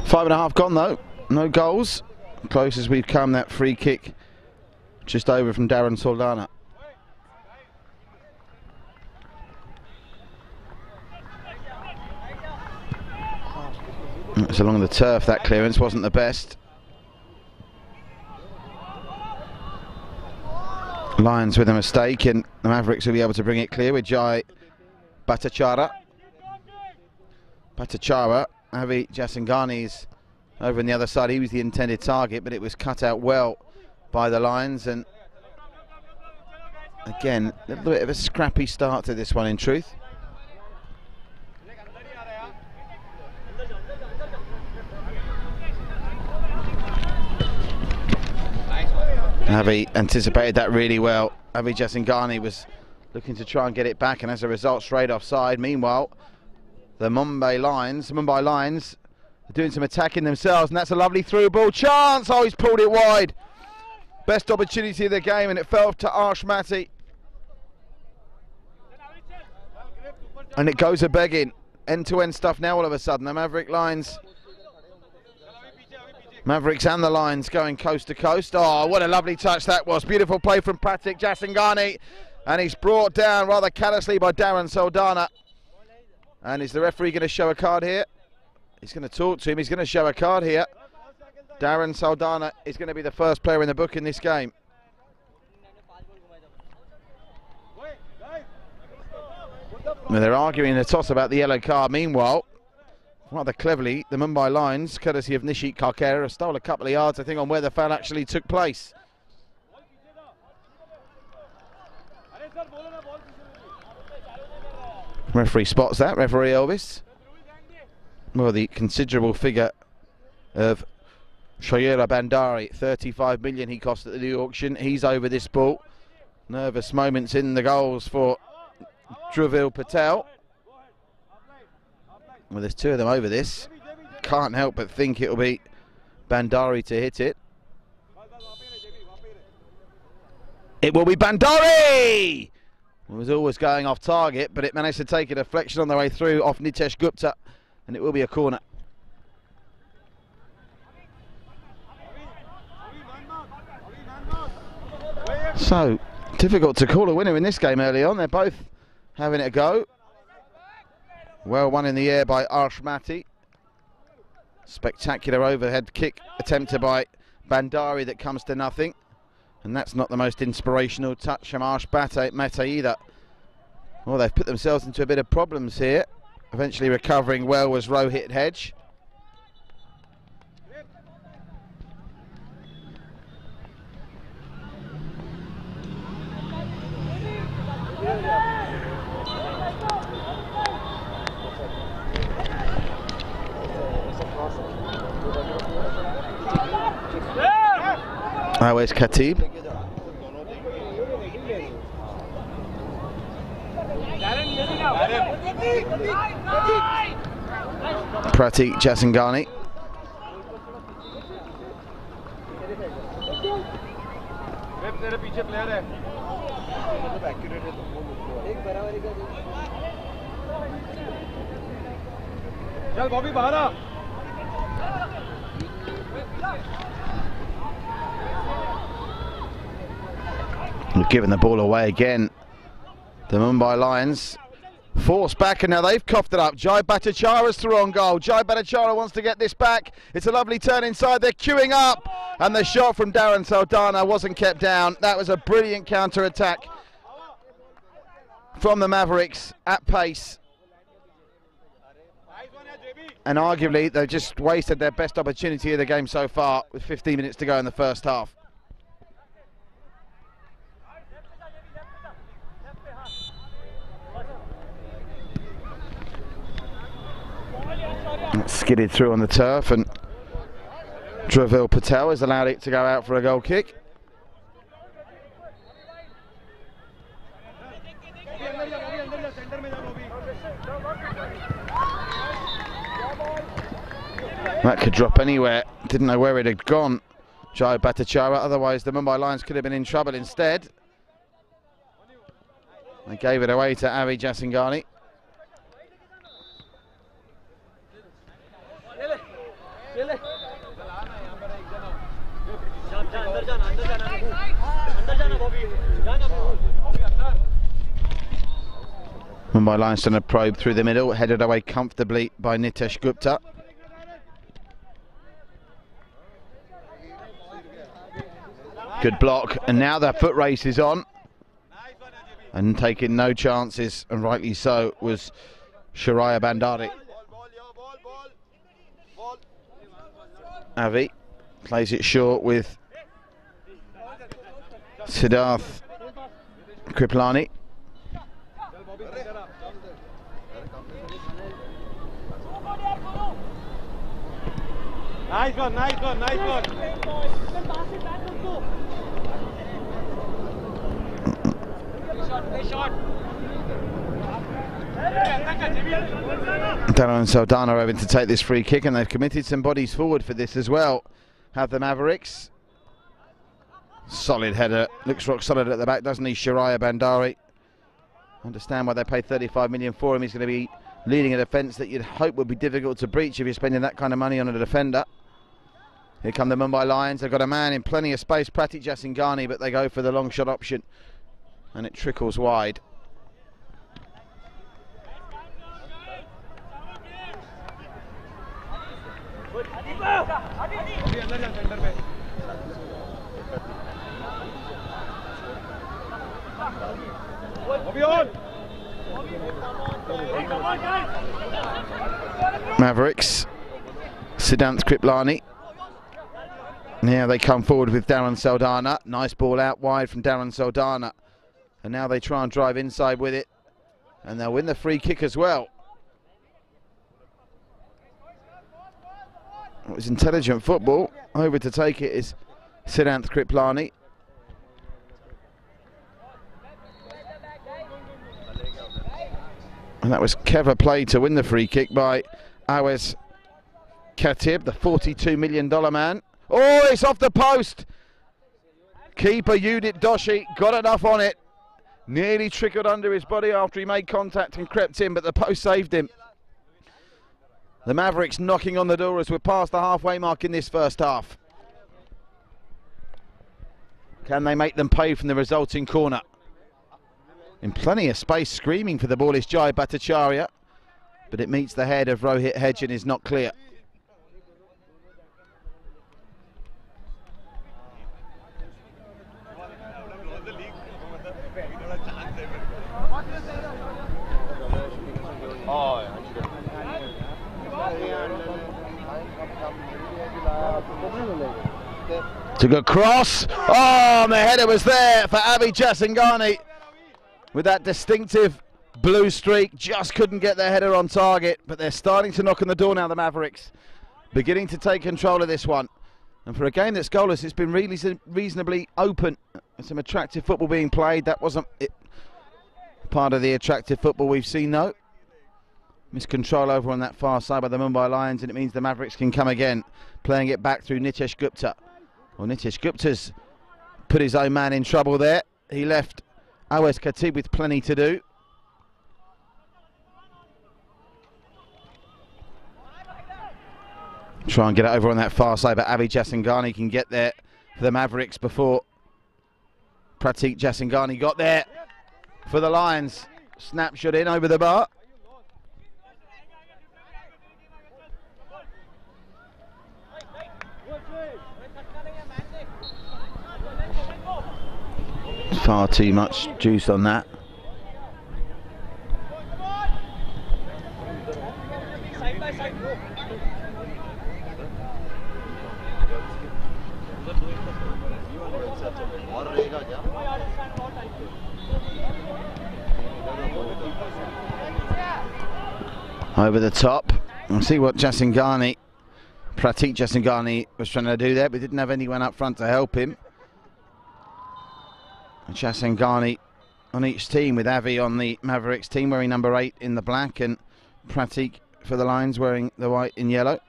A: Five and a half gone though, no goals. Close as we've come, that free kick just over from Darren Saldana. It's along the turf, that clearance wasn't the best. Lions with a mistake, and the Mavericks will be able to bring it clear with Jai Bhattacharya. Avi Jasangani's over on the other side. He was the intended target, but it was cut out well by the Lions. And again, a little bit of a scrappy start to this one in truth. Avi anticipated that really well. Avi Jasingani was looking to try and get it back, and as a result, straight offside. Meanwhile, the Mumbai Lions are doing some attacking themselves, and that's a lovely through ball chance. Oh, he's pulled it wide. Best opportunity of the game, and it fell to Arshmati. And it goes a begging. End-to-end stuff now all of a sudden. The Mavericks and the Lions going coast to coast. Oh, what a lovely touch that was. Beautiful play from Pratik Jasingani. And he's brought down rather callously by Darren Saldana. And is the referee going to show a card here? He's going to talk to him. He's going to show a card here. Darren Saldana is going to be the first player in the book in this game. Well, they're arguing the toss about the yellow card. Meanwhile, rather cleverly, the Mumbai Lions, courtesy of Nishit Karkera, stole a couple of yards, I think, on where the foul actually took place. Referee spots that, referee Elvis. Well, the considerable figure of Shayera Bandari, 35 million he cost at the auction. He's over this ball. Nervous moments in the goals for Dhruvil Patel. Well, there's two of them over this. Can't help but think it'll be Bandari to hit it. It will be Bandari! It was always going off target, but it managed to take a deflection on the way through off Nitesh Gupta, and it will be a corner. So, difficult to call a winner in this game early on. They're both having it a go. Well won in the air by Arshmati. Spectacular overhead kick attempted by Bandari that comes to nothing. And that's not the most inspirational touch from Arshmati either. Well, they've put themselves into a bit of problems here. Eventually recovering well was Rohit Hedge. Where's Khatib? Pratik Jasingani.
C: चल बॉबी बाहर आ
A: We've given the ball away again. The Mumbai Lions forced back, and now they've coughed it up. Jai Bhattacharya's through on goal. Jai Bhattacharya wants to get this back. It's a lovely turn inside. They're queuing up. And the shot from Darren Saldana wasn't kept down. That was a brilliant counter-attack from the Mavericks at pace. And arguably, they've just wasted their best opportunity of the game so far with 15 minutes to go in the first half. Skidded through on the turf, and Dravil Patel has allowed it to go out for a goal kick. That could drop anywhere. Didn't know where it had gone, Jai Bhattacharya. Otherwise, the Mumbai Lions could have been in trouble instead. They gave it away to Avi Jasingani. Mumbai Lions done a probe through the middle, headed away comfortably by Nitesh Gupta. Good block, and now the foot race is on. And taking no chances, and rightly so, was Shariah Bandari. Avi plays it short with Siddharth Kriplani.
B: Nice one, nice one, nice one.
A: Dano and Saldana are having to take this free kick, and they've committed some bodies forward for this as well. Have the Mavericks. Solid header, looks rock solid at the back, doesn't he, Shariah Bandari? Understand why they paid 35 million for him. He's going to be leading a defence that you'd hope would be difficult to breach if you're spending that kind of money on a defender. Here come the Mumbai Lions. They've got a man in plenty of space, Pratik Jasingani, but they go for the long shot option, and it trickles wide. Mavericks, Siddharth Kriplani. Now they come forward with Darren Saldana. Nice ball out wide from Darren Saldana. And now they try and drive inside with it. And they'll win the free kick as well. It was intelligent football. Over to take it is Siddharth Kriplani. And that was clever play to win the free kick by Awais Khatib, the $42 million man. Oh, it's off the post. Keeper Udit Doshi got enough on it. Nearly trickled under his body after he made contact and crept in, but the post saved him. The Mavericks knocking on the door as we're past the halfway mark in this first half. Can they make them pay from the resulting corner? In plenty of space, screaming for the ball is Jai Bhattacharya, but it meets the head of Rohit Hedge and is not clear. Took a cross. Oh, and the header was there for Avi Jasingani with that distinctive blue streak. Just couldn't get their header on target, but they're starting to knock on the door now, the Mavericks. Beginning to take control of this one. And for a game that's goalless, it's been really reasonably open. Some attractive football being played. That wasn't part of the attractive football we've seen, though. Missed control over on that far side by the Mumbai Lions, and it means the Mavericks can come again, playing it back through Nitesh Gupta. Well, Nitesh Gupta's put his own man in trouble there. He left Awais Khatib with plenty to do. Try and get it over on that far side, but Avi Jasingani can get there for the Mavericks before Pratik Jasingani got there for the Lions. Snapshot in over the bar. Far too much juice on that.
B: Side by side, go.
A: Over the top. We'll see what Pratik Jasingani was trying to do there, but didn't have anyone up front to help him. Jasingani on each team, with Avi on the Mavericks team wearing number 8 in the black, and Pratik for the Lions wearing the white in yellow.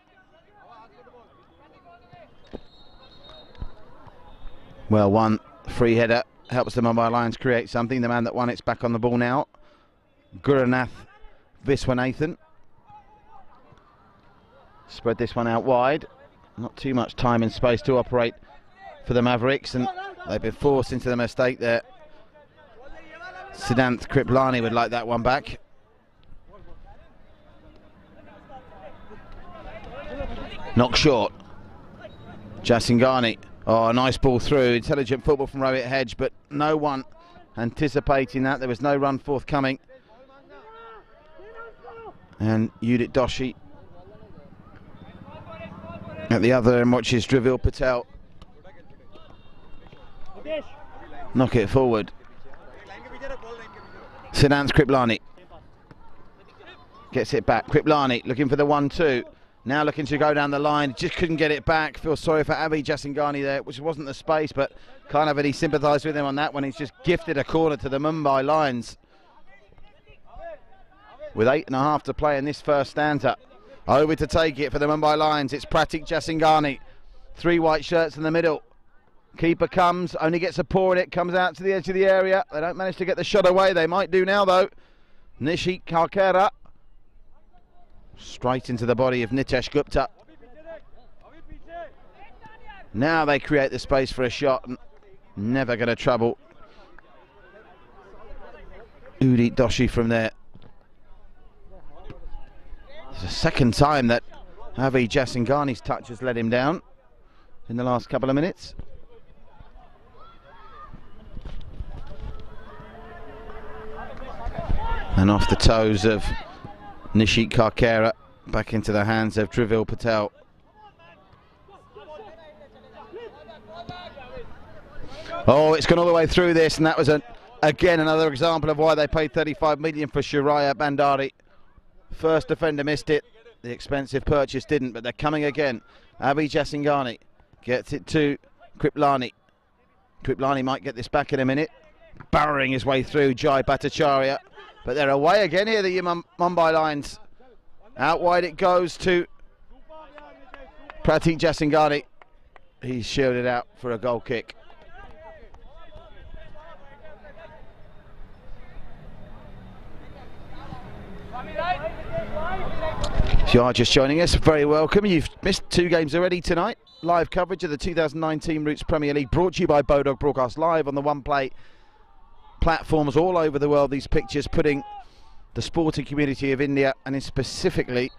A: Well, one free header helps the Mumbai Lions create something. The man that won it's back on the ball now, Gurunath Viswanathan. Spread this one out wide. Not too much time and space to operate for the Mavericks, and they've been forced into the mistake there. Siddhanth Kriplani would like that one back. Knock short. Jasingani. Oh, nice ball through. Intelligent football from Rohit Hedge, but no one anticipating that. There was no run forthcoming. And Udit Doshi at the other end watches Dravil Patel knock it forward. Siddhanth Kriplani gets it back. Kriplani looking for the 1-2. Now looking to go down the line, just couldn't get it back. Feel sorry for Avi Jasingani there, which wasn't the space, but can't have any sympathise with him on that one. He's just gifted a corner to the Mumbai Lions. With 8.5 to play in this first stanza. Over to take it for the Mumbai Lions, it's Pratik Jasingani. 3 white shirts in the middle. Keeper comes, only gets a paw in it, comes out to the edge of the area. They don't manage to get the shot away. They might do now though. Nishit Karkera. Straight into the body of Nitesh Gupta. Now they create the space for a shot. Never going to trouble Udit Doshi from there. It's the second time that Avi Jasingani's touch has let him down in the last couple of minutes. And off the toes of Nishit Karkera, back into the hands of Dravil Patel. Oh, it's gone all the way through this, and that was again another example of why they paid 35 million for Shuraya Bandari. First defender missed it, the expensive purchase didn't, but they're coming again. Avi Jasingani gets it to Kriplani. Kriplani might get this back in a minute. Burrowing his way through Jai Bhattacharya. But they're away again here, the Mumbai Lions. Out wide it goes to Pratik Jasingani. He's shielded out for a goal kick. If you are just joining us, very welcome. You've missed 2 games already tonight. Live coverage of the 2019 Roots Premier League brought to you by Bodog, broadcast live on the One Play platforms all over the world. These pictures putting the sporting community of India, and specifically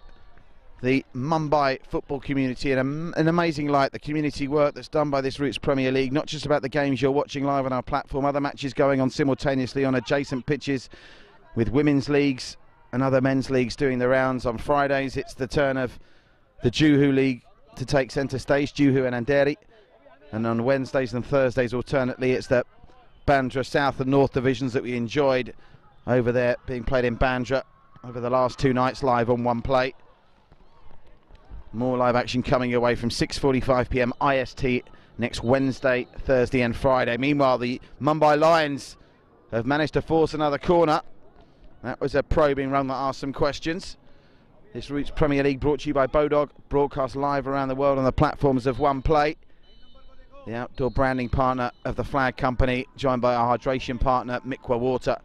A: the Mumbai football community, in an amazing light. The community work that's done by this Roots Premier League, not just about the games you're watching live on our platform, other matches going on simultaneously on adjacent pitches, with women's leagues and other men's leagues doing the rounds. On Fridays it's the turn of the Juhu League to take centre stage, Juhu and Andheri, and on Wednesdays and Thursdays alternately it's the Bandra South and North divisions that we enjoyed over there, being played in Bandra over the last 2 nights live on One Play. More live action coming your way from 6:45 p.m. IST next Wednesday, Thursday and Friday. Meanwhile, the Mumbai Lions have managed to force another corner. That was a probing run that asked some questions. This Roots Premier League brought to you by Bodog, broadcast live around the world on the platforms of One Play, the outdoor branding partner of the flag company, joined by our hydration partner Mikwa Water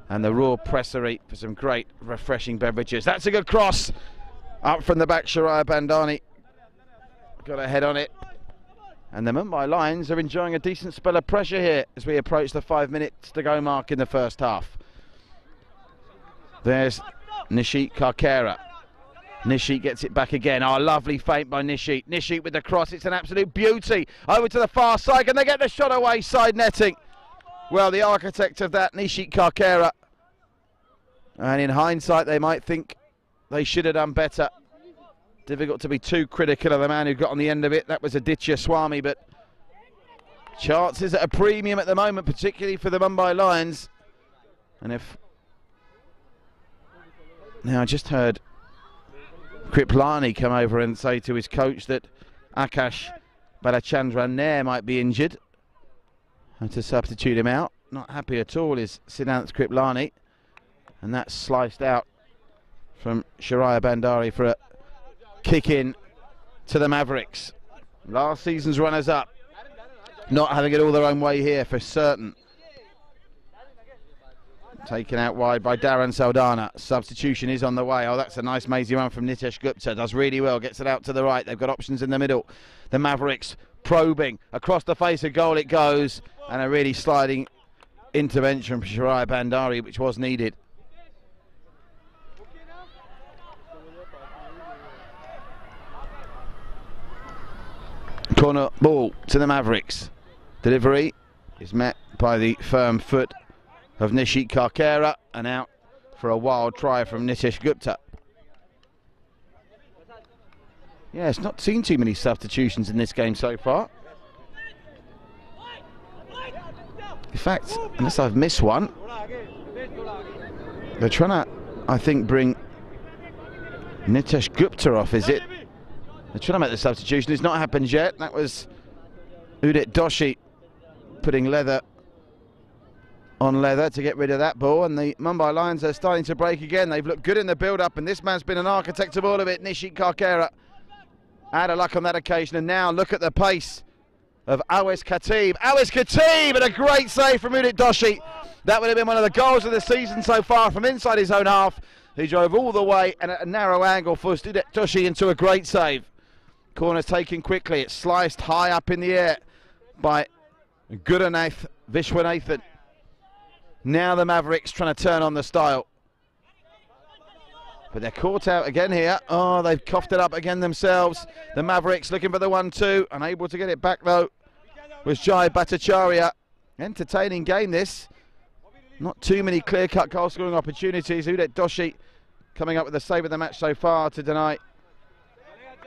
A: and the Raw Pressery for some great refreshing beverages. That's a good cross up from the back. Shuraya Bandani got a head on it, and the Mumbai Lions are enjoying a decent spell of pressure here as we approach the 5 minutes to go mark in the first half. There's Nishit Karkera. Nishit gets it back again. Oh, lovely feint by Nishit. Nishit with the cross. It's an absolute beauty. Over to the far side. Can they get the shot away? Side netting. Well, the architect of that, Nishit Karkera. And in hindsight, they might think they should have done better. Difficult to be too critical of the man who got on the end of it. That was Aditya Swami, but chances at a premium at the moment, particularly for the Mumbai Lions. And if... Now, I just heard Kriplani come over and say to his coach that Akash Balachandran Nair might be injured, and to substitute him out. Not happy at all is Siddharth Kriplani, and that's sliced out from Shariah Bandari for a kick in to the Mavericks. Last season's runners-up, not having it all their own way here for certain. Taken out wide by Darren Saldana. Substitution is on the way. Oh, that's a nice mazy run from Nitesh Gupta. Does really well. Gets it out to the right. They've got options in the middle. The Mavericks probing. Across the face of goal it goes. And a really sliding intervention from Shariah Bandari, which was needed. Corner ball to the Mavericks. Delivery is met by the firm foot of Nishit Karkera, and out for a wild try from Nitesh Gupta. Yeah, it's not seen too many substitutions in this game so far. In fact, unless I've missed one, they're trying to, I think, bring Nitesh Gupta off, is it? They're trying to make the substitution. It's not happened yet. That was Udit Doshi putting leather on leather to get rid of that ball, and the Mumbai Lions are starting to break again. They've looked good in the build-up, and this man's been an architect of all of it, Nishit Karkera. Out of luck on that occasion, and now look at the pace of Awais Khatib. Awais Khatib, and a great save from Udit Doshi. That would have been one of the goals of the season so far from inside his own half. He drove all the way and at a narrow angle forced Udit Doshi into a great save. Corner's taken quickly. It's sliced high up in the air by Guranath Vishwanathan. Now the Mavericks trying to turn on the style. But they're caught out again here. Oh, they've coughed it up again themselves. The Mavericks looking for the 1-2. Unable to get it back though was Jai Bhattacharya. Entertaining game this. Not too many clear-cut goal-scoring opportunities. Udit Doshi coming up with the save of the match so far to deny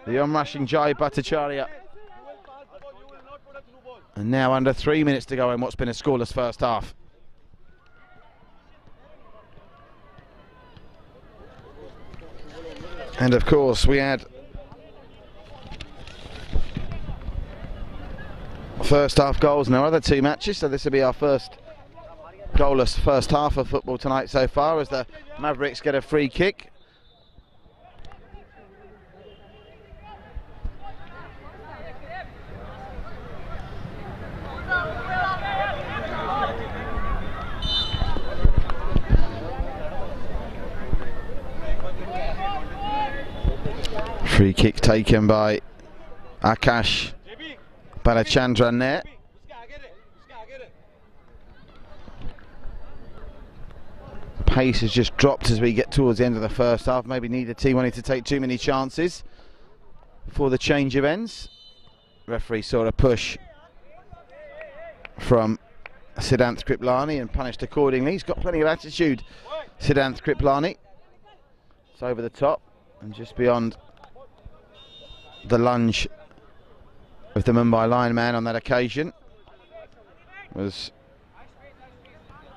A: the onrushing Jai Bhattacharya. And now under 3 minutes to go in what's been a scoreless first half. And of course we had first half goals in our other two matches, so this will be our first goalless first half of football tonight so far, as the Mavericks get a free kick. Free kick taken by Akash Balachandran there. Pace has just dropped as we get towards the end of the first half. Maybe neither team wanting to take too many chances before the change of ends. Referee saw a push from Siddharth Kriplani and punished accordingly. He's got plenty of attitude, Siddharth Kriplani. It's over the top and just beyond the lunge of the Mumbai lineman on that occasion was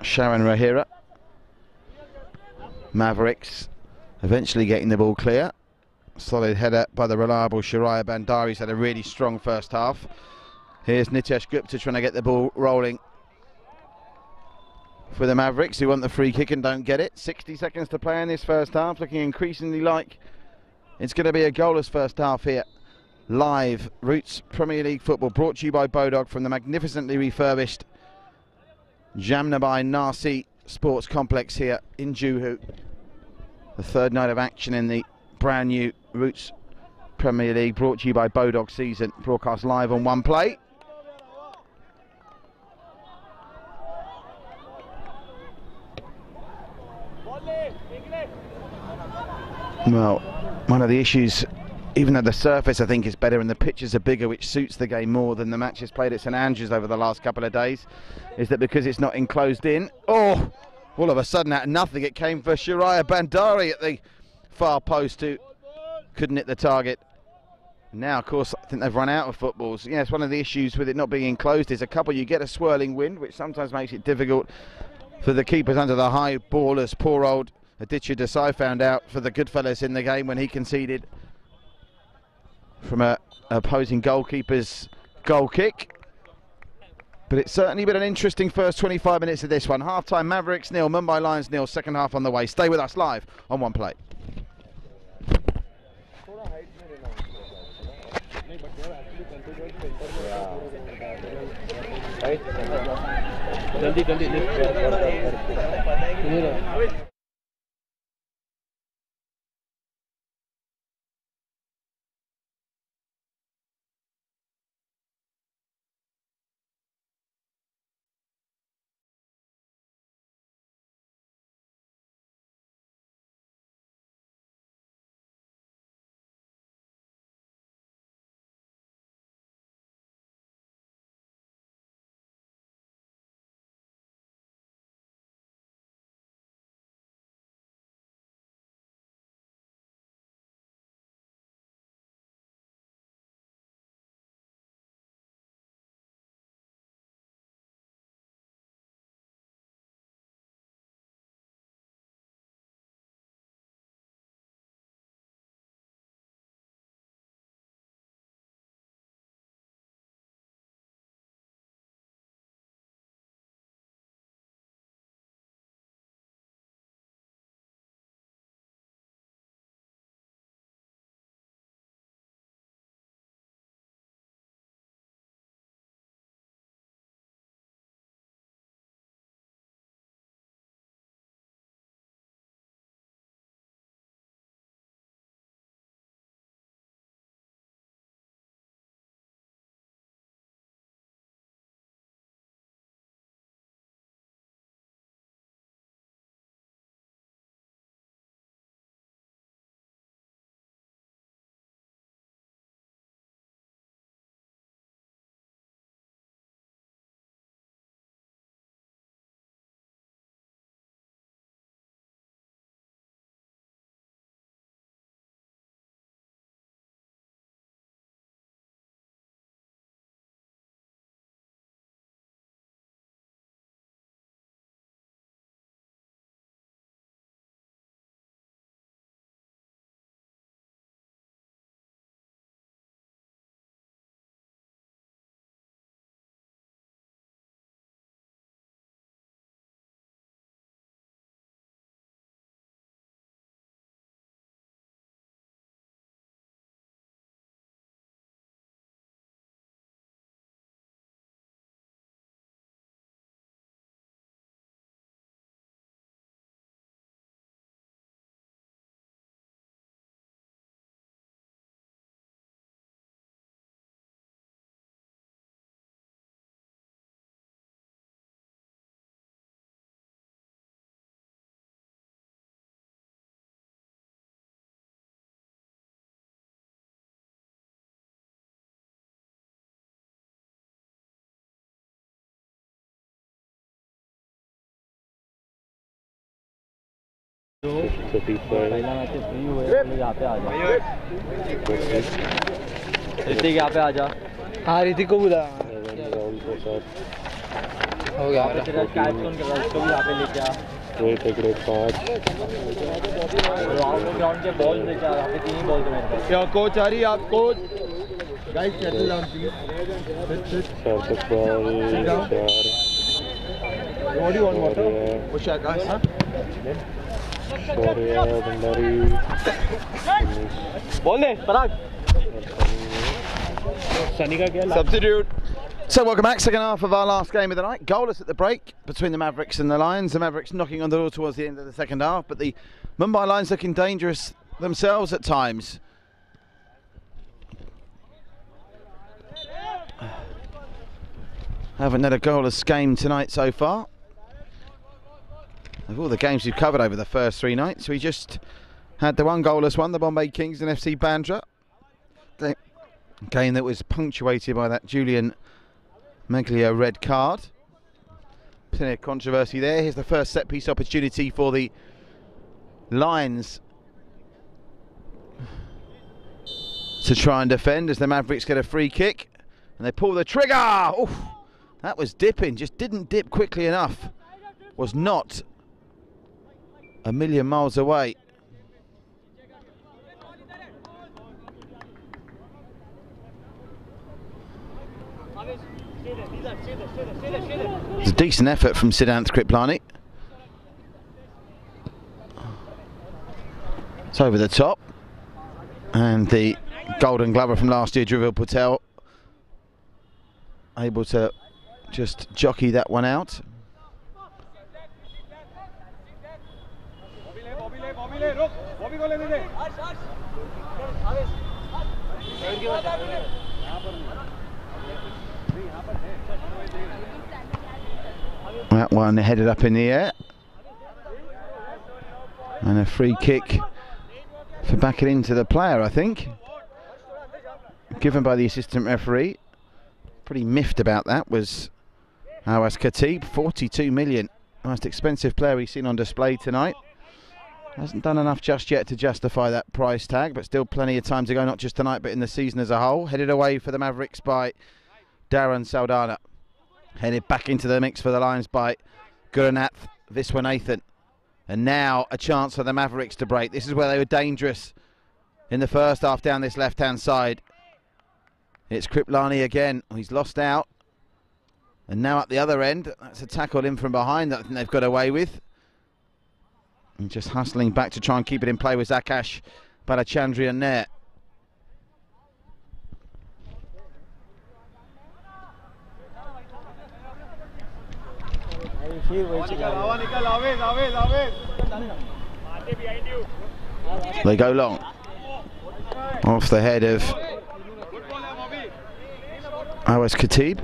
A: Sharon Rahira. Mavericks eventually getting the ball clear. Solid header by the reliable Shariah Bandari. He's had a really strong first half. Here's Nitesh Gupta trying to get the ball rolling for the Mavericks, who want the free kick and don't get it. 60 seconds to play in this first half, looking increasingly like it's going to be a goalless first half here. Live Roots Premier League football brought to you by Bodog from the magnificently refurbished Jamnabai Nasi Sports Complex here in Juhu. The third night of action in the brand new Roots Premier League, brought to you by Bodog season, broadcast live on One Play. Well, one of the issues even though the surface I think is better and the pitches are bigger, which suits the game more than the matches played at St Andrews over the last couple of days, is that because it's not enclosed in, oh, all of a sudden out of nothing it came for Shariah Bandari at the far post who couldn't hit the target. Now, of course, I think they've run out of footballs. Yeah, it's one of the issues with it not being enclosed is a couple, you get a swirling wind, which sometimes makes it difficult for the keepers under the high ball, as poor old Aditya Desai found out for the Goodfellas in the game when he conceded from a opposing goalkeeper's goal kick. But it's certainly been an interesting first 25 minutes of this one. Half-time, Mavericks 0, Mumbai Lions 0, second half on the way. Stay with us live on One Play.
D: Hrithik यहाँ पे आजा। हाँ ऋतिक को बुला। हो गया तेरा Skype phone कर रहा है, उसको भी यहाँ पे लेके आ।
G: वेट एक रेट 5
D: ग्राउंड के बॉल लेके आ, यहाँ पे 3 बॉल तो मेरे पास।
C: क्या कोच आ रही है आप coach? Guys settle down please.
G: 4 तक ball 4
C: what do you want water? वो शाकाश हां
G: शौर्या भंडारी
D: बॉल दे पराग।
G: सनी का क्या
C: Substitute.
A: So welcome back, second half of our last game of the night. Goalless at the break between the Mavericks and the Lions. The Mavericks knocking on the door towards the end of the second half, but the Mumbai Lions looking dangerous themselves at times. Haven't had a goalless game tonight so far. Of all the games we've covered over the first 3 nights, we just had the one goalless one, the Bombay Kings and FC Bandra. The game that was punctuated by that Julian Maglio red card. Plenty of controversy there. Here's the first set piece opportunity for the Lions to try and defend as the Mavericks get a free kick and they pull the trigger. Oof, that was dipping, just didn't dip quickly enough. Was not a million miles away. It's a decent effort from Siddharth Kriplani. It's over the top, and the Golden Glover from last year, Druvil Patel, able to just jockey that one out. That one headed up in the air, and a free kick for backing into the player, I think, given by the assistant referee. Pretty miffed about that was Awais Khatib. 42 million, most expensive player we've seen on display tonight. Hasn't done enough just yet to justify that price tag, but still plenty of time to go, not just tonight but in the season as a whole. Headed away for the Mavericks by Darren Saldana. Headed back into the mix for the Lions by Guranath Viswanathan. And now a chance for the Mavericks to break. This is where they were dangerous in the first half down this left-hand side. It's Kriplani again. He's lost out. And now at the other end, that's a tackle in from behind that I think they've got away with. And just hustling back to try and keep it in play with Zakash Balachandrian there. They go long. Off the head of Awais Khatib.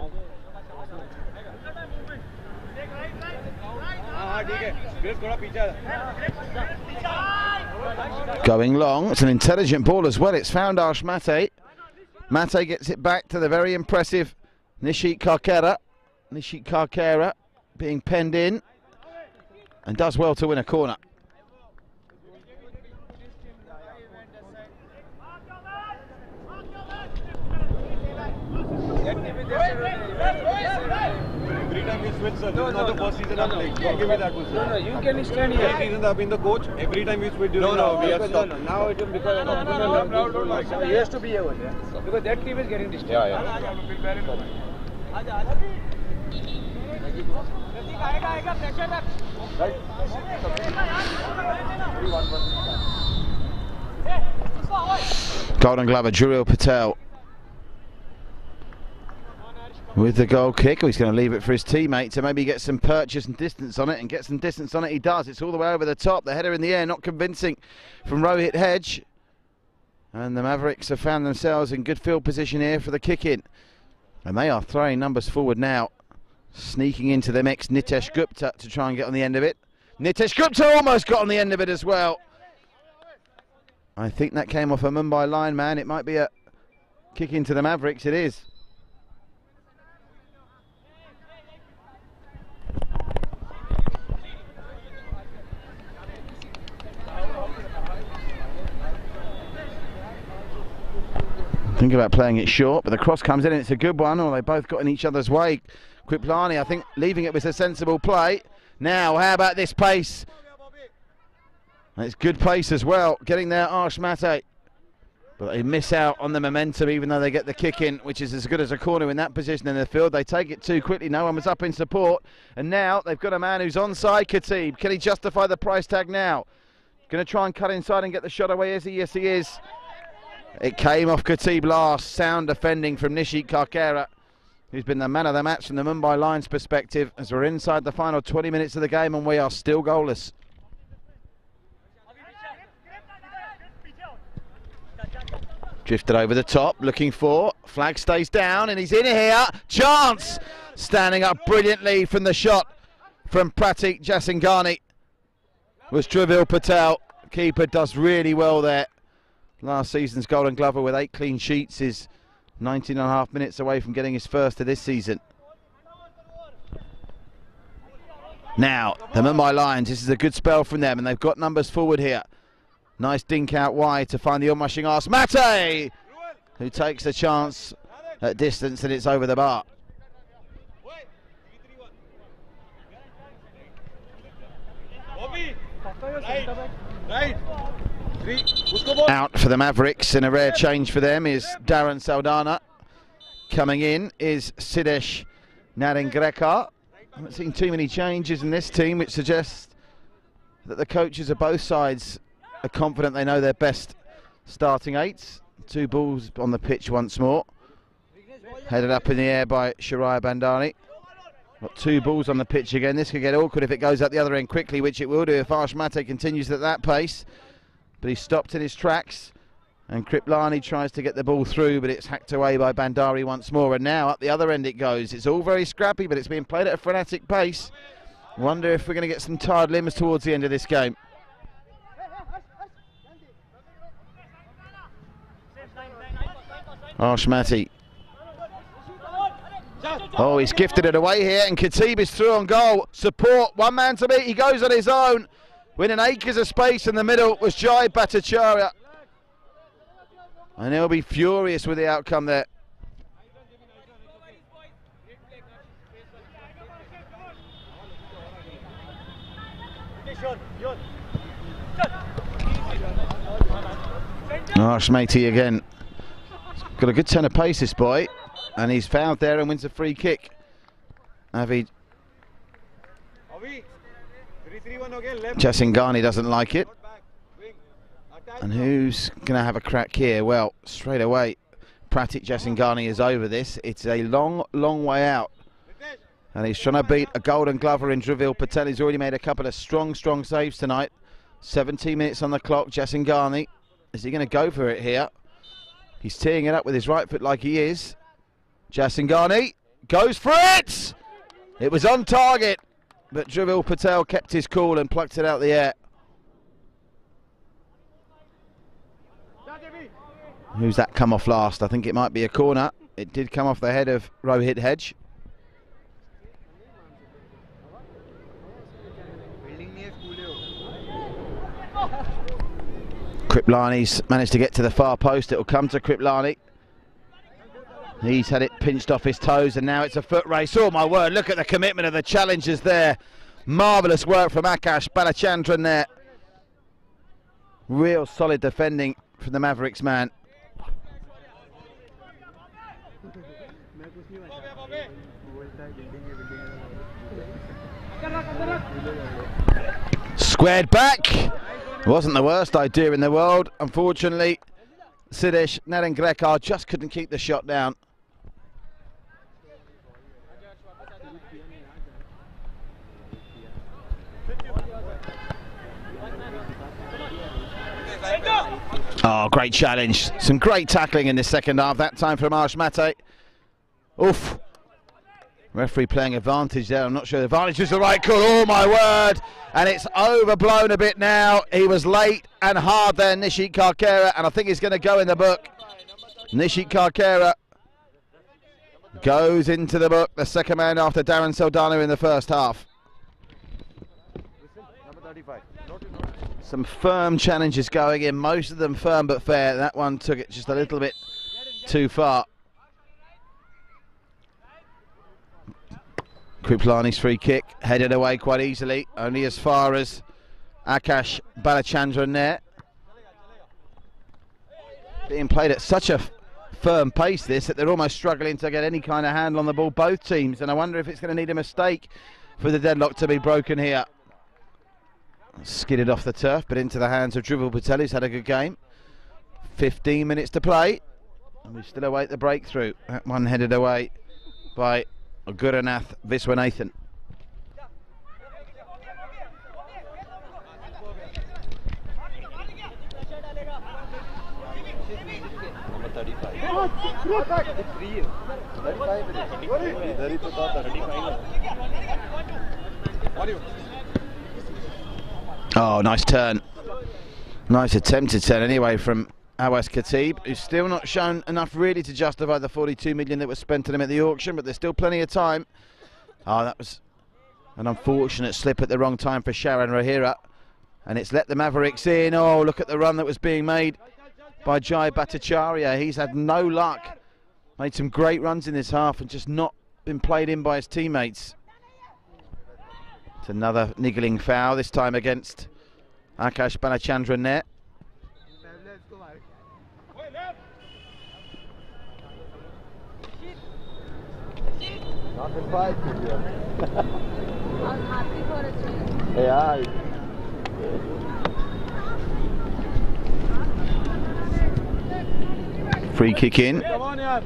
A: Going long. It's an intelligent ball as well. It's found Arsh Mate. Mate gets it back to the very impressive Nishit Karkera. Nishit Karkera being penned in and does well to win a corner.
H: Every time you switch, sir, this is not the first season I'm playing. Don't give me that one, sir. No, you can stand here. 8 seasons I've been the coach. Every time you switch, we have stopped. No, now it will become he has to be over there. Because that team is getting disturbed. Yeah.
A: Golden Glover, Druvil Patel with the goal kick. He's going to leave it for his teammate to maybe get some purchase and distance on it, and get some distance on it he does. It's all the way over the top. The header in the air, not convincing from Rohit Hedge. And the Mavericks have found themselves in good field position here for the kick-in. And they are throwing numbers forward now. Sneaking into the mix, Nitesh Gupta to try and get on the end of it. Nitesh Gupta almost got on the end of it as well. I think that came off a Mumbai lineman. It might be a kick into the Mavericks. It is. Think about playing it short, but the cross comes in and it's a good one, or they both got in each other's way. Kriplani, I think, leaving it was a sensible play. Now, how about this pace? It's good pace as well, getting there, Arsh Mate. But they miss out on the momentum, even though they get the kick in, which is as good as a corner in that position in the field. They take it too quickly, no one was up in support. And now they've got a man who's onside, Khatib. Can he justify the price tag now? Going to try and cut inside and get the shot away, is he? Yes, he is. It came off Khatib last. Sound defending from Nishit Karkera, who's been the man of the match from the Mumbai Lions perspective, as we're inside the final 20 minutes of the game and we are still goalless. Drifted over the top, looking for, flag stays down and he's in here. Chance! Standing up brilliantly from the shot from Pratik Jasingani was Druvil Patel. Keeper does really well there last season's Golden Glover with 8 clean sheets, is 19.5 minutes away from getting his first of this season. Now, the Mumbai Lions, this is a good spell from them, and they've got numbers forward here. Nice dink out wide to find the onrushing arse. Mate, who takes a chance at distance, and it's over the bar. Out for the Mavericks, and a rare change for them is Darren Saldana. Coming in is Sidesh Narengrekar. I haven't seen too many changes in this team, which suggests that the coaches of both sides are confident they know their best starting 8s. 2 balls on the pitch once more. Headed up in the air by Shariah Bandari. Got 2 balls on the pitch again. This could get awkward if it goes up the other end quickly, which it will do if Arsh Mate continues at that pace. But he's stopped in his tracks, and Kriplani tries to get the ball through, but it's hacked away by Bandari once more. And now up the other end it goes. It's all very scrappy, but it's being played at a frenetic pace. Wonder if we're going to get some tired limbs towards the end of this game. Arsh Mate. Oh, he's gifted it away here, and Khatib is through on goal. Support, one man to beat. He goes on his own. Winning acres of space in the middle was Jai Bhattacharya. And he'll be furious with the outcome there. Arsh Mate again. Got a good turn of pace, this boy. And he's fouled there and wins a free kick. Avid Jasingani doesn't like it. And who's going to have a crack here? Well, straight away, Pratik Jasingani is over this. It's a long, long way out. And he's trying to beat a Golden Glover in Dravil Patel. He's already made a couple of strong, strong saves tonight. 17 minutes on the clock. Jasingani, is he going to go for it here? He's teeing it up with his right foot like he is. Jasingani goes for it! It was on target, but Dravil Patel kept his cool and plucked it out the air. Who's that come off last? I think it might be a corner. It did come off the head of Rohit Hedge. Kriplani's managed to get to the far post. It will come to Kriplani. He's had it pinched off his toes, and now it's a foot race. Oh my word, look at the commitment of the challengers there. Marvellous work from Akash Balachandran there. Real solid defending from the Mavericks man. Squared back. Wasn't the worst idea in the world. Unfortunately, Sidesh Narengrekar just couldn't keep the shot down. Oh, great challenge. Some great tackling in the second half. That time from Arsh Mate. Oof. Referee playing advantage there. I'm not sure the advantage is the right call. Oh, my word. And it's overblown a bit now. He was late and hard there, Nishit Karkera, and I think he's going to go in the book. Nishit Karkera goes into the book. The second man after Darren Saldana in the first half. Some firm challenges going in. Most of them firm but fair. That one took it just a little bit too far. Kriplani's free kick, headed away quite easily, only as far as Akash Balachandran there. Being played at such a firm pace this, that they're almost struggling to get any kind of handle on the ball, both teams, and I wonder if it's going to need a mistake for the deadlock to be broken here. Skidded off the turf, but into the hands of Dravil Patel, who's had a good game. 15 minutes to play, and we still await the breakthrough. That one headed away by Guranath Viswanathan. Oh, nice turn. Nice attempted turn anyway from Awais Khatib, who's still not shown enough really to justify the 42 million that was spent on him at the auction, but there's still plenty of time. Oh, that was an unfortunate slip at the wrong time for Sharon Rahira, and it's let the Mavericks in. Oh, look at the run that was being made by Jai Bhattacharya. He's had no luck. Made some great runs in this half and just not been played in by his teammates. It's another niggling foul, this time against Akash Balachandran net.
C: Not in fight.
E: I'm happy for a change.
C: Yeah.
A: Free kick in.
H: Come on, yaar.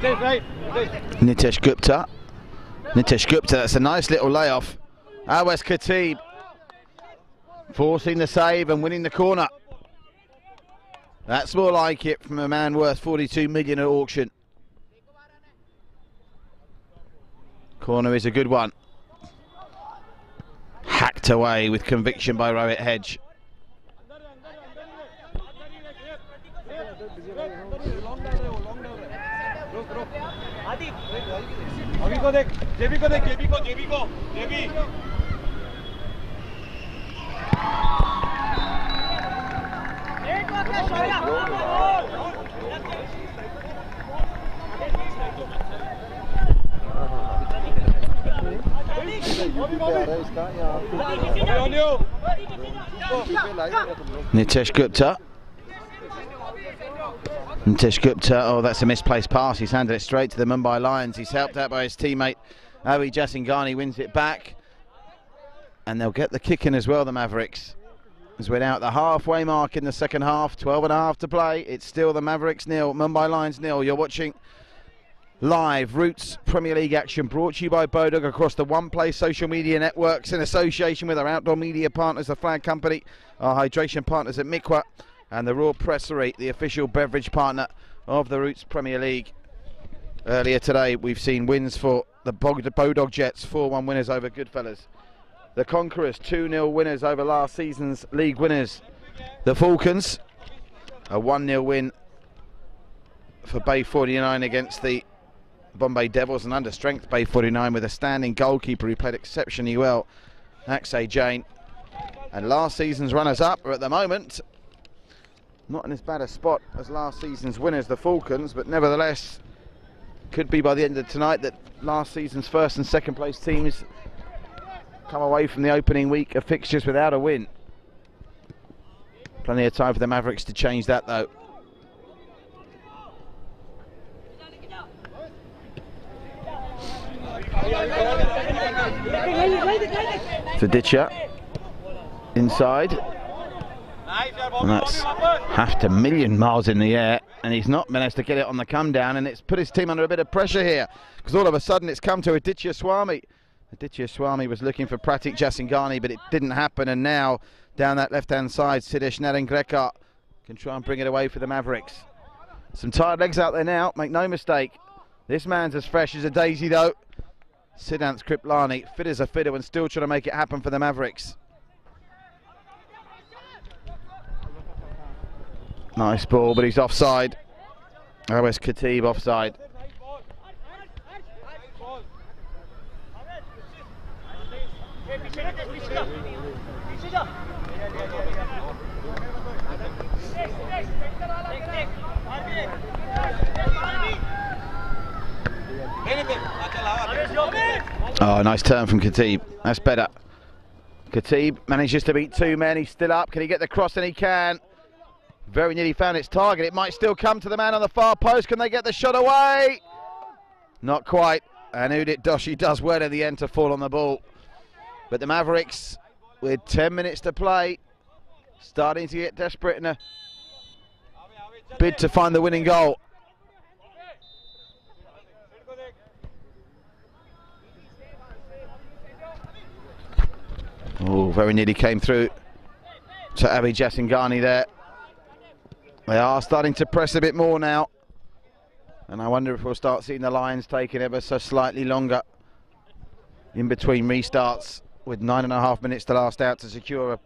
H: Right.
A: Nitesh Gupta. Nitesh Gupta, that's a nice little layoff. Awais Khatib forcing the save and winning the corner. That's more like it from a man worth 42 million at auction. Corner is a good one. Hacked away with conviction by Rohit Hedge.
H: अभी को देख जेबी को देख जेबी को जेबी को जेबी
A: Nitesh Gupta. Nitesh Gupta, oh, that's a misplaced pass. He's handed it straight to the Mumbai Lions. He's helped out by his teammate Avi Jasingani, wins it back. And they'll get the kick in as well, the Mavericks. As we're now at the halfway mark in the second half, 12.5 to play. It's still the Mavericks nil, Mumbai Lions nil. You're watching live Roots Premier League action brought to you by Bodog across the One Play social media networks in association with our outdoor media partners, the Flag Company, our hydration partners at Mikwa, and the Raw Pressery, the official beverage partner of the Roots Premier League. Earlier today, we've seen wins for the Bodog Jets, 4-1 winners over Goodfellas. The Conquerors, 2-0 winners over last season's league winners. The Falcons, a 1-0 win for Bay 49 against the Bombay Devils, and under strength Bay 49 with a standing goalkeeper who played exceptionally well, Akshay Jain. And last season's runners-up are at the moment not in as bad a spot as last season's winners, the Falcons, but nevertheless could be by the end of tonight that last season's first and second place teams come away from the opening week of fixtures without a win. Plenty of time for the Mavericks to change that though. Faditya inside, and that's half a million miles in the air, and he's not managed to get it on the come down, and it's put his team under a bit of pressure here because all of a sudden it's come to Aditya Swami. Aditya Swami was looking for Pratik Jasingani, but it didn't happen, and now down that left hand side Siddhesh Narengrekar can try and bring it away for the Mavericks. Some tired legs out there now, make no mistake. This man's as fresh as a daisy though. Siddhant Kriplani, fit as a fiddle and still trying to make it happen for the Mavericks. Nice ball, but he's offside. Awais Khatib offside. Oh, nice turn from Khatib. That's better. Khatib manages to beat two men. He's still up. Can he get the cross? And he can. Very nearly found its target. It might still come to the man on the far post. Can they get the shot away? Not quite. And Udit Doshi does well in the end to fall on the ball. But the Mavericks, with 10 minutes to play, starting to get desperate in a bid to find the winning goal. Oh, very nearly came through to Avi Jasingani there. They are starting to press a bit more now, and I wonder if we'll start seeing the Lions taking ever so slightly longer in between restarts, with 9.5 minutes to last out to secure a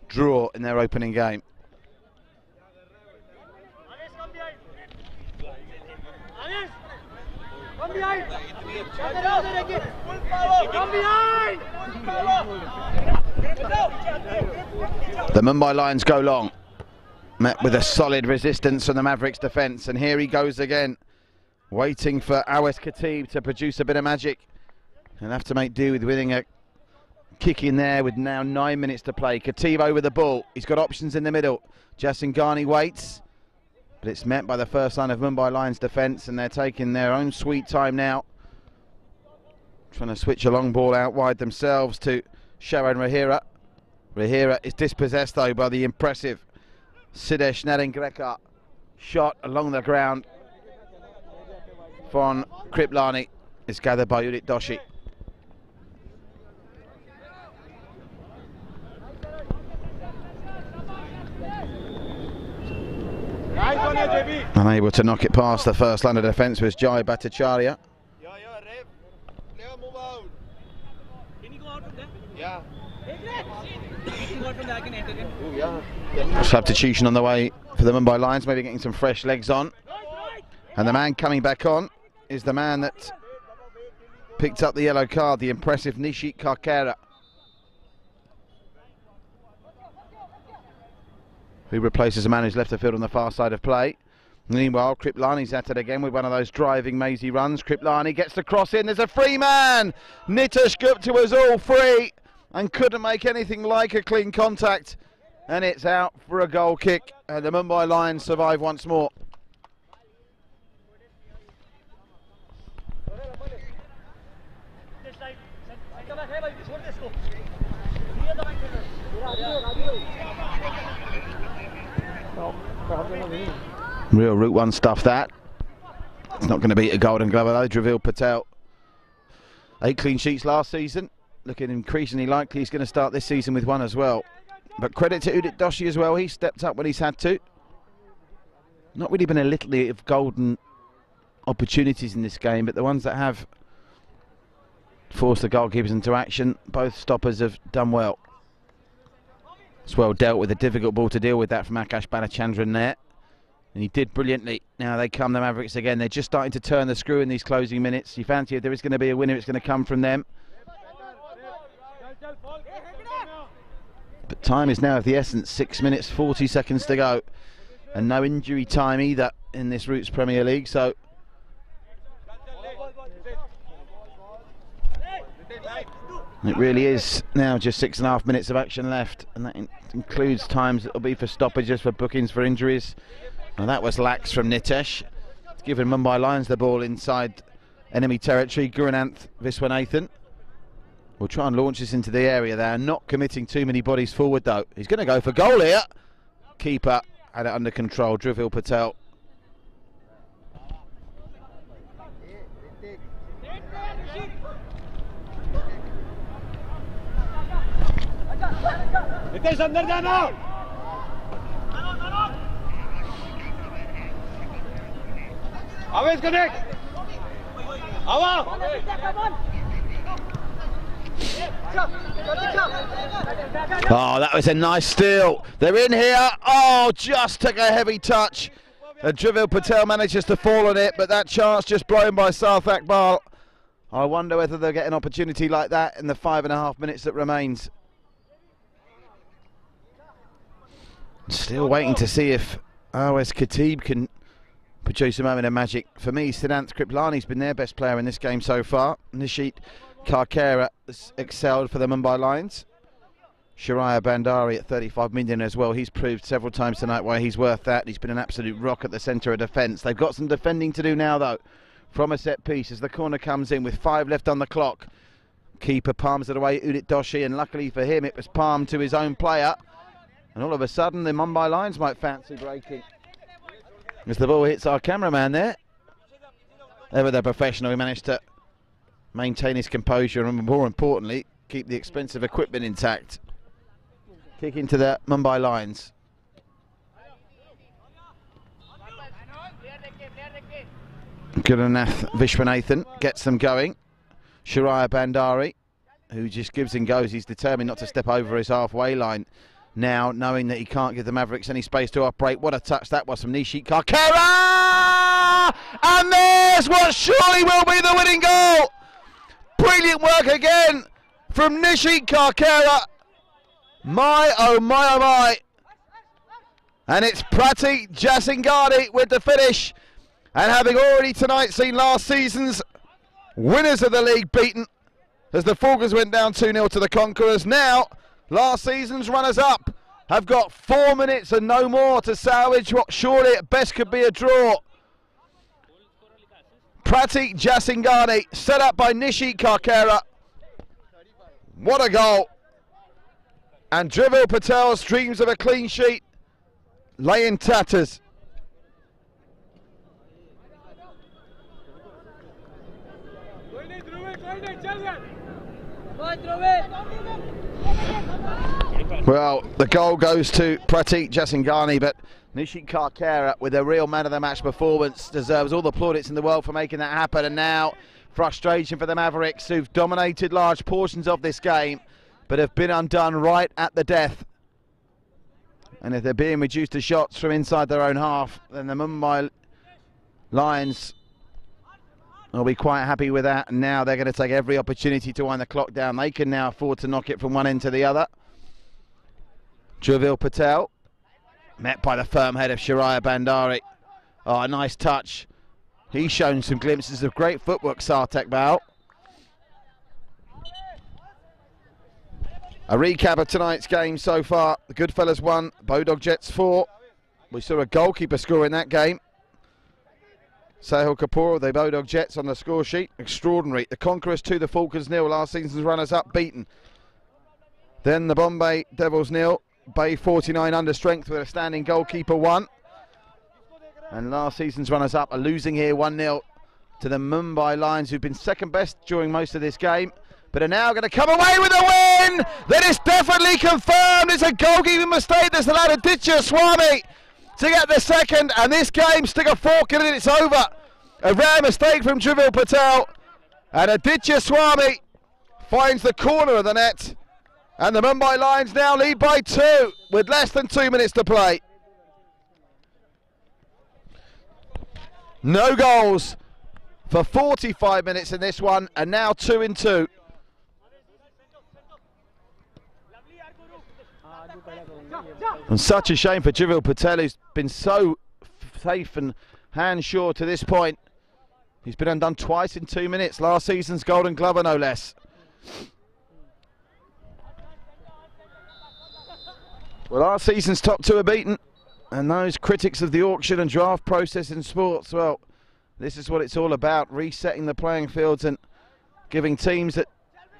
A: draw in their opening game.
B: Come behind! Come behind!
A: The Mumbai Lions go long, met with a solid resistance from the Mavericks defence, and here he goes again, waiting for Awais Khatib to produce a bit of magic. He'll have to make do with winning a kick in there with now 9 minutes to play. Khatib over the ball, he's got options in the middle. Jasingani waits, but it's met by the first line of Mumbai Lions defence, and they're taking their own sweet time now, trying to switch a long ball out wide themselves to Sharon Rahira. Rahira is dispossessed though by the impressive Sidesh Narengrekar. Shot along the ground from Kriplani is gathered by Udit Doshi. Unable to knock it past the first line of defence was Jai Bhattacharya. Substitution on the way for the Mumbai Lions, maybe getting some fresh legs on. And the man coming back on is the man that picked up the yellow card, the impressive Nishit Karkera, who replaces a man who's left the field on the far side of play. Meanwhile, Kriplani's at it again with one of those driving mazy runs. Kriplani gets the cross in, there's a free man! Nitish Gupta was all free and couldn't make anything like a clean contact, and it's out for a goal kick, and the Mumbai Lions survive once more. Real Route 1 stuff that. It's not going to beat a Golden Glover though. Dravil Patel, 8 clean sheets last season, looking increasingly likely he's going to start this season with one as well. But credit to Udit Doshi as well, he stepped up when he's had to. Not really been a litany of golden opportunities in this game, but the ones that have forced the goalkeepers into action, both stoppers have done well. It's well dealt with, a difficult ball to deal with that from Akash Balachandran there. And he did brilliantly. Now they come, the Mavericks again. They're just starting to turn the screw in these closing minutes. You fancy if there is going to be a winner, it's going to come from them. But time is now of the essence. 6 minutes, 40 seconds to go. And no injury time either in this Roots Premier League. So it really is now just 6.5 minutes of action left. And that includes times that will be for stoppages, for bookings, for injuries. Well, that was lax from Nitesh, giving Mumbai Lions the ball inside enemy territory. Gurunanth Viswanathan will try and launch this into the area there, not committing too many bodies forward though. He's going to go for goal here. Keeper had it under control, Dravil Patel.
B: Nitesh, andar jana! Awais connect! Awa!
A: Oh, that was a nice steal. They're in here. Oh, just took a heavy touch. Dravil Patel manages to fall on it, but that chance just blown by Sarthak Akbar. I wonder whether they'll get an opportunity like that in the 5.5 minutes that remains. Still waiting to see if Awais Khatib can produce a moment of magic. For me, Siddhant Kriplani's been their best player in this game so far. Nishit Karkera has excelled for the Mumbai Lions. Shariah Bandari at 35 million as well. He's proved several times tonight why he's worth that. He's been an absolute rock at the centre of defence. They've got some defending to do now though, from a set piece as the corner comes in with 5 left on the clock. Keeper palms it away, Udit Doshi, and luckily for him it was palmed to his own player. And all of a sudden the Mumbai Lions might fancy breaking. As the ball hits our cameraman there. Ever the professional, he managed to maintain his composure and more importantly, keep the expensive equipment intact. Kick into the Mumbai Lions. Gurunanth Viswanathan gets them going. Shariah Bandari, who just gives and goes. He's determined not to step over his halfway line. now, knowing that he can't give the Mavericks any space to operate. What a touch that was from Nishit Karkera! And there's what surely will be the winning goal! Brilliant work again from Nishit Karkera. My, oh my, oh my. And it's Pratik Jasingani with the finish. And having already tonight seen last season's winners of the league beaten as the Falcons went down 2-0 to the Conquerors. Now, last season's runners-up have got 4 minutes and no more to salvage what surely at best could be a draw. Pratik Jasingani, set up by Nishit Karkera. What a goal. And Drivil Patel's dreams of a clean sheet lay in tatters. Well, the goal goes to Pratik Jasingani, but Nishit Karkera, with a real man of the match performance, deserves all the plaudits in the world for making that happen. And now frustration for the Mavericks, who've dominated large portions of this game but have been undone right at the death. And if they're being reduced to shots from inside their own half, then the Mumbai Lions will be quite happy with that. And now they're going to take every opportunity to wind the clock down. They can now afford to knock it from one end to the other. Drivil Patel, met by the firm head of Shiraya Bandari. Oh, a nice touch. He's shown some glimpses of great footwork, Sartek Bal. A recap of tonight's game so far. The Goodfellas 1, Bodog Jets 4. We saw a goalkeeper score in that game. Sahil Kapoor, the Bodog Jets on the score sheet. Extraordinary. The Conquerors 2, the Falcons 0. Last season's runners-up beaten. Then the Bombay Devils 0. Bay 49 under strength with a standing goalkeeper 1. And last season's runners-up are losing here 1-0 to the Mumbai Lions, who've been second best during most of this game, but are now going to come away with a win that is definitely confirmed. It's a goalkeeping mistake that's allowed Aditya Swami to get the second, and this game, stick a fork in it, it's over. A rare mistake from Drivil Patel, and Aditya Swami finds the corner of the net, and the Mumbai Lions now lead by 2 with less than 2 minutes to play. No goals for 45 minutes in this one, and now 2-2. And such a shame for Drivil Patel, who's been so safe and hand-sure to this point. He's been undone twice in 2 minutes. Last season's Golden Glover, no less. Well, last season's top 2 are beaten. And those critics of the auction and draft process in sports, well, this is what it's all about. Resetting the playing fields and giving teams that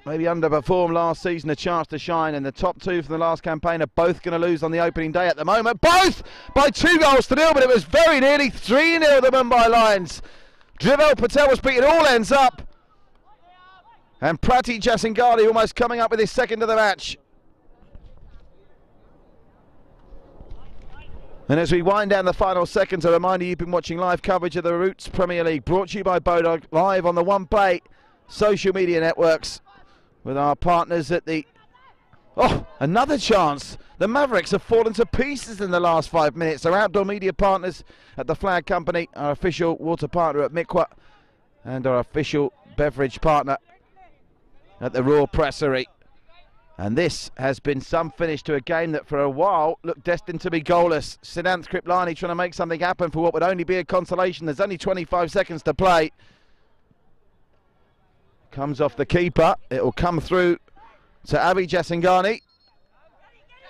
A: maybe underperformed last season a chance to shine. And the top 2 from the last campaign are both going to lose on the opening day at the moment. Both by 2-0, but it was very nearly 3-0 the Mumbai Lions. Drivil Patel was beating all ends up. And Pratik Jasingani almost coming up with his second of the match. And as we wind down the final seconds, a reminder you've been watching live coverage of the Roots Premier League, brought to you by Bodog, live on the One Play social media networks with our partners at the... Oh, another chance. The Mavericks have fallen to pieces in the last 5 minutes. Our outdoor media partners at the Flag Company, our official water partner at Mikwa, and our official beverage partner at the Raw Pressery. And this has been some finish to a game that for a while looked destined to be goalless. Siddharth Kriplani trying to make something happen for what would only be a consolation. There's only 25 seconds to play. Comes off the keeper. It will come through to Avi Jasingani.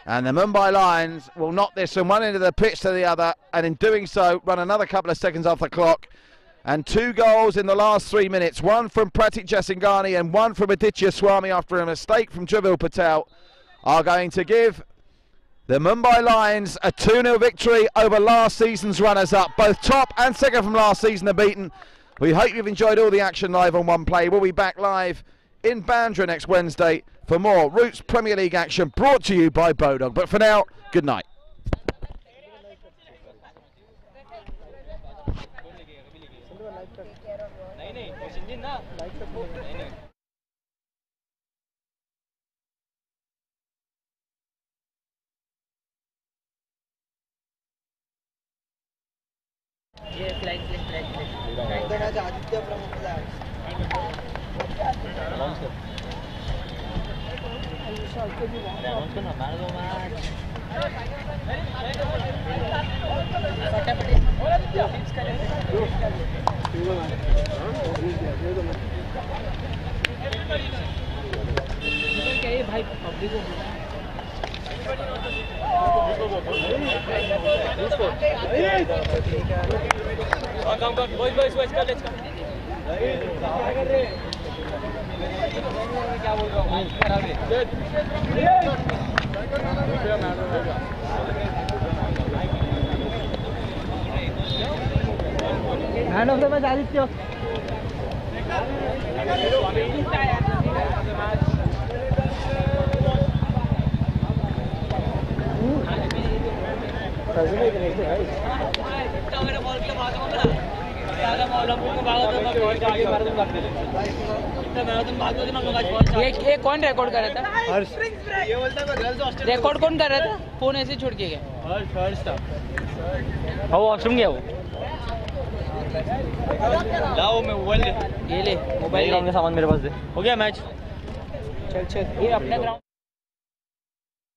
A: And the Mumbai Lions will knock this from one end of the pitch to the other. And in doing so, run another couple of seconds off the clock. And 2 goals in the last 3 minutes. One from Pratik Jasingani and one from Aditya Swami after a mistake from Drivil Patel are going to give the Mumbai Lions a 2-0 victory over last season's runners-up. Both top and second from last season are beaten. We hope you've enjoyed all the action live on One Play. We'll be back live in Bandra next Wednesday for more Roots Premier League action brought to you by Bodog. But for now, good night.
F: Aditya प्रमुखला भाई public को क्या बोल रहा हूँ man of the match Aditya ये कौन record कर रहा था? रिकॉर्ड कौन कर रहा था? फोन ऐसे छोड़ के गया। हाँ वो वॉशरूम गया वो। लाओ मैं मोबाइल ले। ये ले मोबाइल का सामान मेरे पास दे। हो गया मैच। चल चल ये अपना ग्राउंड